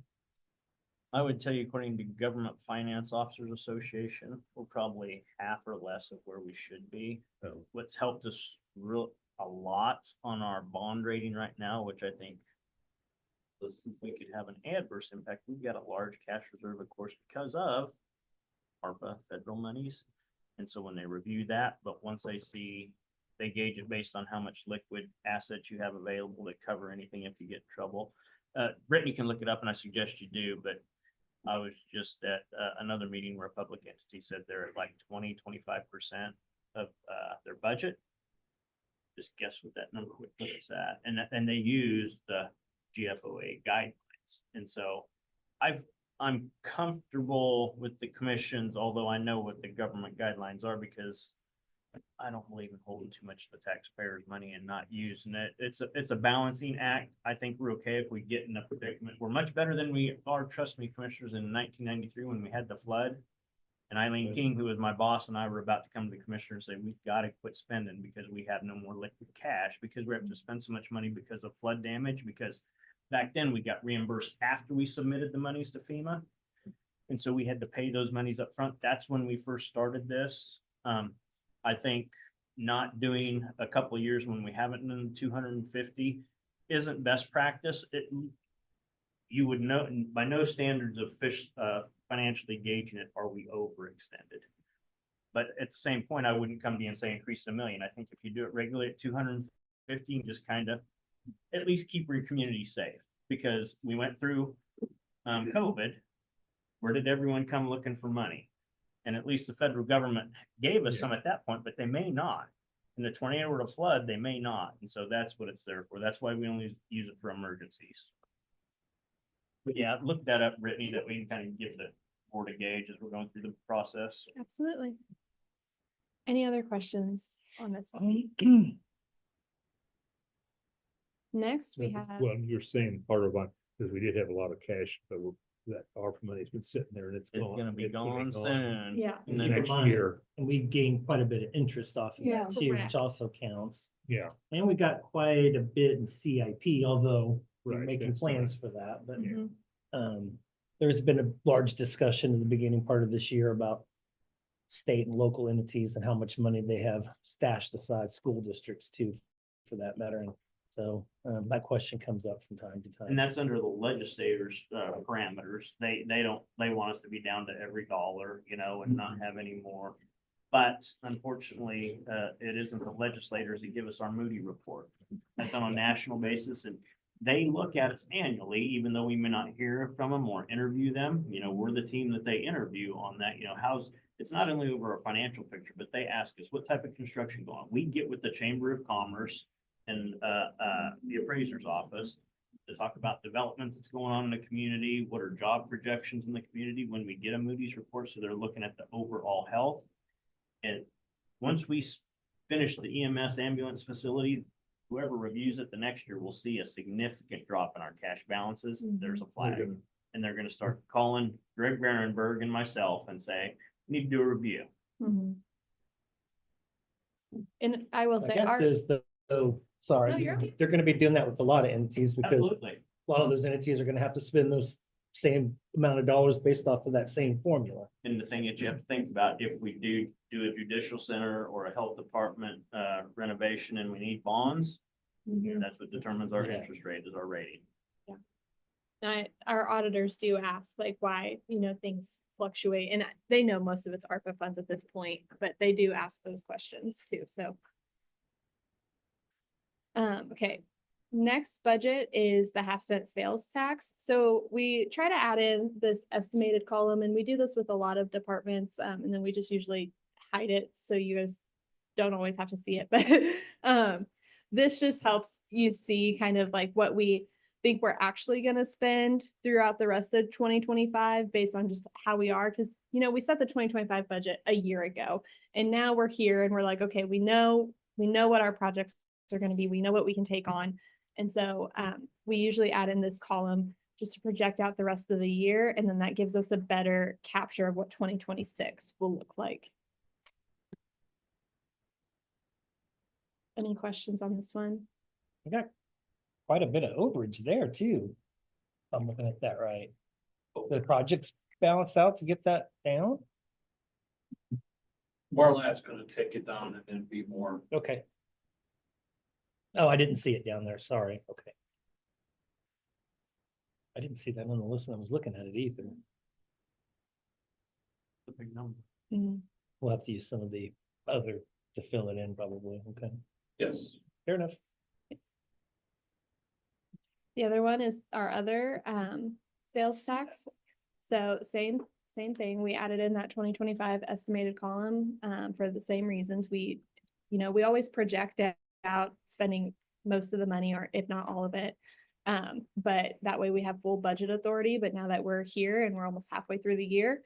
I would tell you, according to Government Finance Officers Association, we're probably half or less of where we should be. What's helped us a lot on our bond rating right now, which I think if we could have an adverse impact, we've got a large cash reserve, of course, because of ARPA federal monies. And so when they review that, but once they see, they gauge it based on how much liquid assets you have available to cover anything if you get in trouble. Brittany can look it up, and I suggest you do, but I was just at another meeting where a public entity said they're at like 20-25% of their budget. Just guess what that number would put us at. And they use the GFOA guidelines. And so I'm comfortable with the commissions, although I know what the government guidelines are, because I don't believe in holding too much of the taxpayers' money and not using it. It's a balancing act. I think we're okay if we get in a predicament. We're much better than we are, trust me, commissioners, in 1993 when we had the flood. And Eileen King, who was my boss, and I were about to come to the commissioner and say, we've got to quit spending because we have no more liquid cash, because we have to spend so much money because of flood damage, because back then we got reimbursed after we submitted the monies to FEMA. And so we had to pay those monies up front. That's when we first started this. I think not doing a couple of years when we haven't done 250 isn't best practice. You would know by no standards of financially gauging it, are we overextended? But at the same point, I wouldn't come to you and say increase $1 million. I think if you do it regularly at 250, just kind of at least keep your community safe, because we went through COVID. Where did everyone come looking for money? And at least the federal government gave us some at that point, but they may not. In the tornado or the flood, they may not. And so that's what it's there for. That's why we only use it for emergencies. But yeah, look that up, Brittany, that we can kind of give the board a gauge as we're going through the process. Absolutely. Any other questions on this one? Next, we have, Well, you're saying part of because we did have a lot of cash, but that ARPA money's been sitting there and it's It's gone. gonna be It's gone soon. yeah, And Keep then in Next mind, year. And we gained quite a bit of interest off of Yeah. that too, Correct. which also counts. Yeah, And we got quite a bit in CIP, although we're Right, making that's plans for that, but mhm, there's been a large discussion in the beginning part of this year about state and local entities and how much money they have stashed aside, school districts too, for that matter. And so that question comes up from time to And time. that's under the legislators' parameters. They want us to be down to every dollar, you know, and not have any more. But unfortunately, it isn't the legislators that give us our Moody report. That's on a national basis, and they look at us annually, even though we may not hear from them or interview them. You know, we're the team that they interview on that, you know, it's not only over a financial picture, but they ask us what type of construction going on. We get with the Chamber of Commerce and the appraiser's office to talk about development that's going on in the community, what are job projections in the community when we get a Moody's report. So they're looking at the overall health. And once we finish the EMS ambulance facility, whoever reviews it the next year will see a significant drop in our cash balances. There's a flag. And they're gonna start calling Greg Barenberg and myself and say, we need to do a review. mhm. And I will My say, guess our, is sorry, No, you're okay. they're gonna be doing that with a lot of entities because Absolutely. a lot of those entities are gonna have to spend those same amount of dollars based off of that same formula. And the thing that you have to think about, if we do a judicial center or a health department renovation and we need bonds, mhm. that's what determines our Yeah. interest rate is our rating. Our auditors do ask like why, you know, things fluctuate, and they know most of it's ARPA funds at this point, but they do ask those questions too, so. Okay, next budget is the half-cent sales tax. So we try to add in this estimated column, and we do this with a lot of departments, and then we just usually hide it, so you guys don't always have to see it, but this just helps you see kind of like what we think we're actually gonna spend throughout the rest of 2025 based on just how we are, because you know, we set the 2025 budget a year ago, and now we're here and we're like, okay, we know what our projects are gonna be, we know what we can take on. And so we usually add in this column just to project out the rest of the year, and then that gives us a better capture of what 2026 will look like. Any questions on this one? We got quite a bit of overage there too. If I'm looking at that right. The project's balanced out to get that down? More or less gonna take it down and then be more. Okay. Oh, I didn't see it down there, sorry, okay. I didn't see that on the list when I was looking at it either. The big number. Mhm. We'll have to use some of the other to fill it in probably, okay, Yes. fair enough. The other one is our other sales tax. So same thing. We added in that 2025 estimated column for the same reasons. We always project out spending most of the money, or if not all of it. But that way we have full budget authority. But now that we're here and we're almost halfway through the year,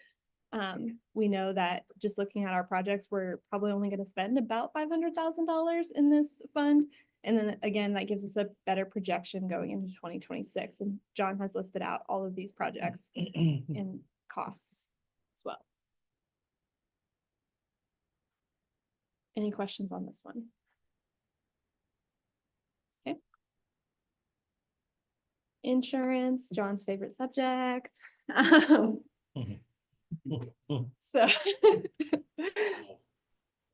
we know that just looking at our projects, we're probably only going to spend about $500,000 in this fund. And then again, that gives us a better projection going into 2026. And John has listed out all of these projects and costs as well. Any questions on this one? Okay. Insurance, John's favorite subject.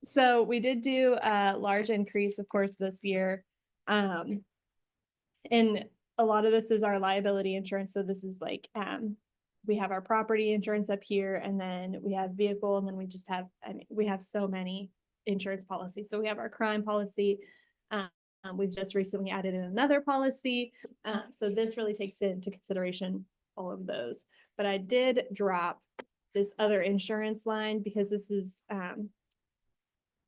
So we did do a large increase, of course, this year. And a lot of this is our liability insurance. So this is like, we have our property insurance up here, and then we have vehicle, and then we just have, we have so many insurance policies. So we have our crime policy. We've just recently added in another policy. So this really takes into consideration all of those. But I did drop this other insurance line because this is,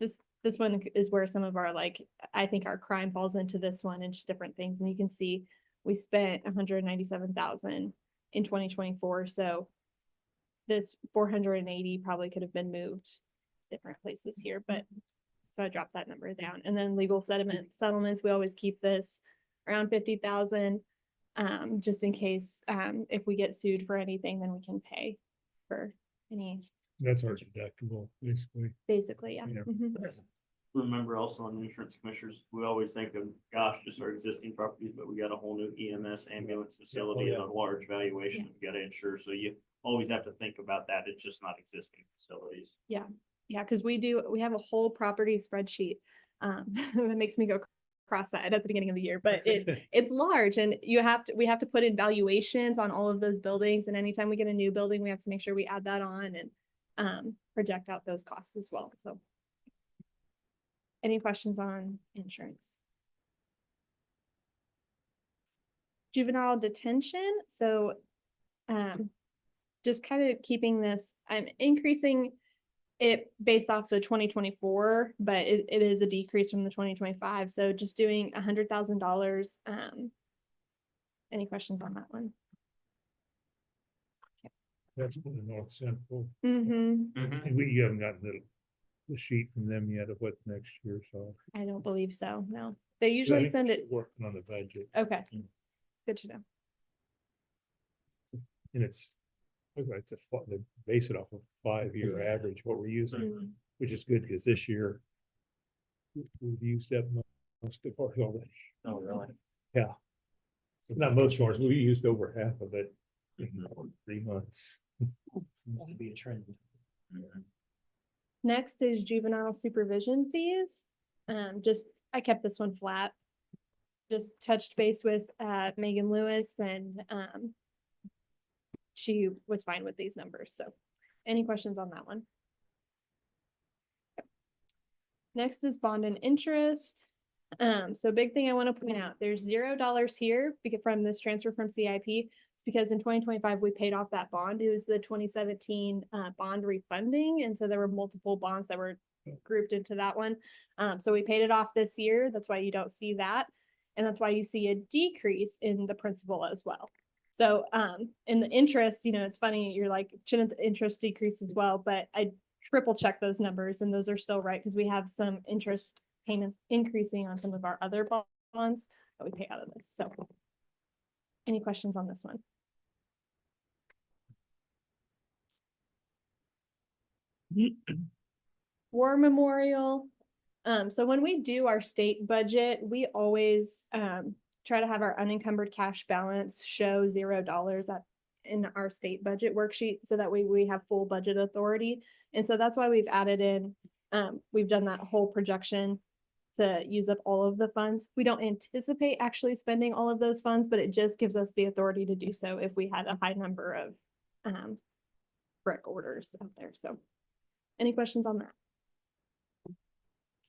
this one is where some of our, like, I think our crime falls into this one and just different things. And you can see we spent $197,000 in 2024. So this 480 probably could have been moved different places here, but so I dropped that number down. And then legal settlements, we always keep this. around 50,000. Just in case, if we get sued for anything, then we can pay for any, That's our deductible, basically. basically, yeah. Yeah. Mhm. Remember also on the insurance commissioners, we always think of, gosh, just our existing properties, but we got a whole new EMS ambulance facility and a large valuation we gotta insure, so you always have to think about that. It's just not existing facilities. Yeah, because we have a whole property spreadsheet. That makes me go cross-eyed at the beginning of the year, but it's large and we have to put in valuations on all of those buildings. And anytime we get a new building, we have to make sure we add that on and project out those costs as well. So any questions on insurance? Juvenile detention. So just kind of keeping this, I'm increasing it based off the 2024, but it is a decrease from the 2025. So just doing $100,000. Any questions on that one? That's for the North Central. Mm-hmm. And you haven't gotten the sheet from them yet of what's next year, so. I don't believe so. No, they I usually think send we're it. Working on the budget, Okay. It's good to know. and it's they base it off of 5-year average, what we're using, Mm. which is good, because this year we've used up most of ours already. Oh, really? Yeah. Not most of ours, we used over half of it in 3 months. Seems to be a trend. Next is juvenile supervision fees. I kept this one flat. Just touched base with Megan Lewis and she was fine with these numbers. So any questions on that one? Next is bond and interest. So big thing I want to point out, there's $0 here because from this transfer from CIP. It's because in 2025, we paid off that bond. It was the 2017 bond refunding. And so there were multiple bonds that were grouped into that one. So we paid it off this year. That's why you don't see that. And that's why you see a decrease in the principal as well. So in the interest, it's funny, you're like, shouldn't the interest decrease as well? But I triple check those numbers and those are still right because we have some interest payments increasing on some of our other bonds that we pay out of this. So any questions on this one? War memorial. So when we do our state budget, we always try to have our unencumbered cash balance show $0 in our state budget worksheet so that way we have full budget authority. And so that's why we've added in, we've done that whole projection to use up all of the funds. We don't anticipate actually spending all of those funds, but it just gives us the authority to do so if we had a high number of brick orders out there. So any questions on that?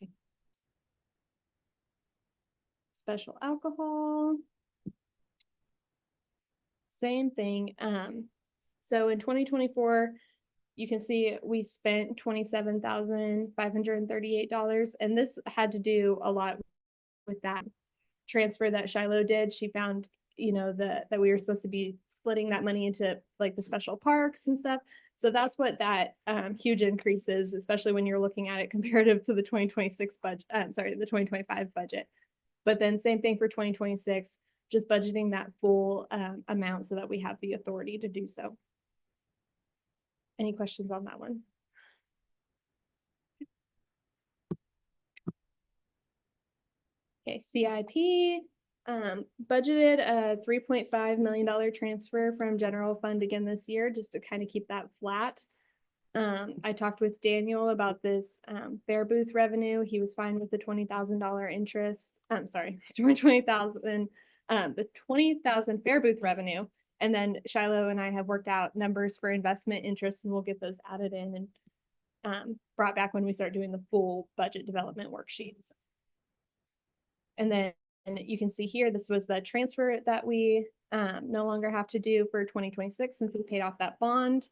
Okay. Special alcohol. Same thing. So in 2024, you can see we spent $27,538, and this had to do a lot with that transfer that Shiloh did. She found, that we were supposed to be splitting that money into like the special parks and stuff. So that's what that huge increase is, especially when you're looking at it comparative to the 2026 budget. The 2025 budget. But then same thing for 2026, just budgeting that full amount so that we have the authority to do so. Any questions on that one? Okay, CIP budgeted a $3.5 million transfer from general fund again this year, just to kind of keep that flat. I talked with Daniel about this fair booth revenue. He was fine with the $20,000 interest. I'm sorry, the 20,000 fair booth revenue. And then Shiloh and I have worked out numbers for investment interest, and we'll get those added in and brought back when we start doing the full budget development worksheets. And then you can see here, this was the transfer that we no longer have to do for 2026 since we paid off that bond.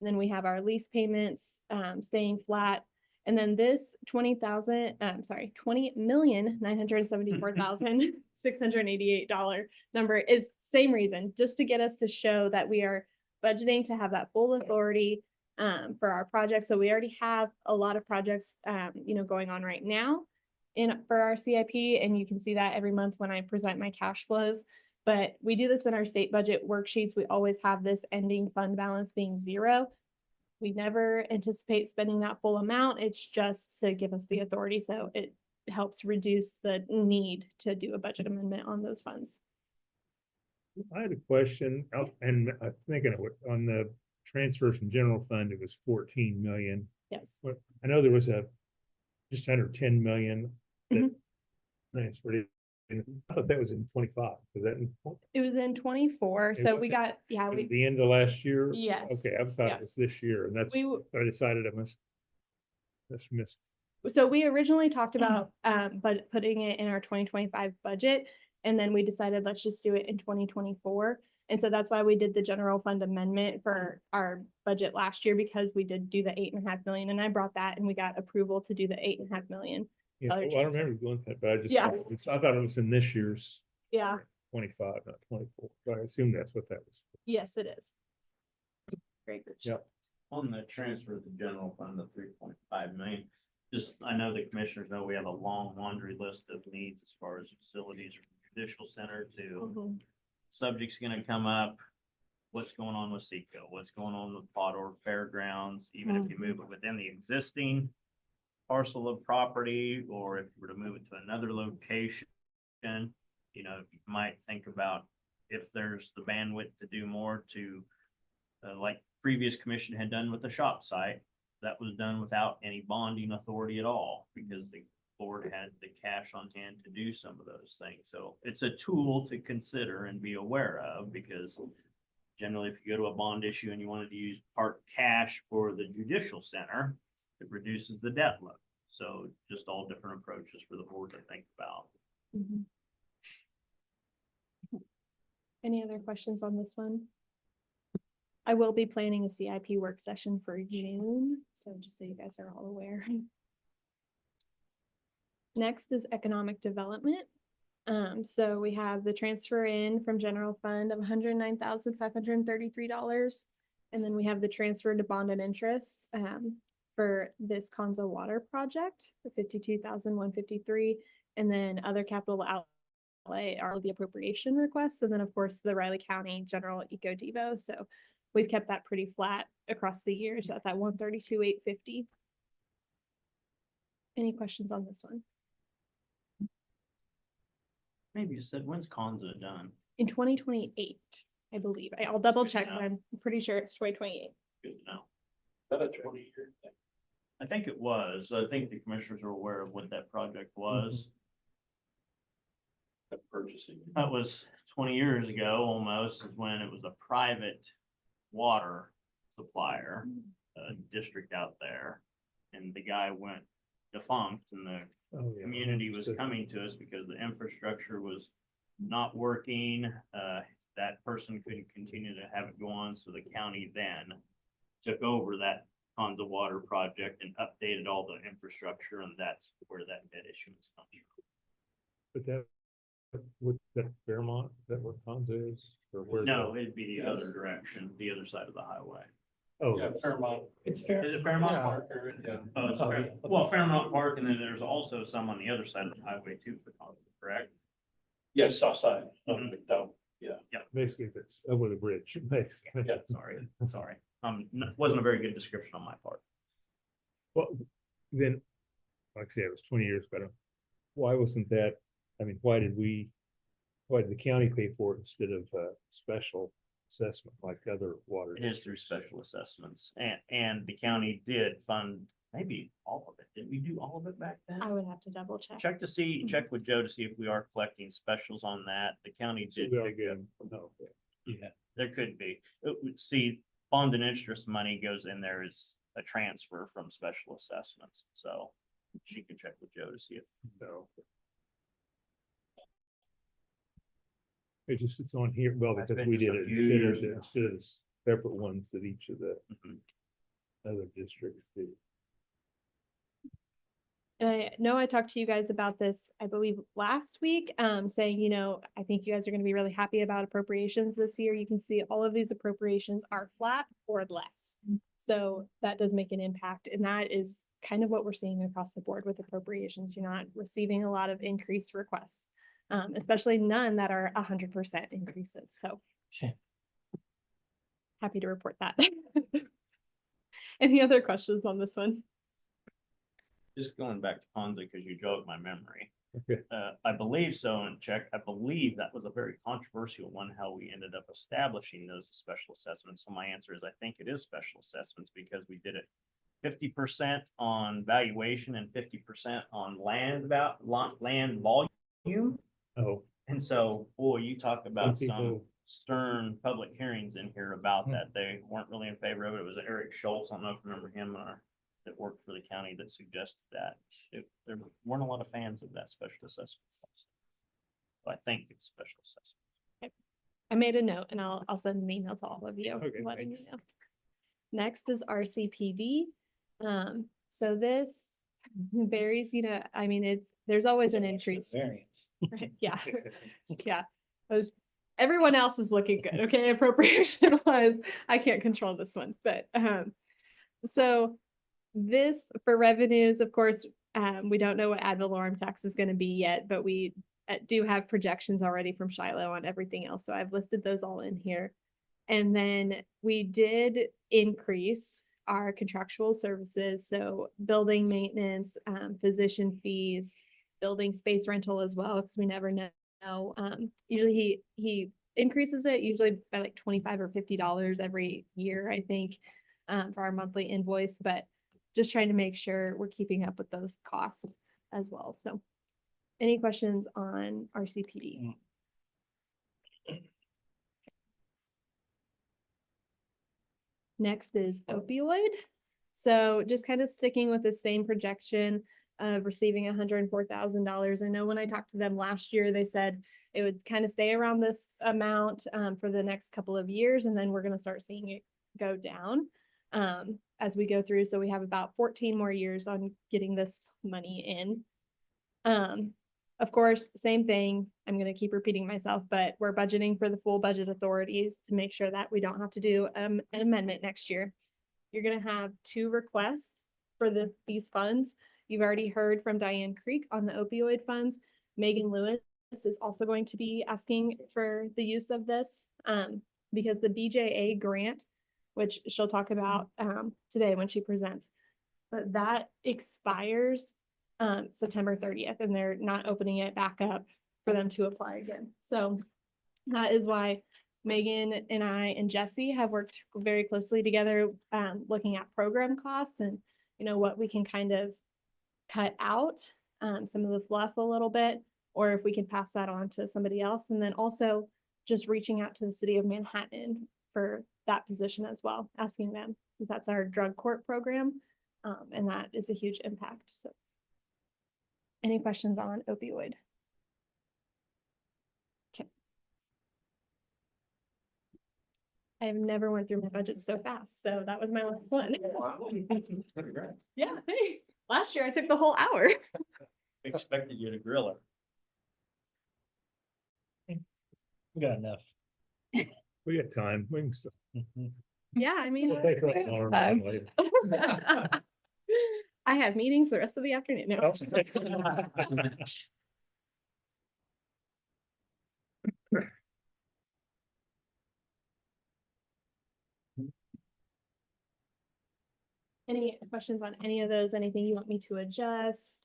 And then we have our lease payments staying flat. And then this $20,974,688 number is same reason, just to get us to show that we are budgeting to have that full authority for our projects. So we already have a lot of projects, going on right now. for our CIP, and you can see that every month when I present my cash flows. But we do this in our state budget worksheets. We always have this ending fund balance being 0. We never anticipate spending that full amount. It's just to give us the authority. So it helps reduce the need to do a budget amendment on those funds. I had a question, and I'm thinking of it, on the transfer from general fund, it was 14 million. Yes. But I know there was just under 10 million that Mhm. transferred it. I thought that was in 25. Was that in It was in 24. It So we wasn't- got, yeah, at we, the end of last year? yes. Okay, I thought Yeah. it was this year, and that's, We, I decided I must missed. so we originally talked about, but putting it in our 2025 budget. And then we decided, let's just do it in 2024. And so that's why we did the general fund amendment for our budget last year, because we did do the 8.5 million, and I brought that and we got approval to do the 8.5 million. Yeah, Other well, I transfer. remember going that, but I just, Yeah. I thought it was in this year's Yeah, 25, not 24. But I assume that's what that was. yes, it is. Great. Yeah. On the transfer of the general fund, the 3.5 million, just, I know the commissioners know we have a long laundry list of needs as far as facilities from judicial center to Mhm. subjects gonna come up. What's going on with Seco, what's going on with Podor Fairgrounds, even if you move it within the existing parcel of property, or if you were to move it to another location, you know, you might think about if there's the bandwidth to do more to, like previous commission had done with the shop site, that was done without any bonding authority at all, because the board had the cash on hand to do some of those things. So it's a tool to consider and be aware of, because generally, if you go to a bond issue and you wanted to use part cash for the judicial center, it reduces the debt load. So just all different approaches for the board to think about. Mhm. Any other questions on this one? I will be planning a CIP work session for June, so just so you guys are all aware. Next is economic development. So we have the transfer in from general fund of $109,533. And then we have the transfer to bond and interest for this Conzo water project for $52,153. And then other capital outlay are the appropriation requests. And then of course the Riley County General Eco Devo. So we've kept that pretty flat across the years at that 132,850. Any questions on this one? Maybe you said, when's Conza done? In 2028, I believe. I'll double check, but I'm pretty sure it's 2028. Good to know. That's 20 years. I think it was. I think the commissioners are aware of what that project was. Purchasing. That was 20 years ago almost, is when it was a private water supplier, district out there. And the guy went defunct, and the community was coming to us because the infrastructure was not working. That person couldn't continue to have it go on, so the county then took over that Conza water project and updated all the infrastructure, and that's where that debt issuance comes from. But that, with that Fairmont, is that what Conza is? Or where's No, that? it'd be the other direction, the other side of the highway. Oh, Yeah, Fairmont. It's fair. Is it Fairmont Yeah. Park? Yeah. Oh, it's well, Fairmont Park, and then there's also some on the other side of the highway too, for Conza, correct? Yes, south side of Mhm. McDowell. Yeah. basically it's over the bridge. Basically. Yeah. Sorry. Wasn't a very good description on my part. Well, then, like I said, it was 20 years ago. Why wasn't that, I mean, why did the county pay for it instead of special assessment like other water? It is through special assessments, and the county did fund maybe all of it. Did we do all of it back then? I would have to double check. Check with Joe to see if we are collecting specials on that. The county did. We are pick up- getting, no, Yeah. There could be. See, bond and interest money goes in there as a transfer from special assessments, so she can check with Joe to see if. no. It's on here, well, That's because been we just did a it few years ago. instead of separate ones that each of the Mhm. other districts do. And I know I talked to you guys about this, I believe, last week, saying, you know, I think you guys are gonna be really happy about appropriations this year. You can see all of these appropriations are flat or less. So that does make an impact, and that is kind of what we're seeing across the board with appropriations. You're not receiving a lot of increased requests, especially none that are 100% increases. So Sure. happy to report that. Any other questions on this one? Just going back to Ponzi, because you jogged my memory. Okay. I believe so, and check, I believe that was a very controversial one, how we ended up establishing those special assessments. So my answer is, I think it is special assessments because we did it 50% on valuation and 50% on land volume. Oh, And so, boy, you talk about some people- stern public hearings in here about that. They weren't really in favor of it. It was Eric Schultz. I don't know if you remember him that worked for the county that suggested that. There weren't a lot of fans of that special assessment. So I think it's special assessment. I made a note and I'll send an email to all of you. Okay, letting you thanks. know. Next is RCPD. So this varies, you know, I mean, there's always an increase. Variance. Right, yeah, yeah. Everyone else is looking good, okay, appropriation wise. I can't control this one, but so this for revenues, of course, we don't know what ad valorem tax is going to be yet, but we do have projections already from Shiloh on everything else. So I've listed those all in here. And then we did increase our contractual services. So building maintenance, physician fees, building space rental as well, because we never know. Usually he increases it usually by like $25 or $50 every year, I think, for our monthly invoice, but just trying to make sure we're keeping up with those costs as well. So any questions on RCPD? Next is opioid. So just kind of sticking with the same projection of receiving $104,000. I know when I talked to them last year, they said it would kind of stay around this amount for the next couple of years, and then we're going to start seeing it go down as we go through. So we have about 14 more years on getting this money in. Of course, same thing. I'm going to keep repeating myself, but we're budgeting for the full budget authorities to make sure that we don't have to do an amendment next year. You're going to have 2 requests for these funds. You've already heard from Diane Creek on the opioid funds. Megan Lewis is also going to be asking for the use of this because the BJA grant, which she'll talk about today when she presents, but that expires September 30th, and they're not opening it back up for them to apply again. So that is why Megan and I and Jesse have worked very closely together, looking at program costs and, you know, what we can kind of cut out, some of the fluff a little bit, or if we can pass that on to somebody else. And then also just reaching out to the city of Manhattan for that position as well, asking them, because that's our drug court program. And that is a huge impact. So any questions on opioid? Okay. I have never went through my budget so fast, so that was my last one. Yeah, thanks. Last year I took the whole hour. Expected you to grill her. We got enough. we got time. We can still. Yeah, I mean, We'll take her up tomorrow time. later. I have meetings the rest of the afternoon. No. Any questions on any of those? Anything you want me to adjust?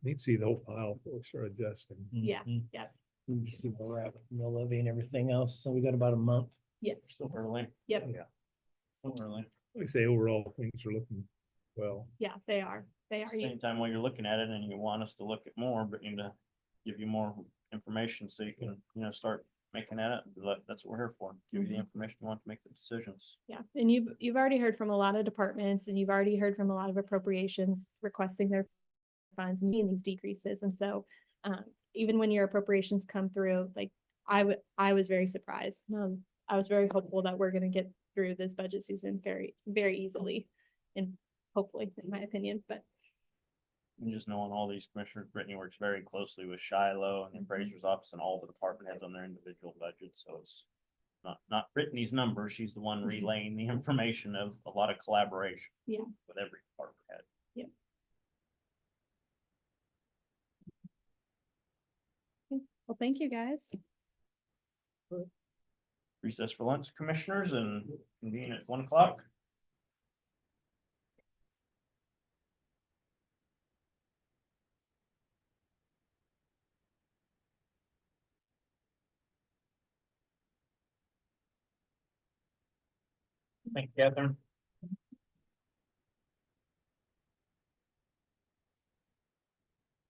Need to see the whole file before we start adjusting. Yeah, Mhm. yeah, You see where we're at with mill levy and everything else, so we got about a month. yes, Still early. yep, Still early. Like I say, overall, things are looking well. yeah, they are. They are. Same time while you're looking at it and you want us to look at more, but need to give you more information so you can, you know, start making that up. That's what we're here for. Give you the information you want to make the decisions. Yeah, and you've already heard from a lot of departments, and you've already heard from a lot of appropriations requesting their funds and these decreases. And so even when your appropriations come through, like I was very surprised. I was very hopeful that we're going to get through this budget season very, very easily hopefully, in my opinion, but And just knowing all these commissioners, Brittany works very closely with Shiloh and the appraiser's office and all the department heads on their individual budgets, so it's not Brittany's number, she's the one relaying the information of a lot of collaboration. Yeah. With every department head. well, thank you, guys. Recess for lunch, commissioners, and convene at 1 o'clock. Thank you, Catherine.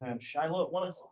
And Shiloh at 1 o'clock.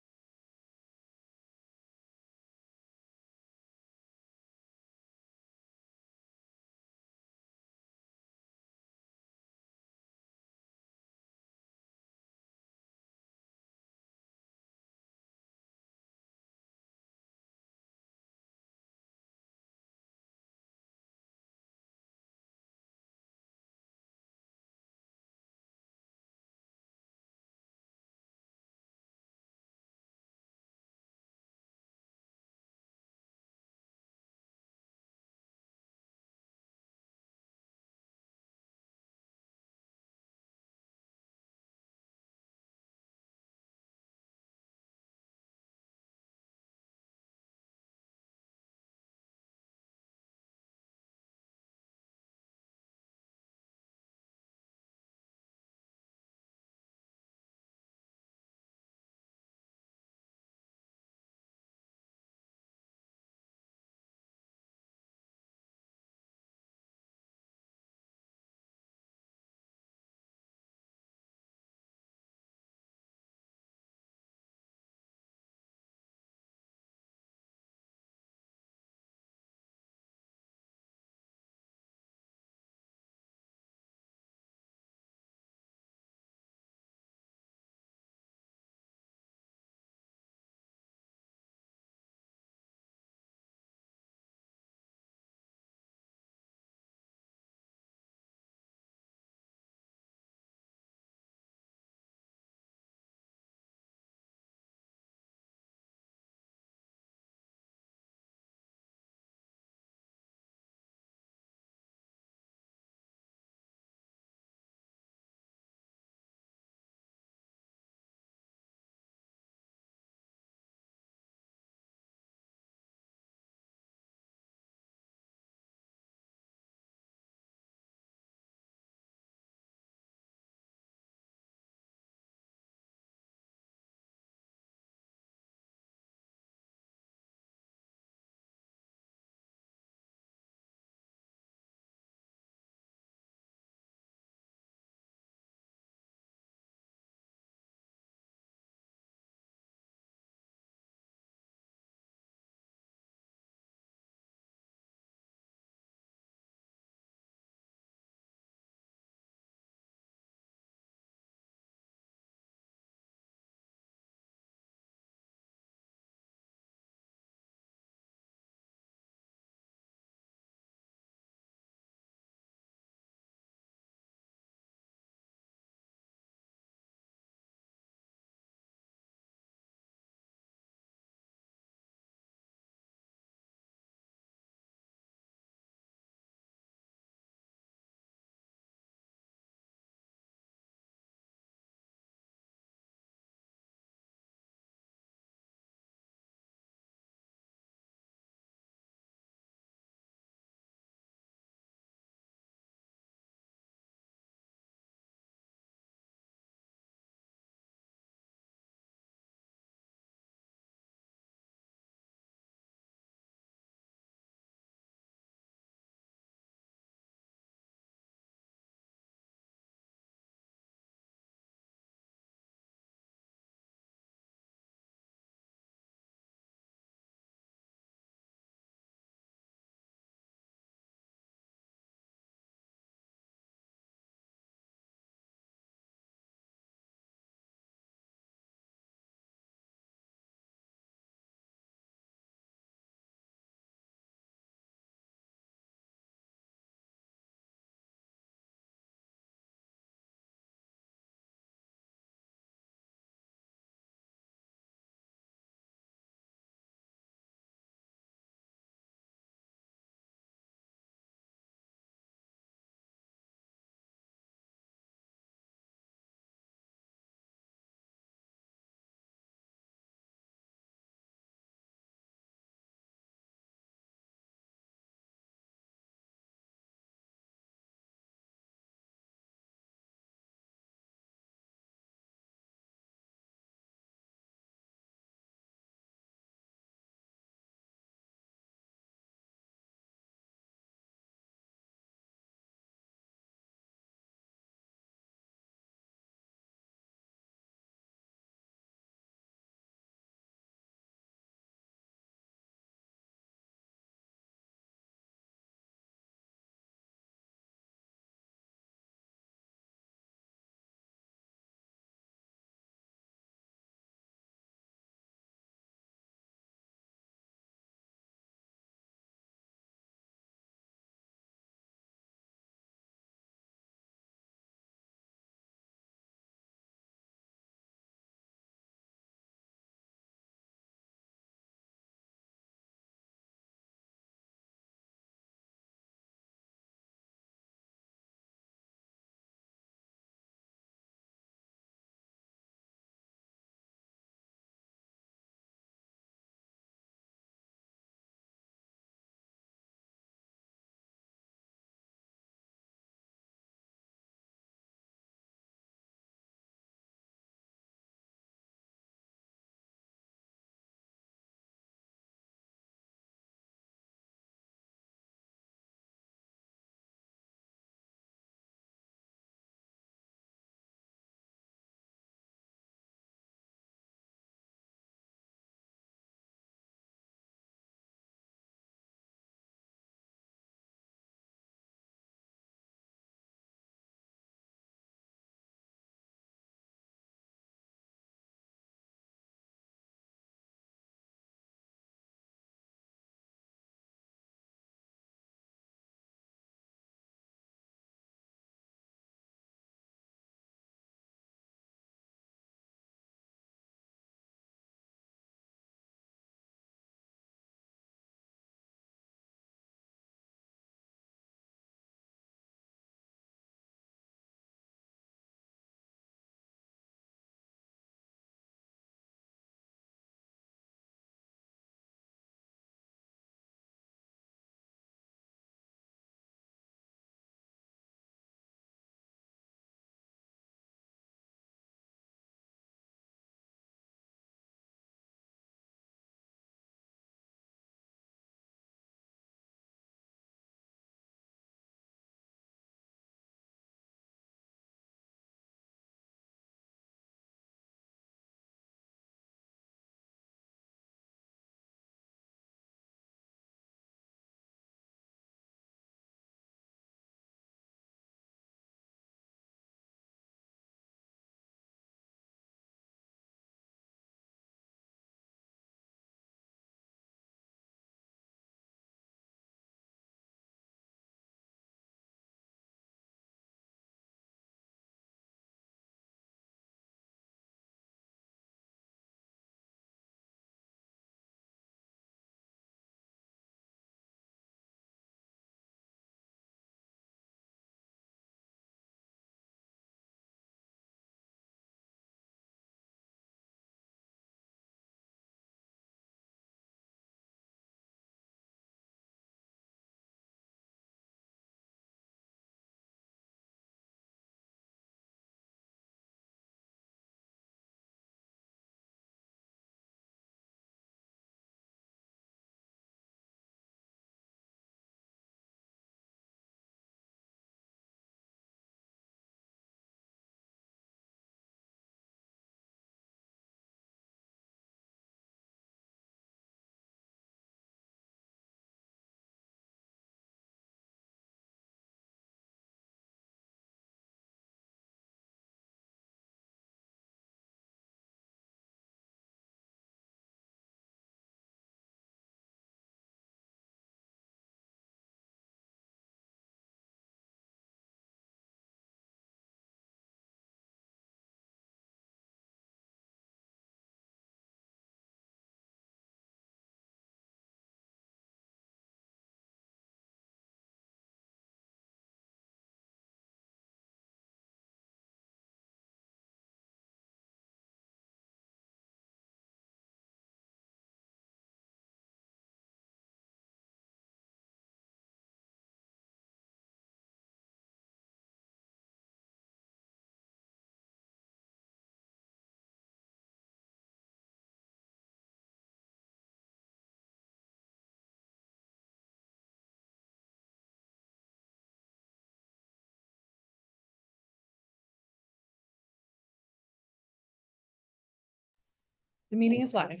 The meeting is live.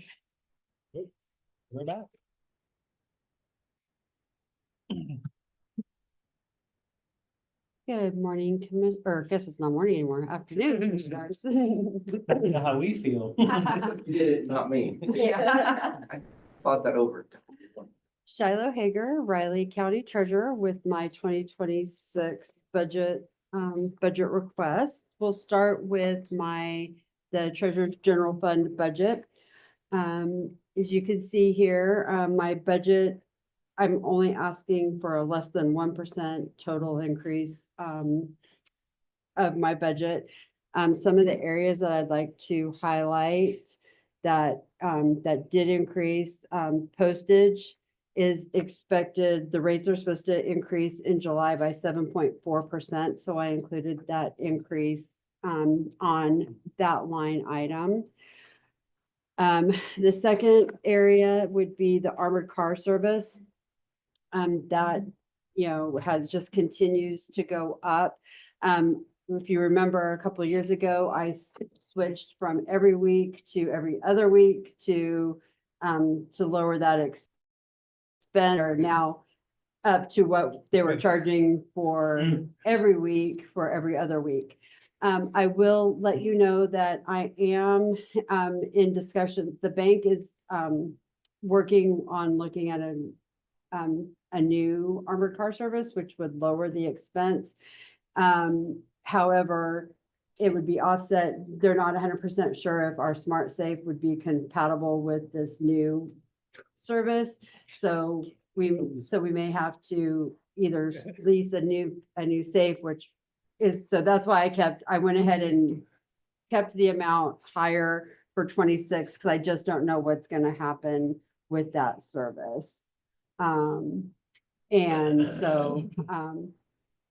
We're back. Good morning, or I guess it's not morning anymore, afternoon. Commissioners. You know how we feel. You did it, not me. Yeah. I thought that over. Shiloh Hager, Riley County Treasurer with my 2026 budget request. We'll start with the Treasurer General Fund budget. As you can see here, my budget, I'm only asking for a less than 1% total increase of my budget. Some of the areas that I'd like to highlight that did increase, postage is expected, the rates are supposed to increase in July by 7.4%. So I included that increase on that line item. The second area would be the armored car service. That, has just continues to go up. If you remember a couple of years ago, I switched from every week to every other week to lower that expense, or now up to what they were charging for every week for every other week. I will let you know that I am in discussion. The bank is working on looking at a new armored car service, which would lower the expense. However, it would be offset. They're not 100% sure if our Smart Safe would be compatible with this new service. So we may have to either lease a new safe, which is, so that's why I went ahead and kept the amount higher for 26, because I just don't know what's going to happen with that service. And so, and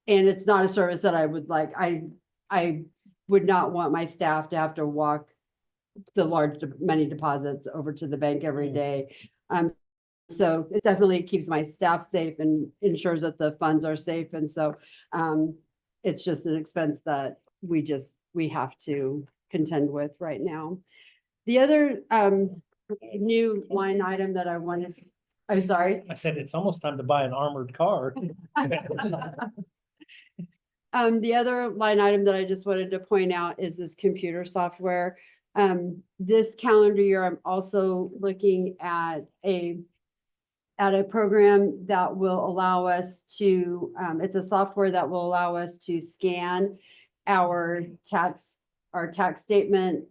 it's not a service that I would like. I would not want my staff to have to walk the many deposits over to the bank every day. So it definitely keeps my staff safe and ensures that the funds are safe. And so, it's just an expense that we have to contend with right now. The other, new line item that I wanted, I'm sorry. I said, it's almost time to buy an armored car. The other line item that I just wanted to point out is this computer software. This calendar year, I'm also looking at a program that will allow us to, it's a software that will allow us to scan our tax statement,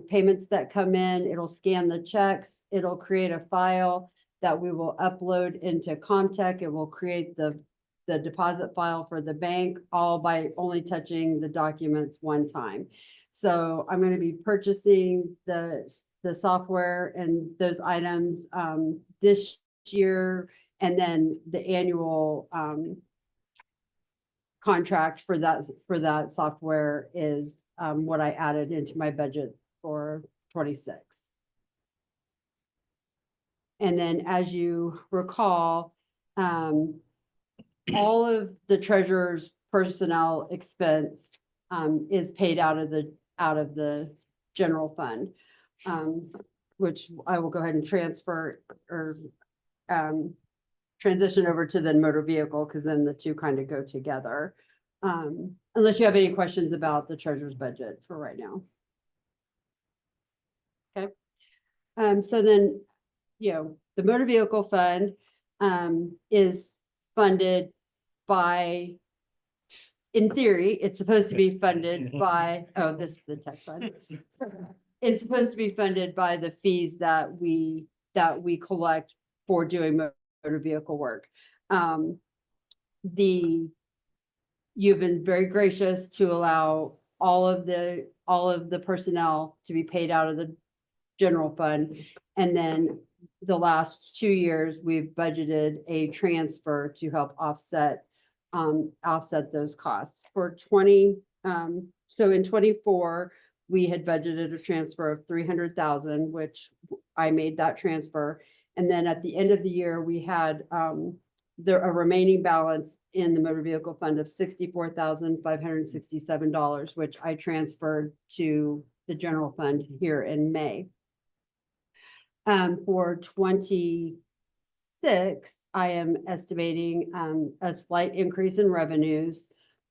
payments that come in. It'll scan the checks. It'll create a file that we will upload into Comtech. It will create the deposit file for the bank, all by only touching the documents one time. So I'm going to be purchasing the software and those items this year, and then the annual contract for that software is what I added into my budget for 26. And then, as you recall, all of the treasurer's personnel expense is paid out of the general fund, which I will go ahead and transfer or transition over to the motor vehicle, because then the two kind of go together. Unless you have any questions about the treasurer's budget for right now. Okay. So then, the motor vehicle fund is funded by, in theory, it's supposed to be funded by, this is the tech fund. It's supposed to be funded by the fees that we collect for doing motor vehicle work. You've been very gracious to allow all of the personnel to be paid out of the general fund. And then the last 2 years, we've budgeted a transfer to help offset those costs. So in 24, we had budgeted a transfer of 300,000, which I made that transfer. And then at the end of the year, we had a remaining balance in the motor vehicle fund of $64,567, which I transferred to the general fund here in May. For 26, I am estimating, a slight increase in revenues.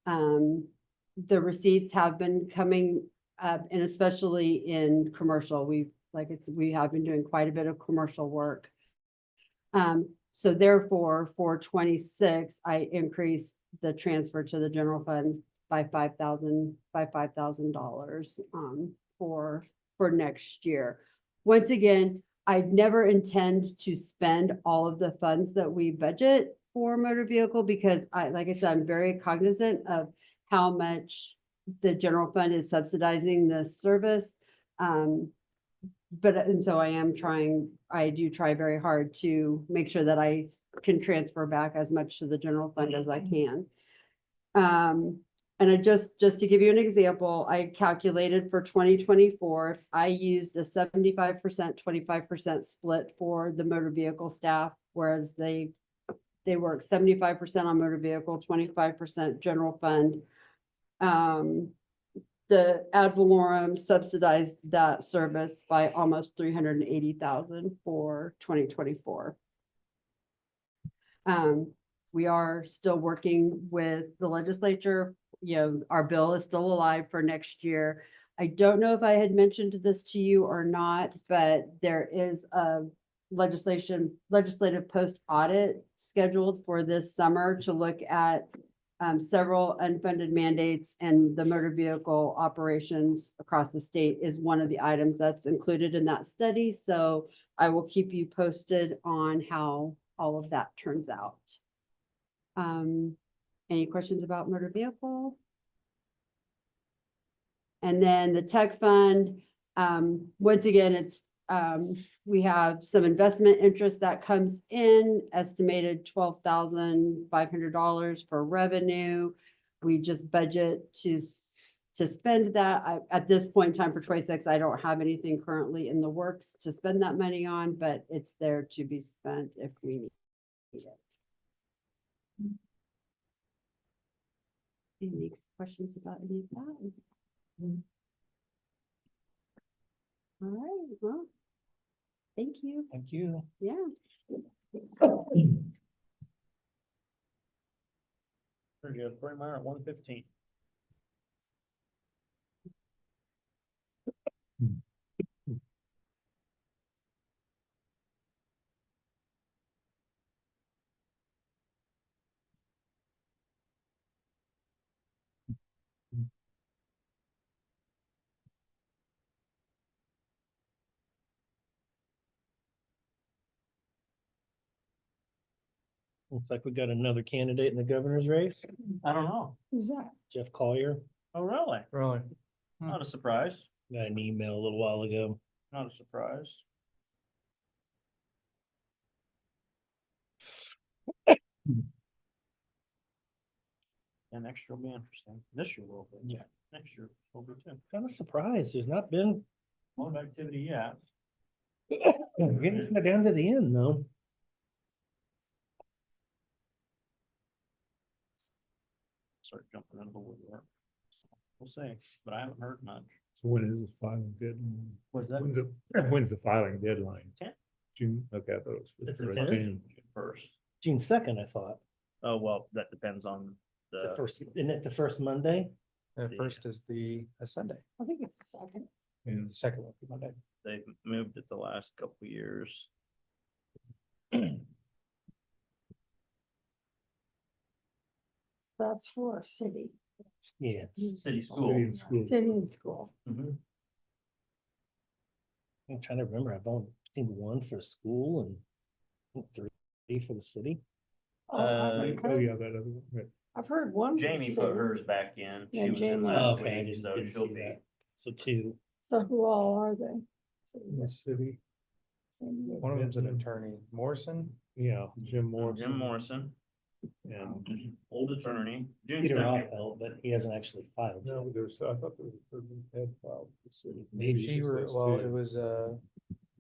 The receipts have been coming up, and especially in commercial, we have been doing quite a bit of commercial work. So therefore, for 26, I increased the transfer to the general fund by $5,000, for next year. Once again, I never intend to spend all of the funds that we budget for motor vehicle because like I said, I'm very cognizant of how much the general fund is subsidizing the service. And so I do try very hard to make sure that I can transfer back as much to the general fund as I can. And I just to give you an example, I calculated for 2024, I used a 75%, 25% split for the motor vehicle staff, whereas they work 75% on motor vehicle, 25% general fund. The ad valorem subsidized that service by almost $380,000 for 2024. We are still working with the legislature. Our bill is still alive for next year. I don't know if I had mentioned this to you or not, but there is a legislative post audit scheduled for this summer to look at several unfunded mandates, and the motor vehicle operations across the state is one of the items that's included in that study. So I will keep you posted on how all of that turns out. Any questions about motor vehicle? And then the tech fund, once again, we have some investment interest that comes in, estimated $12,500 for revenue. We just budget to spend that. At this point in time for 26, I don't have anything currently in the works to spend that money on, but it's there to be spent if we need it. Any questions about any of that? All right, well, thank you. Thank you. Yeah. Very good. Pretty much at 1:15. Looks like we got another candidate in the governor's race, I don't know. Who's that? Jeff Collier. Oh, really? Really? Not a surprise. Got an email a little while ago. Not a surprise. And next year will be interesting. This year will be. Yeah. Next year will be too. Kind of surprised. There's not been, A lot of activity yet. we're getting kind of down to the end though. Start jumping into the woodwork. We'll see, but I haven't heard much. So when is the filing deadline? What's that? When's the filing deadline? 10th. June, okay, I thought it was. It's for the the 10th? June. First. June 2nd, I thought. Oh, well, that depends on The the, first, isn't it the first Monday? The Yeah. first is a Sunday. I think it's the second. And the second will be Monday. they've moved it the last couple of years. That's for city, Yes. City City school. and schools. city and school. Mhm. I'm trying to remember. I've only seen one for school and I think 3 for the city. Oh, I've Oh, heard- yeah, that other one, right. I've heard one. for Jamie city. put hers back in. Yeah, She was in Jamie. last Okay, I week, so didn't she'll see be. that. So 2. So who all are they? In the city, One of them's an attorney, Morrison. yeah, Jim Morrison. Jim Morrison, And, old attorney. June Peter 2nd. Oppel, but he hasn't actually filed. yet. no, there's, I thought there was a certain head filed for the city. Maybe it's She, just those well, two. it was,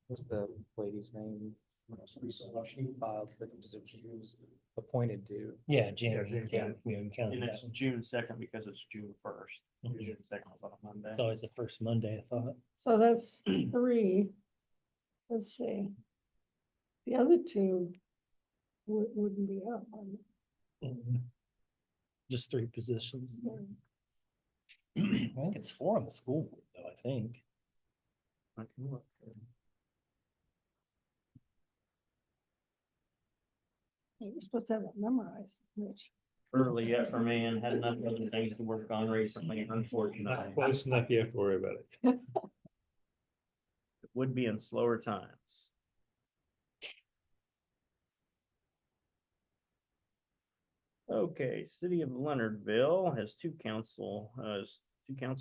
what's the lady's name? Most recent one, she filed for the position she was appointed to. Yeah, Jamie. Jamie. Yeah, we counted And it's that. June 2nd because it's June 1st. Mhm. June 2nd was on a Monday. It's always the first Monday, I thought. So that's three. let's see. The other two wouldn't be up. Just 3 positions. I think it's 4 on the school board, though, I think. I can look. You're supposed to have that memorized, Rich. Early yet for me and had enough other things to work on recently, unfortunately. Close enough, you have to worry about it. It would be in slower times. Okay, City of Leonardville has two council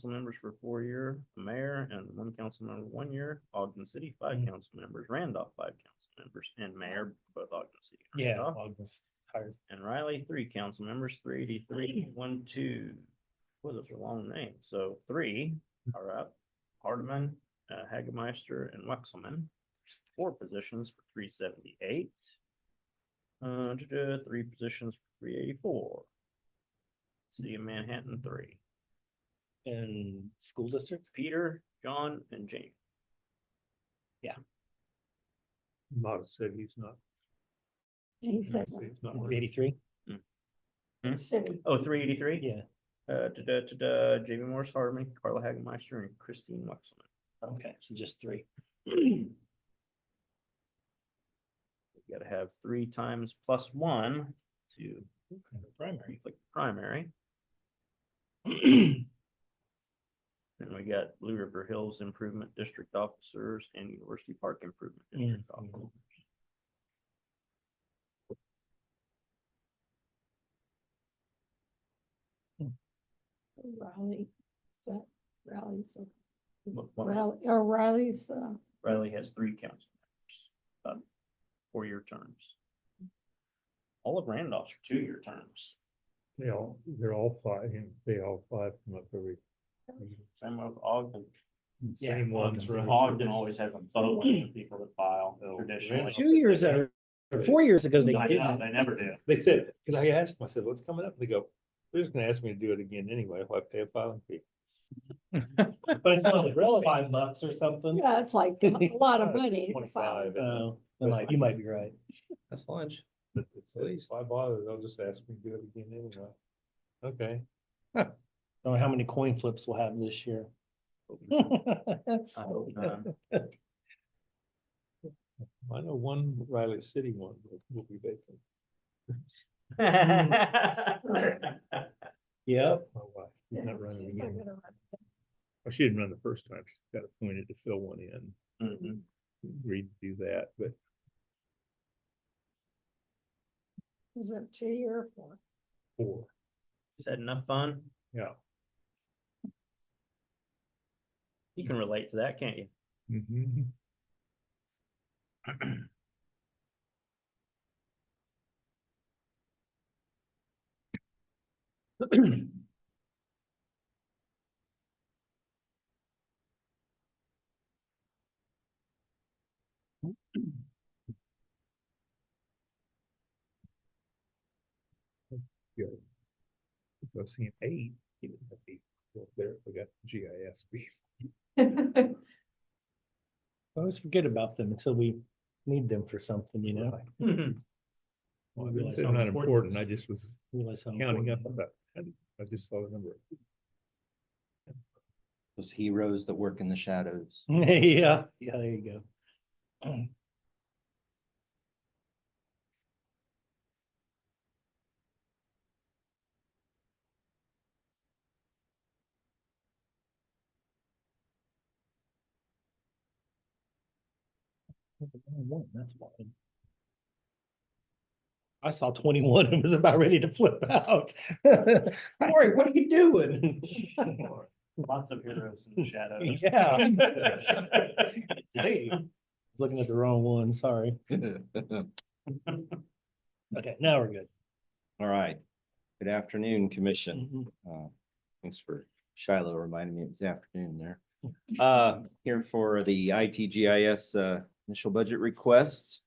members for 4 year, a mayor and 1 council member 1 year. Ogden City, 5 council members, Randolph, 5 council members, and mayor, both Ogden City. and Yeah. Randolph. August hires. And Riley, 3 council members, 383, 1, 2. Well, those are long names. So 3 are up. Hardeman, Hagemeister, and Wexelman. 4 positions for 378. 3 positions for 384. City of Manhattan, 3. And school district? Peter, John, and Jamie. Lot said he's not. He said, He's not working. 83? city. Oh, 383? Yeah. Jamie Morris Hardman, Carla Hagemeister, and Christine Wexelman. Okay, so just 3. You gotta have 3 times plus 1 to Primary. click primary. Then we got Blue River Hills Improvement District officers and University Park Improvement District officers. Riley, is that Riley's? What- Riley's, Riley has 3 council members, 4 year terms. All of Randolph's are 2 year terms. They're all 5, they all 5 come up every. Same with Ogden. Same ones, right? Ogden always has a boat of people that file traditionally. 2 years ago, or 4 years ago, they I know, didn't. they never do. They said, because I asked them, I said, what's coming up? They go, they're just gonna ask me to do it again anyway, if I pay a filing fee. But it's not really $5 or something. yeah, it's like a lot of money. 25. Oh, you might be right. That's lunch. But it's at least why bother? They'll just ask me to do it again anyway. Okay. Don't know how many coin flips we'll have this year. I hope not. I know one Riley City one will be vacant. Yep. My wife, she's not running again. Well, she didn't run the first time. She got appointed to fill one in. Mhm. Agreed to do that, but Was it 2 year or 4, Is that enough fun? yeah. You can relate to that, can't you? Mhm. Good. I was seeing 8, he didn't have 8 up there. We got GIS. I always forget about them until we need them for something, you know? Well, I didn't say they're not important. I just was Realize how counting up important. about, I just saw the number. Those heroes that work in the shadows. Yeah, there you go. That's fine. I saw 21 and was about ready to flip out. Corey, what are you doing? Lots of heroes in the shadows. Yeah. Hey, I was looking at the wrong one, sorry. Okay, now we're good. All right. Good afternoon, Commission. Thanks for Shiloh reminding me it was afternoon there. Here for the ITGIS initial budget requests.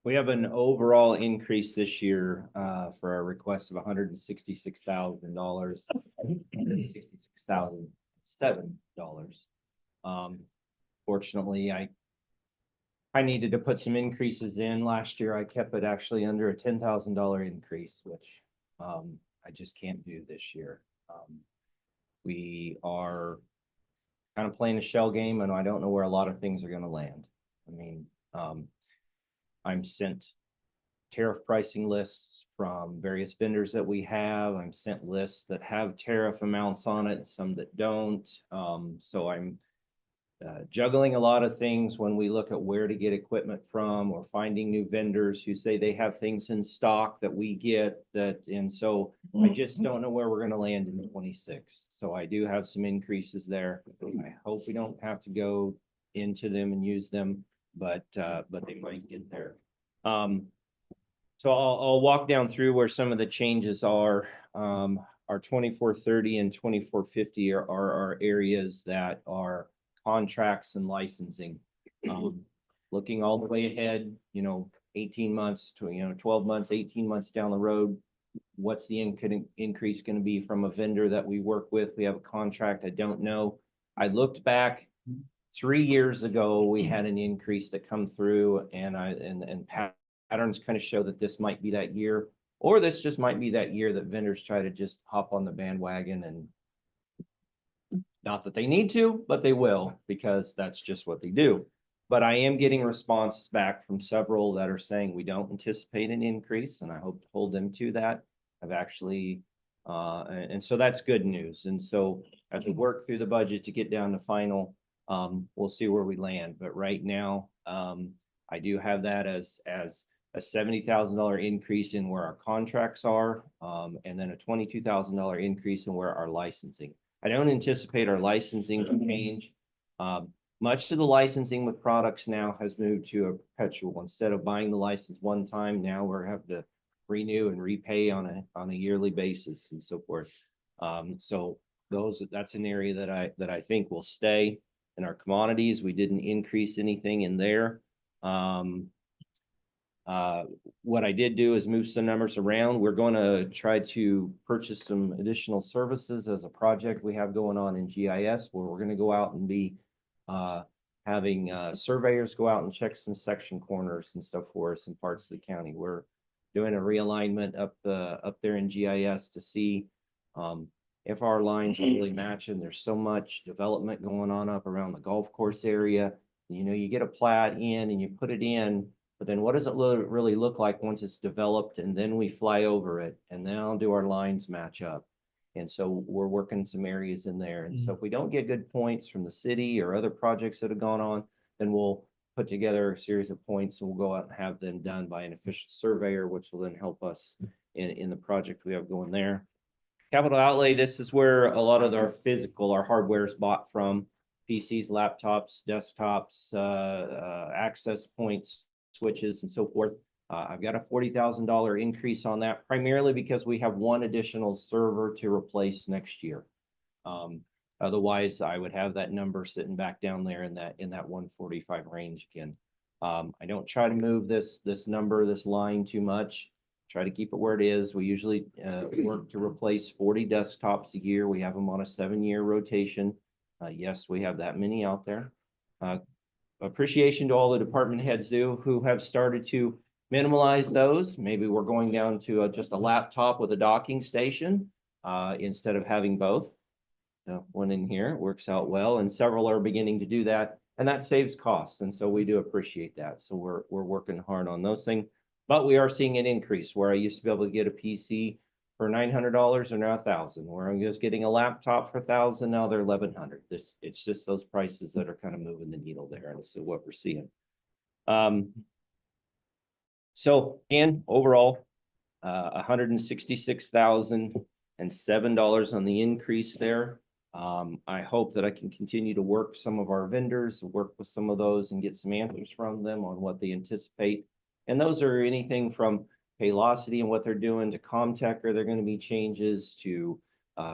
We have an overall increase this year for our request of $166,000, $166,007. For unfortunately, I needed to put some increases in. Last year, I kept it actually under a $10,000 increase, which I just can't do this year. We are kind of playing a shell game, and I don't know where a lot of things are going to land. I mean, I'm sent tariff pricing lists from various vendors that we have. I'm sent lists that have tariff amounts on it, some that don't. So I'm juggling a lot of things when we look at where to get equipment from, or finding new vendors who say they have things in stock that we get that, and so I just don't know where we're gonna land in 26. So I do have some increases there. I hope we don't have to go into them and use them, but they might get there. So I'll walk down through where some of the changes are. Our 2430 and 2450 are our areas that are contracts and licensing. Looking all the way ahead, 18 months to, 12 months, 18 months down the road, what's the increase going to be from a vendor that we work with? We have a contract. I don't know. I looked back 3 years ago, we had an increase that come through, and patterns kind of show that this might be that year, or this just might be that year that vendors try to just hop on the bandwagon, and not that they need to, but they will, because that's just what they do. But I am getting responses back from several that are saying we don't anticipate an increase, and I hope to hold them to that. I've actually, and so that's good news. And so as we work through the budget to get down to final, we'll see where we land. But right now, I do have that as a $70,000 increase in where our contracts are, and then a $22,000 increase in where our licensing. I don't anticipate our licensing to change. Much of the licensing with products now has moved to a perpetual. Instead of buying the license one time, now we're having to renew and repay on a yearly basis and so forth. So that's an area that I think will stay. In our commodities, we didn't increase anything in there. What I did do is move some numbers around. We're going to try to purchase some additional services as a project we have going on in GIS, where we're going to go out and be having surveyors go out and check some section corners and stuff for us in parts of the county. We're doing a realignment up there in GIS to see if our lines are really matching. There's so much development going on up around the golf course area. You get a plat in and you put it in, but then what does it really look like once it's developed, and then we fly over it, and then I'll do our lines match up. And so we're working some areas in there. And so if we don't get good points from the city or other projects that have gone on, then we'll put together a series of points, and we'll go out and have them done by an official surveyor, which will then help us in the project we have going there. Capital outlay, this is where a lot of our hardware is bought from: PCs, laptops, desktops, access points, switches, and so forth. I've got a $40,000 increase on that, primarily because we have one additional server to replace next year. Otherwise, I would have that number sitting back down there in that 145 range again. I don't try to move this line too much. Try to keep it where it is. We usually work to replace 40 desktops a year. We have them on a 7-year rotation. Yes, we have that many out there. Appreciation to all the department heads who have started to minimize those. Maybe we're going down to just a laptop with a docking station instead of having both. One in here works out well, and several are beginning to do that, and that saves costs. And so we do appreciate that. So we're working hard on those things, but we are seeing an increase where I used to be able to get a PC for $900 or now $1,000, where I'm just getting a laptop for $1,000. Now they're $1,100. It's just those prices that are kind of moving the needle there. And so what we're seeing. So again, overall, $166,007 on the increase there. I hope that I can continue to work some of our vendors, work with some of those, and get some answers from them on what they anticipate. And those are anything from Paylocity and what they're doing, to Comtech, or they're going to be changes to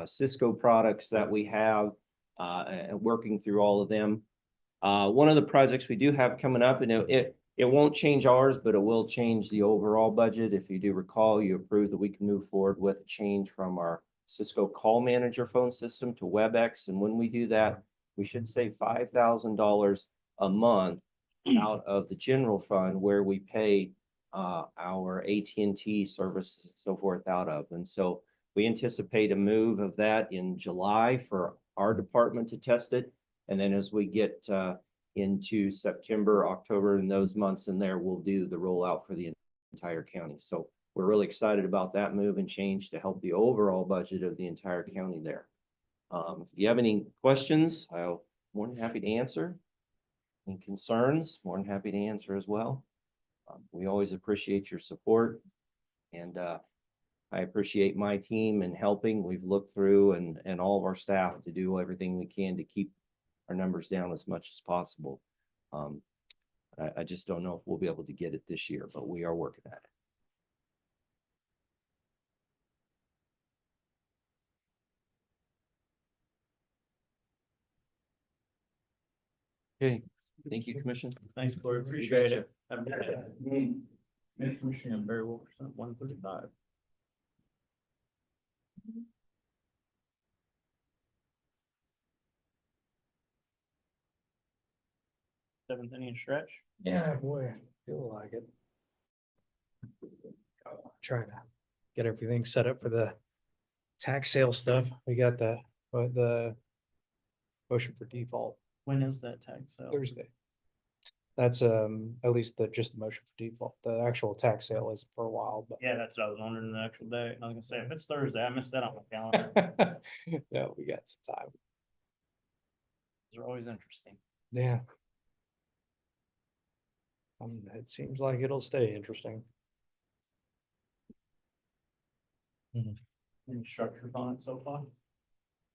Cisco products that we have, and working through all of them. One of the projects we do have coming up, and it won't change ours, but it will change the overall budget. If you do recall, you approved that we can move forward with a change from our Cisco Call Manager phone system to WebEx. And when we do that, we should save $5,000 a month out of the general fund where we pay our AT&T services and so forth out of. And so we anticipate a move of that in July for our department to test it. And then as we get into September, October, and those months in there, we'll do the rollout for the entire county. So we're really excited about that move and change to help the overall budget of the entire county there. If you have any questions, I'm more than happy to answer. Any concerns, more than happy to answer as well. We always appreciate your support, and I appreciate my team in helping. We've looked through and all of our staff to do everything we can to keep our numbers down as much as possible. I just don't know if we'll be able to get it this year, but we are working at it. Okay, thank you, Commission. Thanks, Corey. Appreciate it. Have a good day. Next Commissioner, Barry Wilkerson, 135. Seventh inning stretch. Yeah, boy, feel like it. Trying to get everything set up for the tax sale stuff. We got the motion for default When is that tax sale? Thursday. That's at least just the motion for default. The actual tax sale is for a while, but Yeah, that's what I was wondering, the actual day. I was gonna say, if it's Thursday, I missed that on my calendar. no, we got some time. They're always interesting. Yeah. It seems like it'll stay interesting. Any structures on it so far?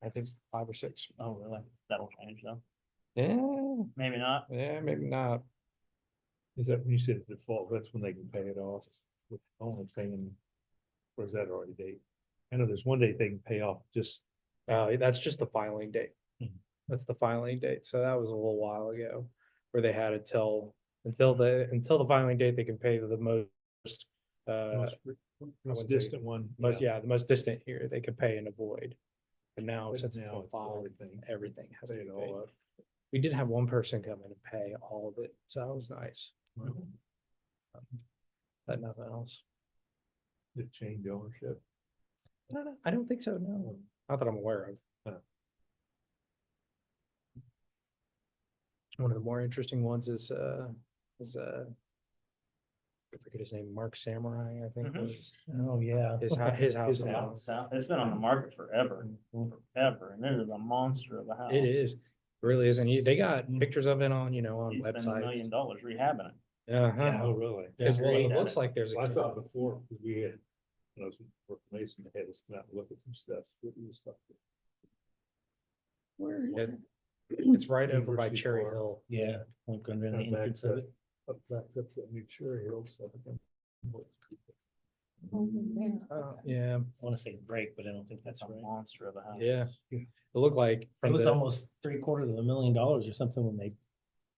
I think 5 or 6. Oh, really? That'll change though. Yeah, Maybe not. yeah, maybe not. Is that when you said default, that's when they can pay it off with only paying, or is that already date? I know there's one date they can pay off just. That's just the filing date. Mhm. That's the filing date. So that was a little while ago where they had it until the filing date, they can pay the most, Most distant one. the most distant here, they could pay and avoid. But now But since it's now been it's filed, everything. everything has to Pay be it paid. all up. We did have one person come in and pay all of it, so that was nice. But nothing else. Did it change ownership? No, I don't think so, no. Not that I'm aware of. One of the more interesting ones is I forget his name, Mark Samurai, I think was. Oh, yeah. His house. now. It's been on the market forever, and it is a monster of a house. It is, really is, and they got pictures of it on, on He spent $1 websites. million rehabbing it. Yeah. Oh, really? Because Yeah, it great looks at it. like there's a. I thought before, because we had, when I was in Proclamation, they had us come out and look at some stuff. What was stuff? Where is Yeah. it? It's right over by University Cherry Park. Hill. Yeah, like under the entrance of it. Up back up to New Cherry Hill, so. Yeah, I want to say break, but I don't think That's that's a right. monster of a house. yeah. It looked like It from was the, almost $750,000 or something when they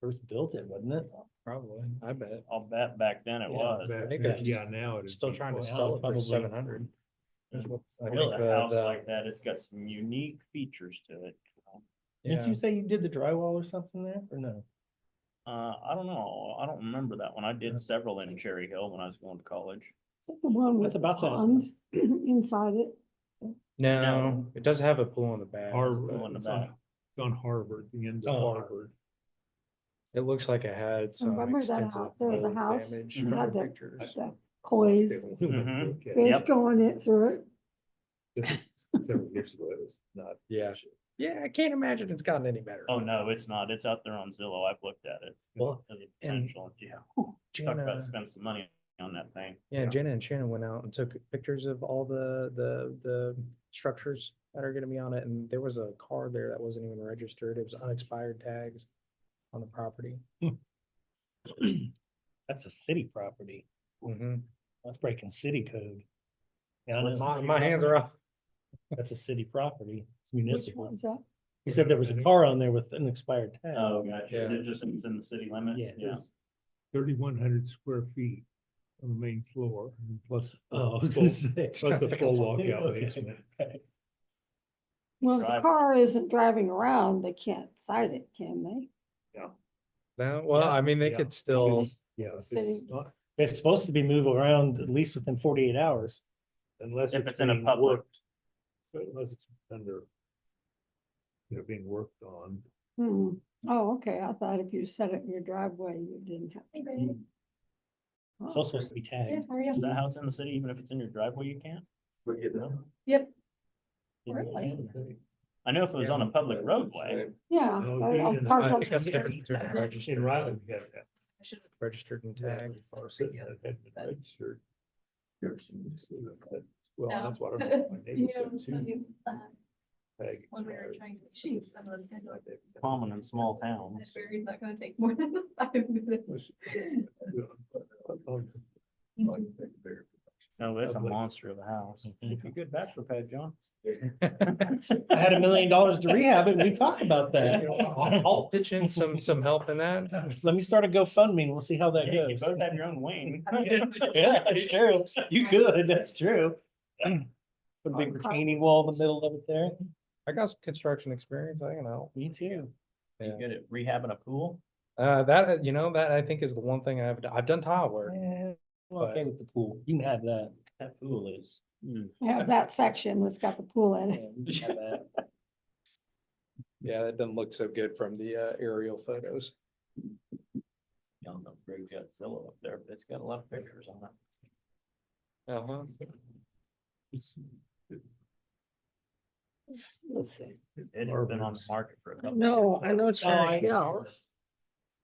first built it, wasn't it? probably, I bet. I'll bet back then it Yeah, was. I think they're Yeah, now it is. still trying to Well, sell it for probably. 700. I With think a house like that, it's got some unique features to it. Didn't Yeah. you say you did the drywall or something there, or no? I don't know. I don't remember that one. I did several in Cherry Hill when I was going to college. Is it the one with That's the about that. pond inside it? No, it does have a pool in the back. Harvard, Go in the it's on, back. it's on Harvard, the end of Oh. Harvard. It looks like it had some Remember that extensive house? There was a mold house damage Mhm. from had the that- pictures. The coys, Mhm. fish Yep. going it through it. This is several years ago, it was not. Yeah. Yeah, I can't imagine it's gotten any better. Oh, no, it's not. It's out there on Zillow. I've looked at it. Well, There's a and potential, yeah. Talk Jenna, about spend some money on that thing. yeah, Jenna and Shannon went out and took pictures of all the structures that are gonna be on it, and there was a car there that wasn't even registered. It was unexpired tags on the property. That's a city property. Mhm. That's breaking city code. Yeah, I What's know. My hands are off. That's a city property. It's Which municipal. one's that? He said there was a car on there with an expired tag. Oh, gotcha. Yeah. It's in the city limits. Yeah. Yeah. 3,100 square feet on the main floor, and plus. Oh, I was full- gonna say. Plus the full walkout Okay, basement. okay. Well, if the Drive. car isn't driving around, they can't cite it, can they? No, well, I mean, they could still, Yeah. if it's City. not- It's supposed to be moved around at least within 48 hours. Unless If it's it's in a being public- worked. Unless it's under. They're being worked on. Hmm. Oh, okay. I thought if you set it in your driveway, you didn't have. to. It's all supposed to be tagged. Is that house in the city, even if it's in your driveway, you can't? Yep. I know if it was on a public roadway. Yeah. No, I'll even- park I on think that's the the difference between street. registered In Ryland, we have that. registered and tagged. Registered. Well, that's what my neighbor said too. Tag When we were expired. trying to achieve some of the schedule. Common in small towns. Barry's not gonna take more than 5 minutes. No, it's a monster of a house. It's a good bachelor pad, John. I had $1 million to rehab it, and we talked about that. I'll pitch in some help in that. Let me start a GoFundMe, and we'll see how that Yeah, you goes. both have your own wing. Yeah, that's true. You could, that's true. Put a big retaining wall in the middle of it there. I got some construction experience, I can help. Me too. You good at rehabbing a pool? That, that I think is the one thing I've done tile work. Yeah, I'm okay with the pool. You can have that. That pool is. Yeah, that section that's got the pool in Yeah, it. you can have that. Yeah, that doesn't look so good from the aerial photos. Y'all know Greg's got Zillow up there, but it's got a lot of pictures on it. Uh-huh. Let's see. It has been on the market for a couple. No, I know Cherry I- Hills.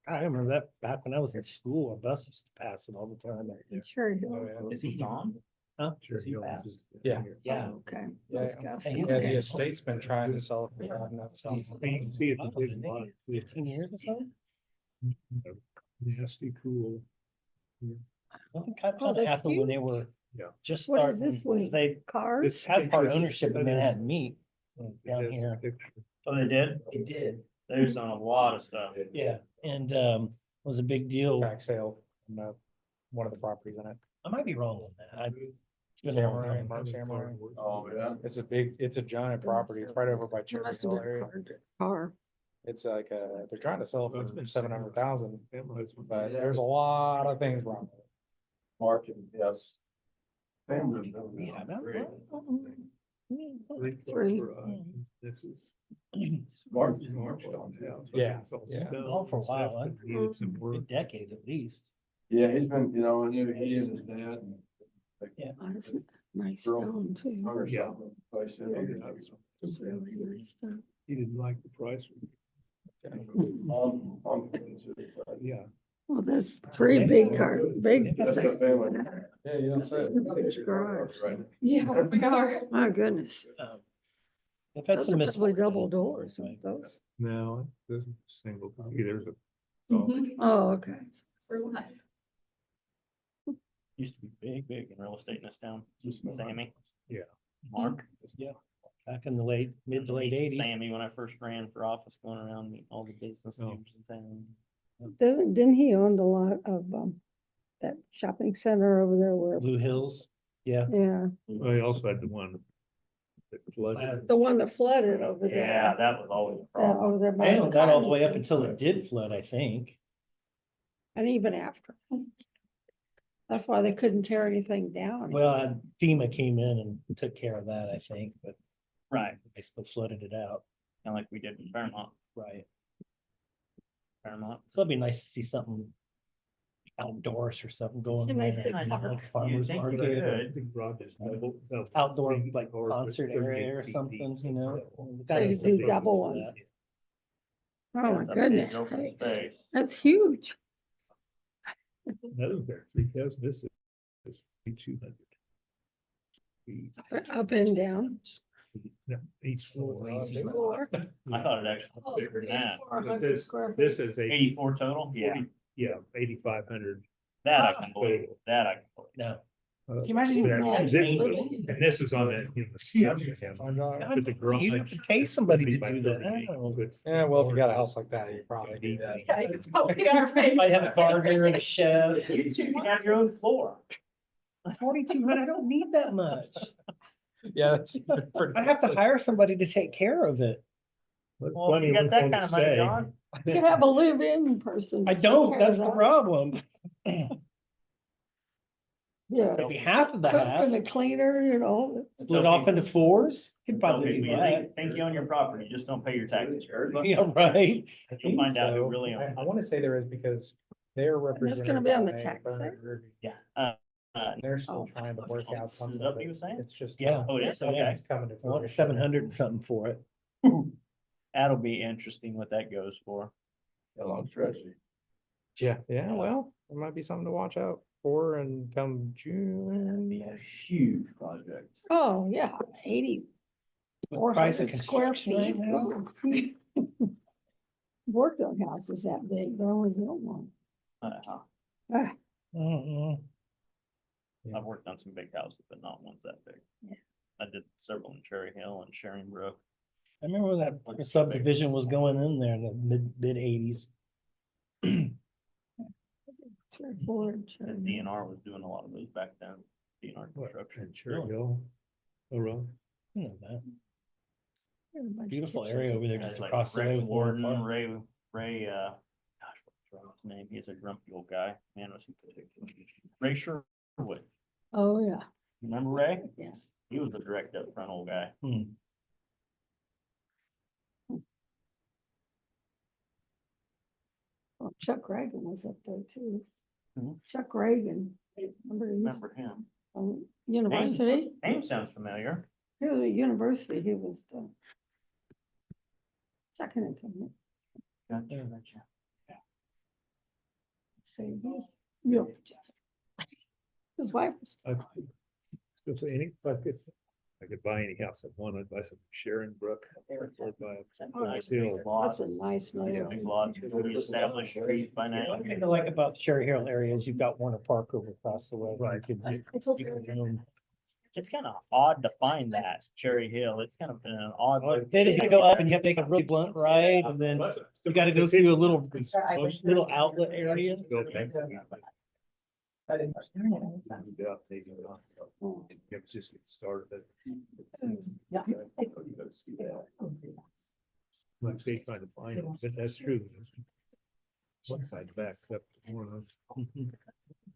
I remember that back when I was in school, our bus used to pass it all the time. Cherry Oh, Hills. yeah. Is he on? Huh? Is he fast? Yeah. Yeah. Oh, okay. Yeah, Those guys Hey, can Yeah, get the it. estate's been trying to sell it for God knows how long. You can see it. the big lot. 15 years or so? Nasty cool. I think that Oh, kind of that's happened when cute. they were Yeah. just What starting. is this 'cause wing? They Cars? had part ownership in Manhattan Meat down That's here. the picture. Oh, they did? It did. They've done a lot of stuff. Yeah, and it was a big deal. Tax sale, one of the properties in it. I might be wrong on that. It's been a long Samurai, time. Mark Samurai. Oh, yeah. It's a giant property. It's right over by It Cherry must have Hill been a area. car. It's like, they're trying to sell it for 700,000, But but there's a lot of things wrong. with it. Market, yes. Yeah, Three. This is. March. Yeah, It's all yeah. stone Oh, for a and stuff while, huh? that needed some A work. decade at least. Yeah, he's been, he and his dad. Yeah. Oh, that's nice Girl. stone too. Yeah. It's really nice stuff. He didn't like the price. Yeah. Well, that's three big car, big. That's a family. Yeah, you don't say. Huge garage. Yeah, we are. My goodness. They've had Those some are probably misfortune. double doors, aren't those? No, this is single. See, there's a. Oh, okay. Used to be big in real estate in this town. Sammy. Yeah. Mark. Yeah, back in the mid to late '80s. Sammy, when I first ran for office, going around meeting all the business Oh. leaders in town. Didn't he own a lot of, that shopping center over there where, Blue Hills. Yeah. yeah, Well, he also had the one that flooded. the one that flooded over there. Yeah, that was always a Yeah, problem. over there. by I haven't the got all the way up Cotton. until it did flood, I think. And even after. That's why they couldn't tear anything down. Well, FEMA came in and took care of that, I think, but Right, they still flooded it out. kind of like we did in Fairmont. Right. Fairmont. So it'd be nice to see something outdoors or something going A on. nice there, big you know, park. like farmer's think you market, could. I think Rod is double. outdoor like concert area or something, you know. Gotta be you some do double places for one. that. Oh, my That's a big goodness. open sakes. space. That's huge. Another there, 3,000, this is 200. Up and down. Each floor. Floor. I thought it actually was bigger than that. 400 This is a, 84 total? Yeah, yeah, 8,500. that I can believe. That I can believe. No. Can you imagine you had And this is on that, but the garage. You'd have to pay somebody to do that. Oh. Yeah, well, if you got a house like that, you probably do that. I have a gardener and a chef. You can have your own floor. 4,200, I don't need that much. Yeah, that's pretty. I have to hire somebody to take care of it. Well, if you got that kind of money, John. You can have a live-in person. I take don't, care that's of the that. problem. Yeah. Maybe half of the Cook half, and a cleaner, you know. split off into fours, could probably do that. Think you own your property, just don't pay your taxes first. Yeah, right. You'll find out who So, really owns I it. want to say there is because they're And represented. that's gonna be on the by tax Bernard side? Ruby. Yeah. They're still Oh. trying to work out Is something. that what but you were saying? It's just. Yeah. Oh, it is? Yeah, Okay. it's coming to I want fruition. 700 and something for it. That'll be interesting what that goes for. A long stretch. Yeah, well, there might be something to watch out for and come June. Huge project. Oh, yeah, 80. Price of 400 square construction right feet. now. Ooh. Worked on houses that big, they only built one. Ah, I've worked on some big houses, but not ones that big. Yeah. I did several in Cherry Hill and Sharing Brook. I remember when that subdivision was going in there in the mid 80s. 3 or 4. The DNR was doing a lot of those back then. DNR construction. Cherry Hill. Oh, really? I know that. Beautiful area over there, Guys just like across the way. Rex with Warren Warden, Park. Ray, gosh, what's his name? He's a grumpy old guy. Man, was he particular? Ray Sherwood. Oh, yeah. Remember Ray? Yes. He was the direct up front old guy. Well, Chuck Reagan was up there too. Mhm. Chuck Reagan, remember he was Remember him? on university? Name sounds familiar. He was at university, he was the second in command. Gotcha. So he's real. His wife was, If I could buy any house I wanted, buy some Sharon Brook. Or buy a Nice Hill. big lots. that's a nice Big neighborhood. lots, really established streets by now. One thing I like about the Cherry Hill area is you've got Warner Park over across the way. Right. You can- I told you you. can own- It's kind of odd to find that Cherry Hill. It's kind of an odd. Then you go up and you have to take a really blunt right, and then you gotta go through a little outlet area. Okay. Oh. Just get started. Yeah. Like say trying to find it, but that's true. One side backs up. to one of those.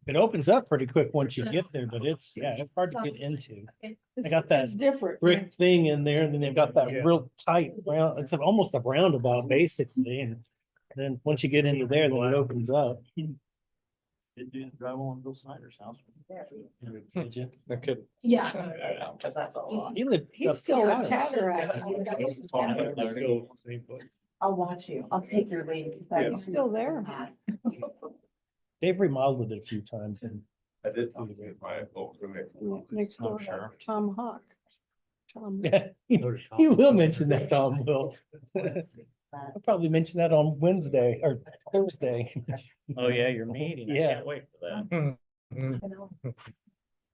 It opens up pretty quick once you get there, but it's hard to get into. I got that It's different. brick thing in there, and then they've got that Yeah. real tight round, it's almost a roundabout basically, and then once you get into there, then it opens up. Did do the drywall on Bill Snyder's house. Did you? That could. Yeah. Cause that's a lot. He lived He's up- still a Yeah. Tatarack. I'll watch you. I'll take your lead. 'cause I- He's still there. They've remodeled it a few times and I did something with my Next door, sure. Tom Hawk. Tom. he will mention that, Tom will. I'll probably mention that on Wednesday or Thursday. Oh, yeah, your meeting. I Yeah. can't wait for that.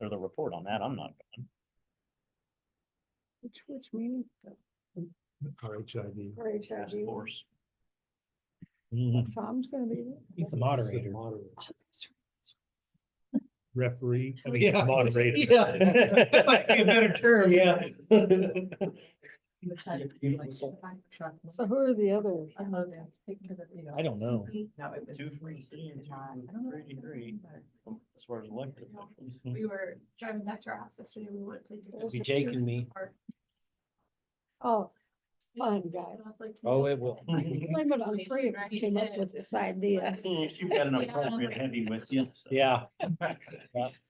Or the report on that. I'm not going. Which meeting? RHID. For Task HIV. force. Tom's gonna be there. He's the moderator. Referee. I mean, Yeah. moderator. Yeah. That might be a better term, yeah. So who are the other? I don't know. Two from the city and two from 33. As far as elected officials. We were driving back to our house yesterday. We went to. It'll be Jake and me. Oh, fun guy. Oh, it will. Blame it on three of you came up with this idea. You've got an appropriate heavy with you. so. Yeah,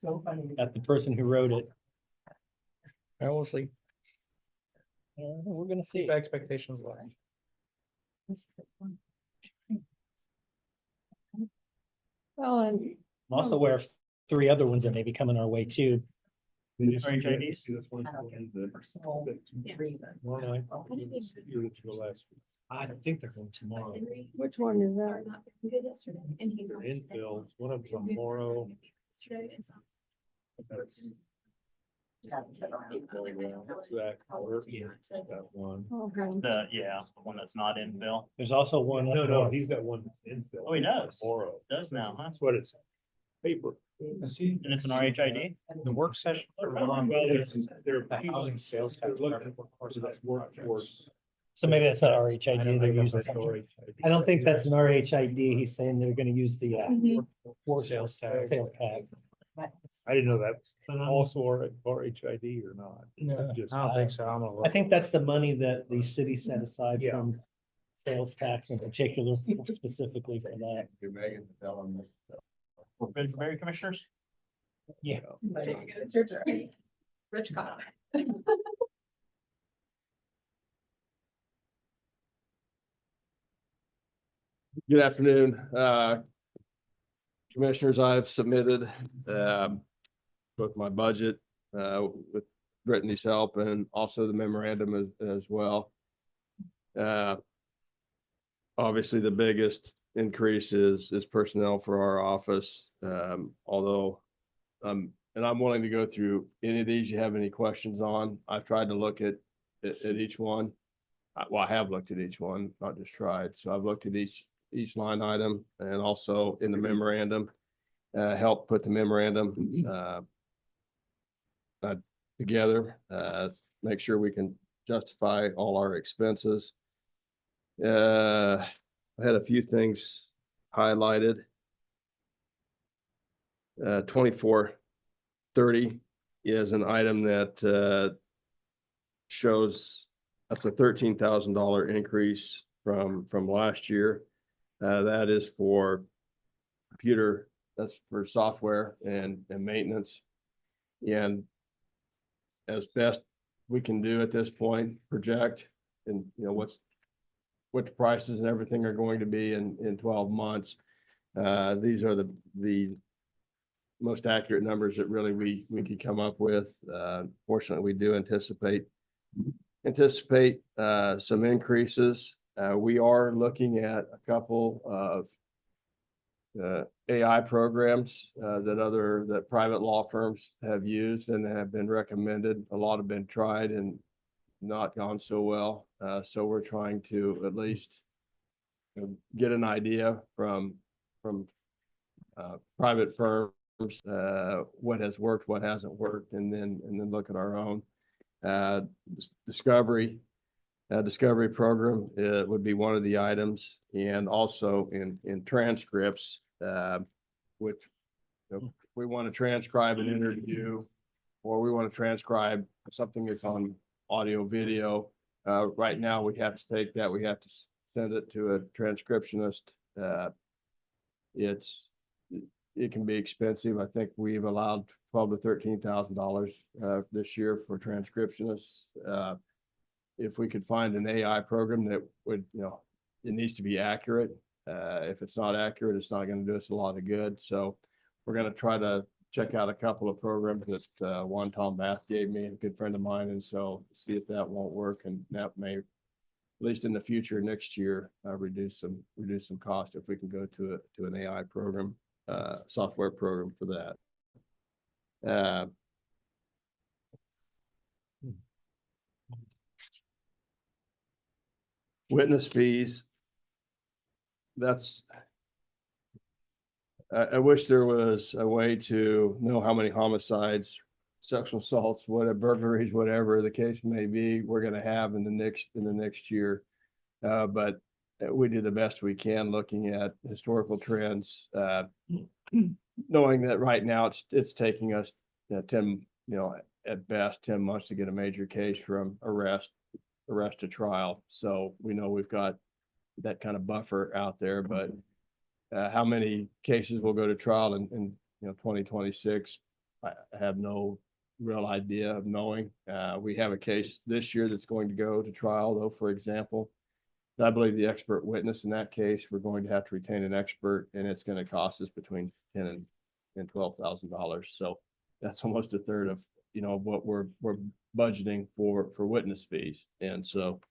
So funny. got the person who wrote it. I will see. We're gonna see. Keep expectations low. Well, and I'm also aware of 3 other ones that may be coming our way too. RHIDs? Personal reason. I think they're going tomorrow. which one is that? Good yesterday. And he's. on today. Infill, one of them tomorrow. Yesterday and so. That one. Okay. The one that's not in Bill. There's also one. up No, north. he's got one that's infill. Oh, he does. Tomorrow. Does now, huh? That's what it's. Paper. See, And it's an RHID? the work session. Well, they're The housing sales tax. They're looking for, of course, that's workforce. So maybe that's not I RHID don't they're think using. that's RHID. I don't think that's an RHID. He's saying they're gonna use the Mhm. sales tax. I didn't know that was also RHID or not. No. Just- I don't think so. I'm gonna I look. think that's the money that the city set aside Yeah. from sales tax in particular, specifically for that. You're Megan to tell them. We're ready for Mayor Commissioners? Yeah. It's your turn. Rich caught on. Good afternoon, Commissioners. I've submitted, both my budget, with Brittany's help and also the memorandum as well. Obviously, the biggest increase is personnel for our office. Although, and I'm willing to go through any of these you have any questions on. I've tried to look at each one. Well, I have looked at each one, not just tried. So I've looked at each line item and also in the memorandum, help put the memorandum, together, make sure we can justify all our expenses. I had a few things highlighted. 2430 is an item that, shows that's a $13,000 increase from last year. That is for computer, that's for software and maintenance. And as best we can do at this point, project and what the prices and everything are going to be in 12 months. These are the most accurate numbers that really we could come up with. Fortunately, we do anticipate some increases. We are looking at a couple of AI programs that private law firms have used and have been recommended. A lot have been tried and not gone so well. So we're trying to at least get an idea from private firms, what has worked, what hasn't worked, and then look at our own. Discovery program would be one of the items, and also in transcripts, which if we want to transcribe an interview or we want to transcribe something that's on audio video. Right now we have to take that, we have to send it to a transcriptionist. It can be expensive. I think we've allowed $12,000 to $13,000 this year for transcriptionists. If we could find an AI program that would, it needs to be accurate. If it's not accurate, it's not going to do us a lot of good. So we're going to try to check out a couple of programs that one Tom Bath gave me, a good friend of mine, and so see if that won't work, and that may, at least in the future next year, reduce some cost if we can go to an AI program, software program for that. Witness fees. I wish there was a way to know how many homicides, sexual assaults, whatever, burglaries, whatever the case may be, we're going to have in the next year. But we do the best we can looking at historical trends, knowing that right now it's taking us 10, at best 10 months to get a major case from arrest to trial. So we know we've got that kind of buffer out there, but how many cases will go to trial in 2026? I have no real idea of knowing. We have a case this year that's going to go to trial, though, for example. I believe the expert witness in that case, we're going to have to retain an expert, and it's going to cost us between $10,000 and $12,000. So that's almost a third of what we're budgeting for witness fees. And so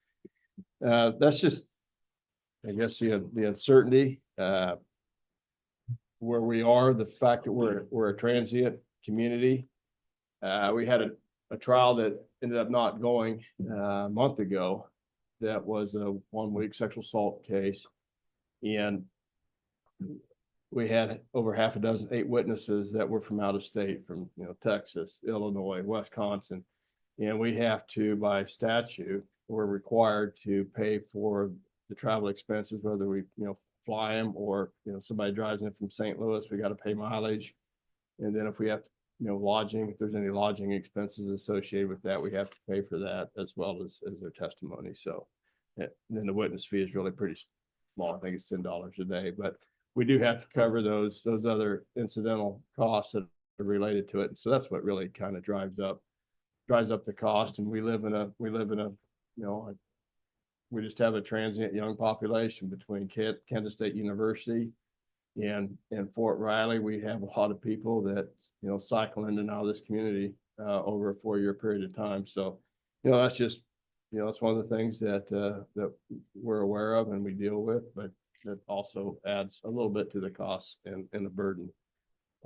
that's just, I guess, the uncertainty where we are, the fact that we're a transient community. We had a trial that ended up not going a month ago. That was a 1-week sexual assault case, and we had over half a dozen, 8 witnesses that were from out of state, from Texas, Illinois, Wisconsin, and we have to, by statute, we're required to pay for the travel expenses, whether we, fly them or, somebody drives in from St. Louis, we got to pay mileage. And then if we have, lodging, if there's any lodging expenses associated with that, we have to pay for that as well as their testimony. So and then the witness fee is really pretty small. I think it's $10 a day, but we do have to cover those other incidental costs that are related to it. So that's what really kind of drives up the cost. And we live in a, we just have a transient young population between Kansas State University and Fort Riley. We have a lot of people that, cycle in and out of this community over a 4-year period of time. So, that's just, it's one of the things that we're aware of and we deal with, but that also adds a little bit to the costs and the burden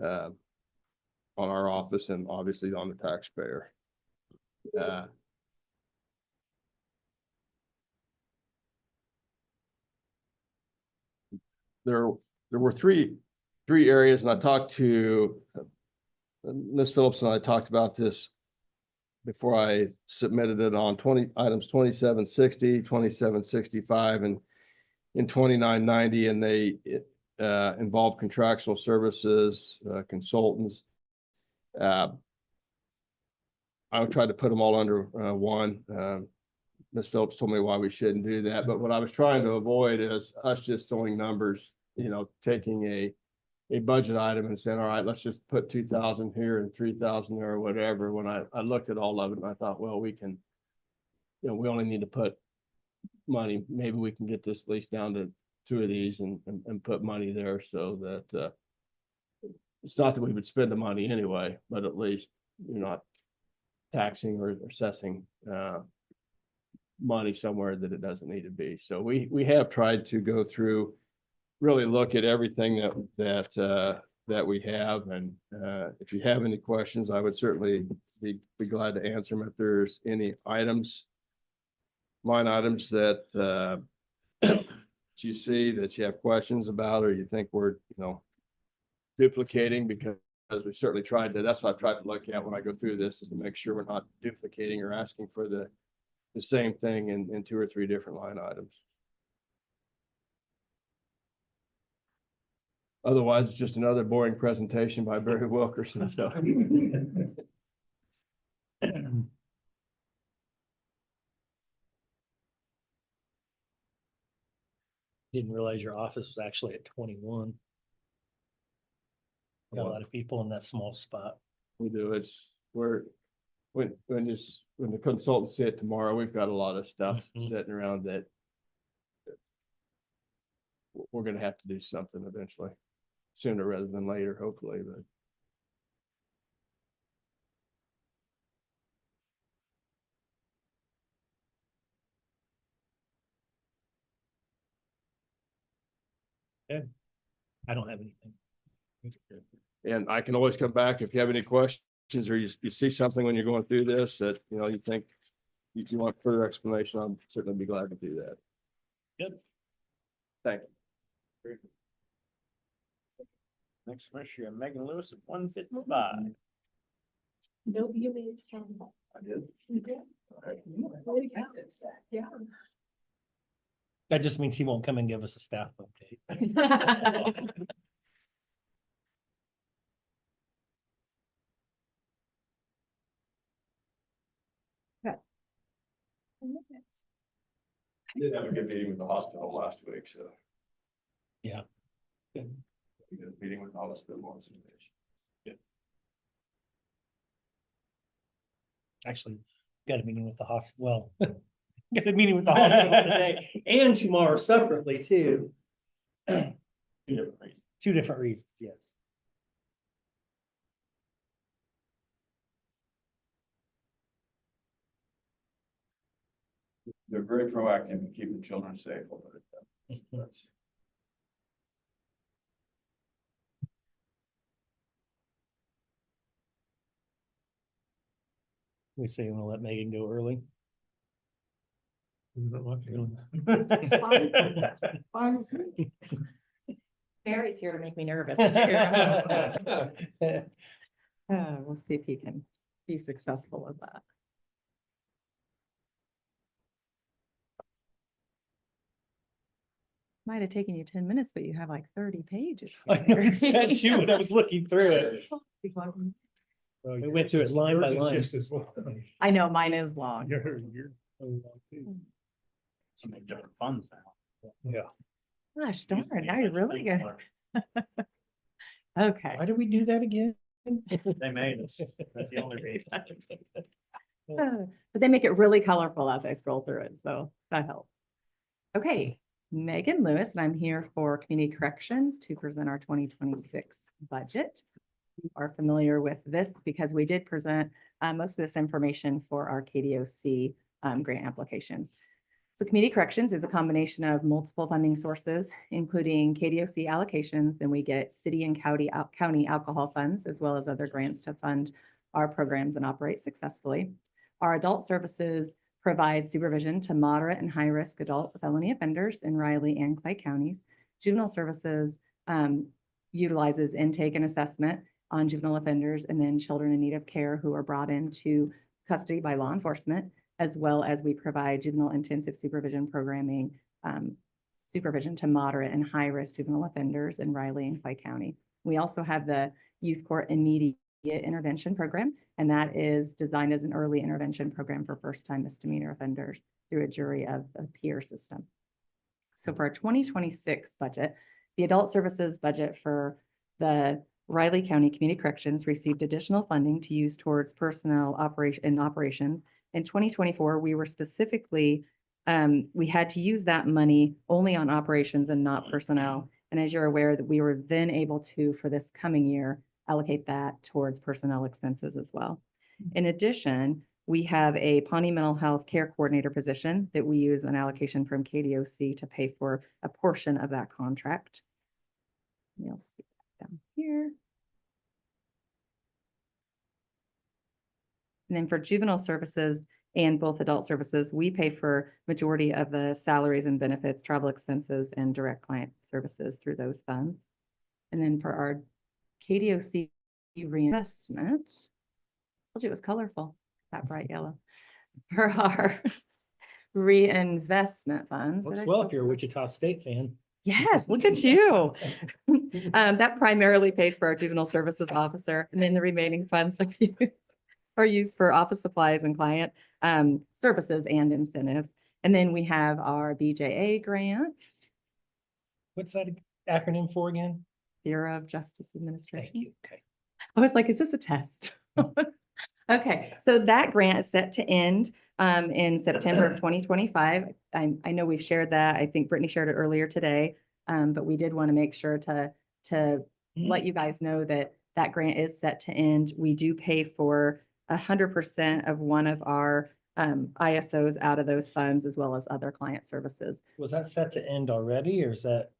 on our office and obviously on the taxpayer. There were three areas, and I talked to Ms. Phillips, and I talked about this before I submitted it on items 2760, 2765, and in 2990, and they involve contractual services, consultants. I would try to put them all under one. Ms. Phillips told me why we shouldn't do that, but what I was trying to avoid is us just throwing numbers, taking a budget item and saying, all right, let's just put 2,000 here and 3,000 there or whatever. When I looked at all of it and I thought, well, we can, we only need to put money. Maybe we can get this at least down to 2 of these and put money there so that it's not that we would spend the money anyway, but at least you're not taxing or assessing money somewhere that it doesn't need to be. So we have tried to go through, really look at everything that we have. And if you have any questions, I would certainly be glad to answer them. If there's any line items that you see that you have questions about, or you think we're, duplicating, because we certainly tried to, that's what I've tried to look at when I go through this, is to make sure we're not duplicating or asking for the same thing in 2 or 3 different line items. Otherwise, it's just another boring presentation by Barry Wilkerson. So. Didn't realize your office was actually at 21. Got a lot of people in that small spot. We do. When the consultants see it tomorrow, we've got a lot of stuff sitting around that we're going to have to do something eventually, sooner rather than later, hopefully. But I don't have anything. And I can always come back if you have any questions or you see something when you're going through this that, you think you want further explanation, I'll certainly be glad to do that. Good. Thank you. Next commissioner, Megan Lewis at 155. No, you made town hall. I did. You did. Yeah. That just means he won't come and give us a staff update. Did have a good meeting with the hospital last week, so. Yeah. Good. We did a meeting with the hospital once. Yeah. Actually, got a meeting with the hospital. Well, got a meeting with the hospital today and tomorrow separately too. 2 different reasons. 2 different reasons, yes. They're very proactive in keeping children safe. We say we'll let Megan go early. Fine with me. Barry's here to make me nervous. We'll see if he can be successful with that. Might have taken you 10 minutes, but you have like 30 pages. I noticed that too when I was looking through it. Well, We went through it line by yours is line. just as long. I know, mine is long. You're so long too. So many different funds now. Yeah. Gosh, darn, now you're really good. Okay. Why did we do that again? They made us. That's the only reason. But they make it really colorful as I scroll through it, so that helps. Okay, Megan Lewis, and I'm here for Community Corrections to present our 2026 budget. You are familiar with this because we did present most of this information for our KDOC grant applications. So Community Corrections is a combination of multiple funding sources, including KDOC allocations. Then we get city and county alcohol funds, as well as other grants to fund our programs and operate successfully. Our adult services provide supervision to moderate and high-risk adult felony offenders in Riley and Clay counties. Juvenile services utilizes intake and assessment on juvenile offenders and then children in need of care who are brought into custody by law enforcement, as well as we provide juvenile intensive supervision programming, supervision to moderate and high-risk juvenile offenders in Riley and Clay County. We also have the Youth Court Immediate Intervention Program, and that is designed as an early intervention program for first-time misdemeanor offenders through a jury of a peer system. So for our 2026 budget, the adult services budget for the Riley County Community Corrections received additional funding to use towards personnel operations. In 2024, we were specifically, we had to use that money only on operations and not personnel. And as you're aware, that we were then able to, for this coming year, allocate that towards personnel expenses as well. In addition, we have a Pawnee Mental Health Care Coordinator position that we use an allocation from KDOC to pay for a portion of that contract. You'll see that down here. And then for juvenile services and both adult services, we pay for majority of the salaries and benefits, travel expenses, and direct client services through those funds. And then for our KDOC reinvestment, told you it was colorful, that bright yellow. For our reinvestment funds. Works well if you're a Wichita State fan. Yes, look at you. That primarily pays for our juvenile services officer, and then the remaining funds are used for office supplies and client services and incentives. And then we have our BJA grant. What's that acronym for again? Bureau of Justice Administration. Thank you. Okay. I was like, is this a test? Okay, so that grant is set to end in September of 2025. I know we've shared that. I think Brittany shared it earlier today, but we did want to make sure to let you guys know that that grant is set to end. We do pay for 100% of one of our ISOs out of those funds, as well as other client services. Was that set to end already, or is that?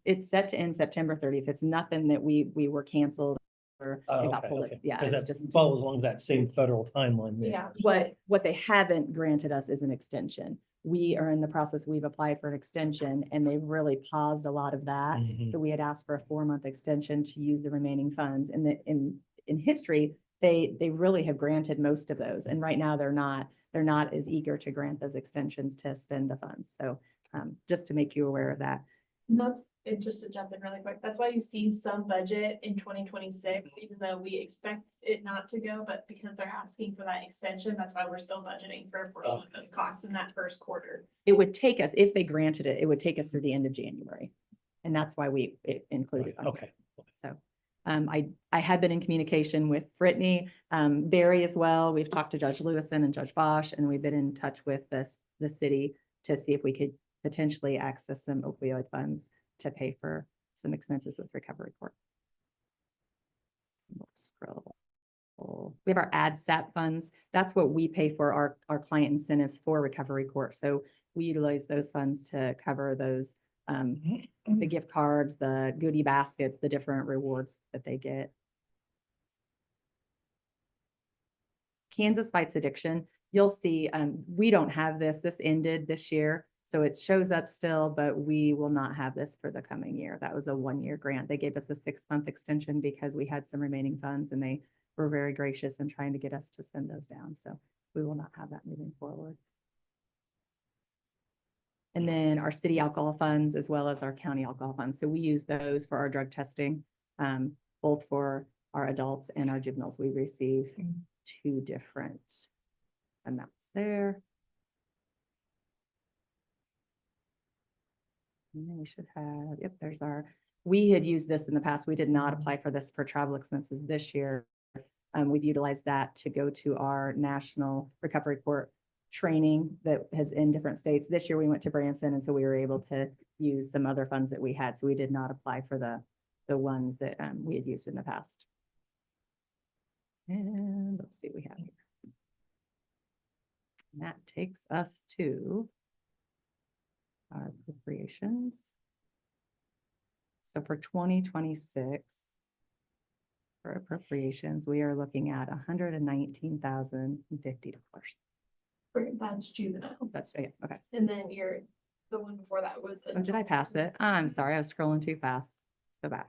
It's set to end September 30th. It's nothing that we were canceled or it got pulled. Yeah, Because it's that just follows along that same federal timeline. there. yeah. What they haven't granted us is an extension. We are in the process. We've applied for an extension, and they've really paused a lot of that. Mhm. So we had asked for a 4-month extension to use the remaining funds. And in history, they really have granted most of those. And right now they're not as eager to grant those extensions to spend the funds. So just to make you aware of that. Just to jump in really quick, that's why you see some budget in 2026, even though we expect it not to go, but because they're asking for that extension, that's why we're still budgeting for a portion of those costs in that first quarter. It would take us, if they granted it, it would take us through the end of January. And that's why it included. Okay. So I had been in communication with Brittany, Barry as well. We've talked to Judge Lewison and Judge Bosch, and we've been in touch with the city to see if we could potentially access some opioid funds to pay for some expenses with recovery court. We'll scroll. We have our ADSAP funds. That's what we pay for our client incentives for recovery court. So we utilize those funds to cover those, the gift cards, the goodie baskets, the different rewards that they get. Kansas Fights Addiction. You'll see, we don't have this. This ended this year. So it shows up still, but we will not have this for the coming year. That was a 1-year grant. They gave us a 6-month extension because we had some remaining funds, and they were very gracious in trying to get us to spend those down. So we will not have that moving forward. And then our city alcohol funds as well as our county alcohol funds. So we use those for our drug testing, both for our adults and our juveniles. We receive 2 different amounts there. And then we should have, yep, there's our, we had used this in the past. We did not apply for this for travel expenses this year. We've utilized that to go to our national recovery court training that has in different states. This year we went to Branson, and so we were able to use some other funds that we had. So we did not apply for the ones that we had used in the past. And let's see what we have here. And that takes us to our appropriations. So for 2026, for appropriations, we are looking at $119,050. That's juvenile. That's it. Okay. And then the one before that was. Oh, did I pass it? I'm sorry. I was scrolling too fast. Let's go back.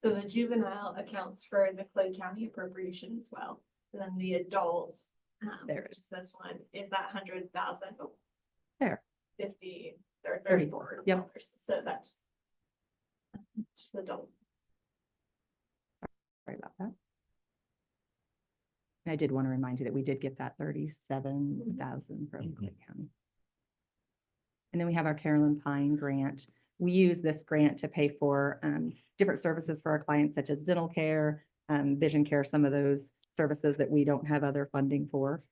So the juvenile accounts for the Clay County appropriation as well. And then the adults, There it which is this one, is that 100,000. There. 50 or 34. 34. Yep. dollars. So that's just the adult. Sorry about that. And I did want to remind you that we did get that 37,000 from Clay County. And then we have our Carolyn Pine grant. We use this grant to pay for different services for our clients, such as dental care, vision care, some of those services that we don't have other funding for.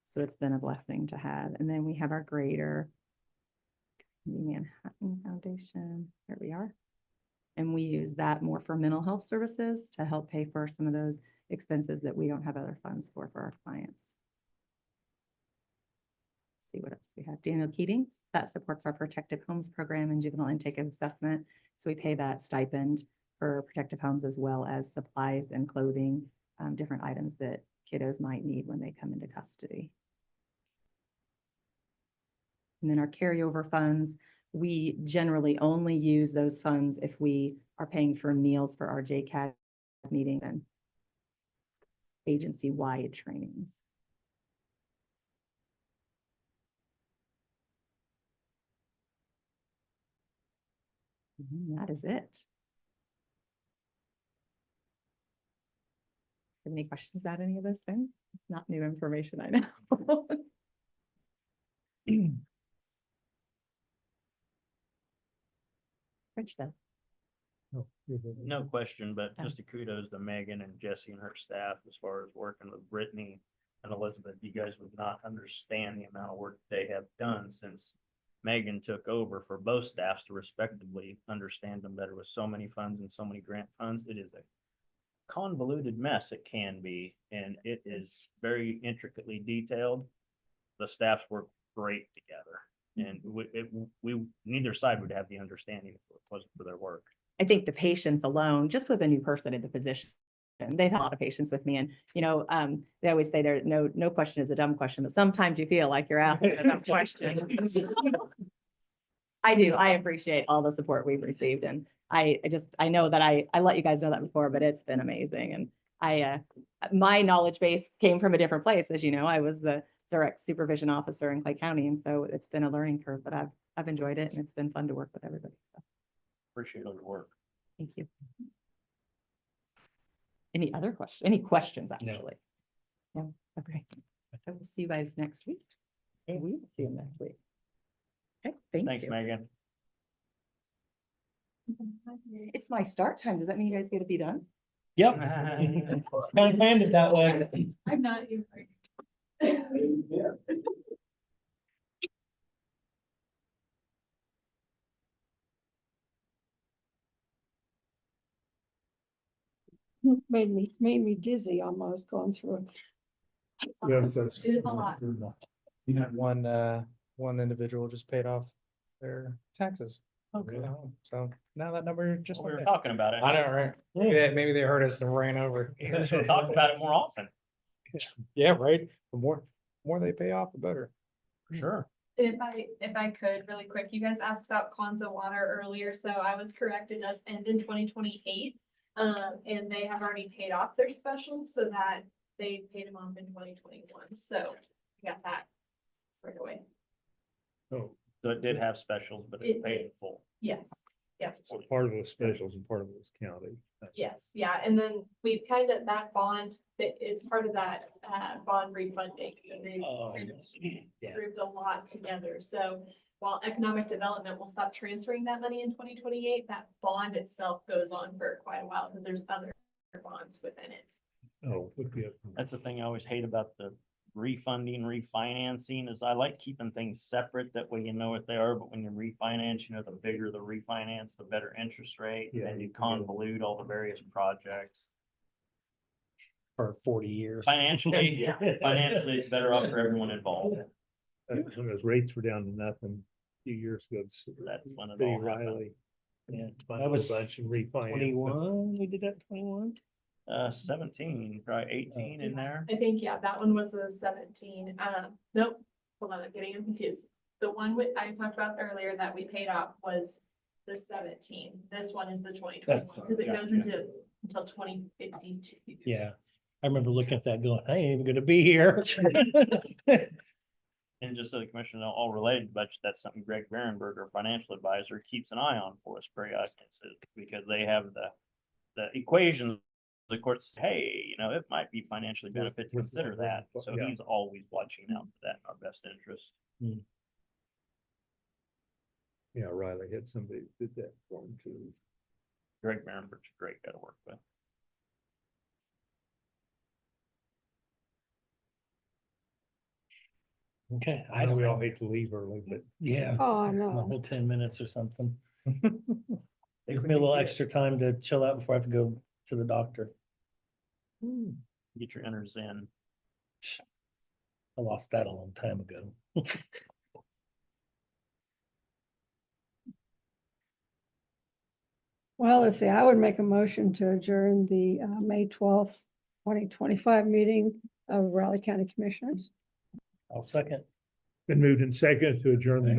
So it's been a blessing to have. And then we have our grader, the Manhattan Foundation. There we are. And we use that more for mental health services to help pay for some of those expenses that we don't have other funds for our clients. Let's see what else we have. Daniel Keating, that supports our protective homes program and juvenile intake assessment. So we pay that stipend for protective homes as well as supplies and clothing, different items that kiddos might need when they come into custody. And then our carryover funds, we generally only use those funds if we are paying for meals for our JCAT meeting and agency-wide trainings. And that is it. Have any questions about any of those things? It's not new information, I know. Rich does. No question, but just a kudos to Megan and Jesse and her staff as far as working with Brittany and Elizabeth. You guys would not understand the amount of work they have done since Megan took over for both staffs to respectively understand them better with so many funds and so many grant funds. It is a convoluted mess it can be, and it is very intricately detailed. The staffs work great together, and we neither side would have the understanding if it wasn't for their work. I think the patience alone, just with a new person in the position, they've had a lot of patience with me. And, you know, they always say there, no question is a dumb question, but sometimes you feel like you're asking a dumb question. I do. I appreciate all the support we've received. And I know that I let you guys know that before, but it's been amazing. And my knowledge base came from a different place. As you know, I was the direct supervision officer in Clay County. And so it's been a learning curve, but I've enjoyed it, and it's been fun to work with everybody. So Appreciate all your work. thank you. Any other questions? Any questions, actually? No. Okay. I will see you guys next week. We will see you next week. Okay, thanks, Thanks, Megan. It's my start time. Does that mean you guys get to be done? Yep. Kind of planned it that way. I'm not even. Made me dizzy almost going through it. It is a lot. You had one individual just paid off their taxes. Okay. So now that number just. We were went talking about it. down. I know, right? Maybe they heard us and ran over. We should talk about it more often. Yeah, right. The more they pay off, the better. For sure. If I could really quick, you guys asked about Kwanzaa water earlier, so I was correct. It does end in 2028. And they have already paid off their specials so that they paid them off in 2021. So we got that right away. Oh, So it did have specials, but it's It paid did. in full. Yes, yes. so part of it was specials and part of it was county. Yes, yeah, and then we've kind of, that bond, that it's part of that bond refunding. And they've Oh, kind of yeah. grouped a lot together, so while economic development will stop transferring that money in 2028, that bond itself goes on for quite a while, because there's other bonds within it. Oh, would be That's the thing I always hate about the refunding, refinancing is I like keeping things separate. That way you know what they are, but when you refinance, you know, the bigger the refinance, the better interest rate. Yeah, And you you can get it. convolute all the various projects. For 40 years. Financially, financially, it's better off for everyone involved. When those rates were down to nothing a few years ago. That's when it City all happened. Riley. Yeah, Bunch that was and refinance. 21, we did that 21. 17, probably 18 in there. I think, yeah, that one was the 17, nope, hold on, I'm getting confused. The one I talked about earlier that we paid off was the 17, this one is the 2021, That's because it goes gotcha. into, until 2052. Yeah, I remember looking at that going, I ain't even gonna be here. And just so the commissioner know, all related to budget, that's something Greg Berenberg, our financial advisor, keeps an eye on for us periodically, because they have the equation. The court says, hey, you know, it might be financially benefit to consider that. So Yeah. he's always watching out for that in our best interest. Yeah, Riley had somebody that did that for him too. Greg Berenberg's a great guy to work with. Okay, I know we all hate to leave early, but Yeah, Oh, a no. whole 10 minutes or something. Gives me a little extra time to chill out before I have to go to the doctor. Get your inners in. I lost that a long time ago. Well, let's see, I would make a motion to adjourn the May 12th, 2025 meeting of Raleigh County Commissioners. I'll second. been moved in second to adjourn the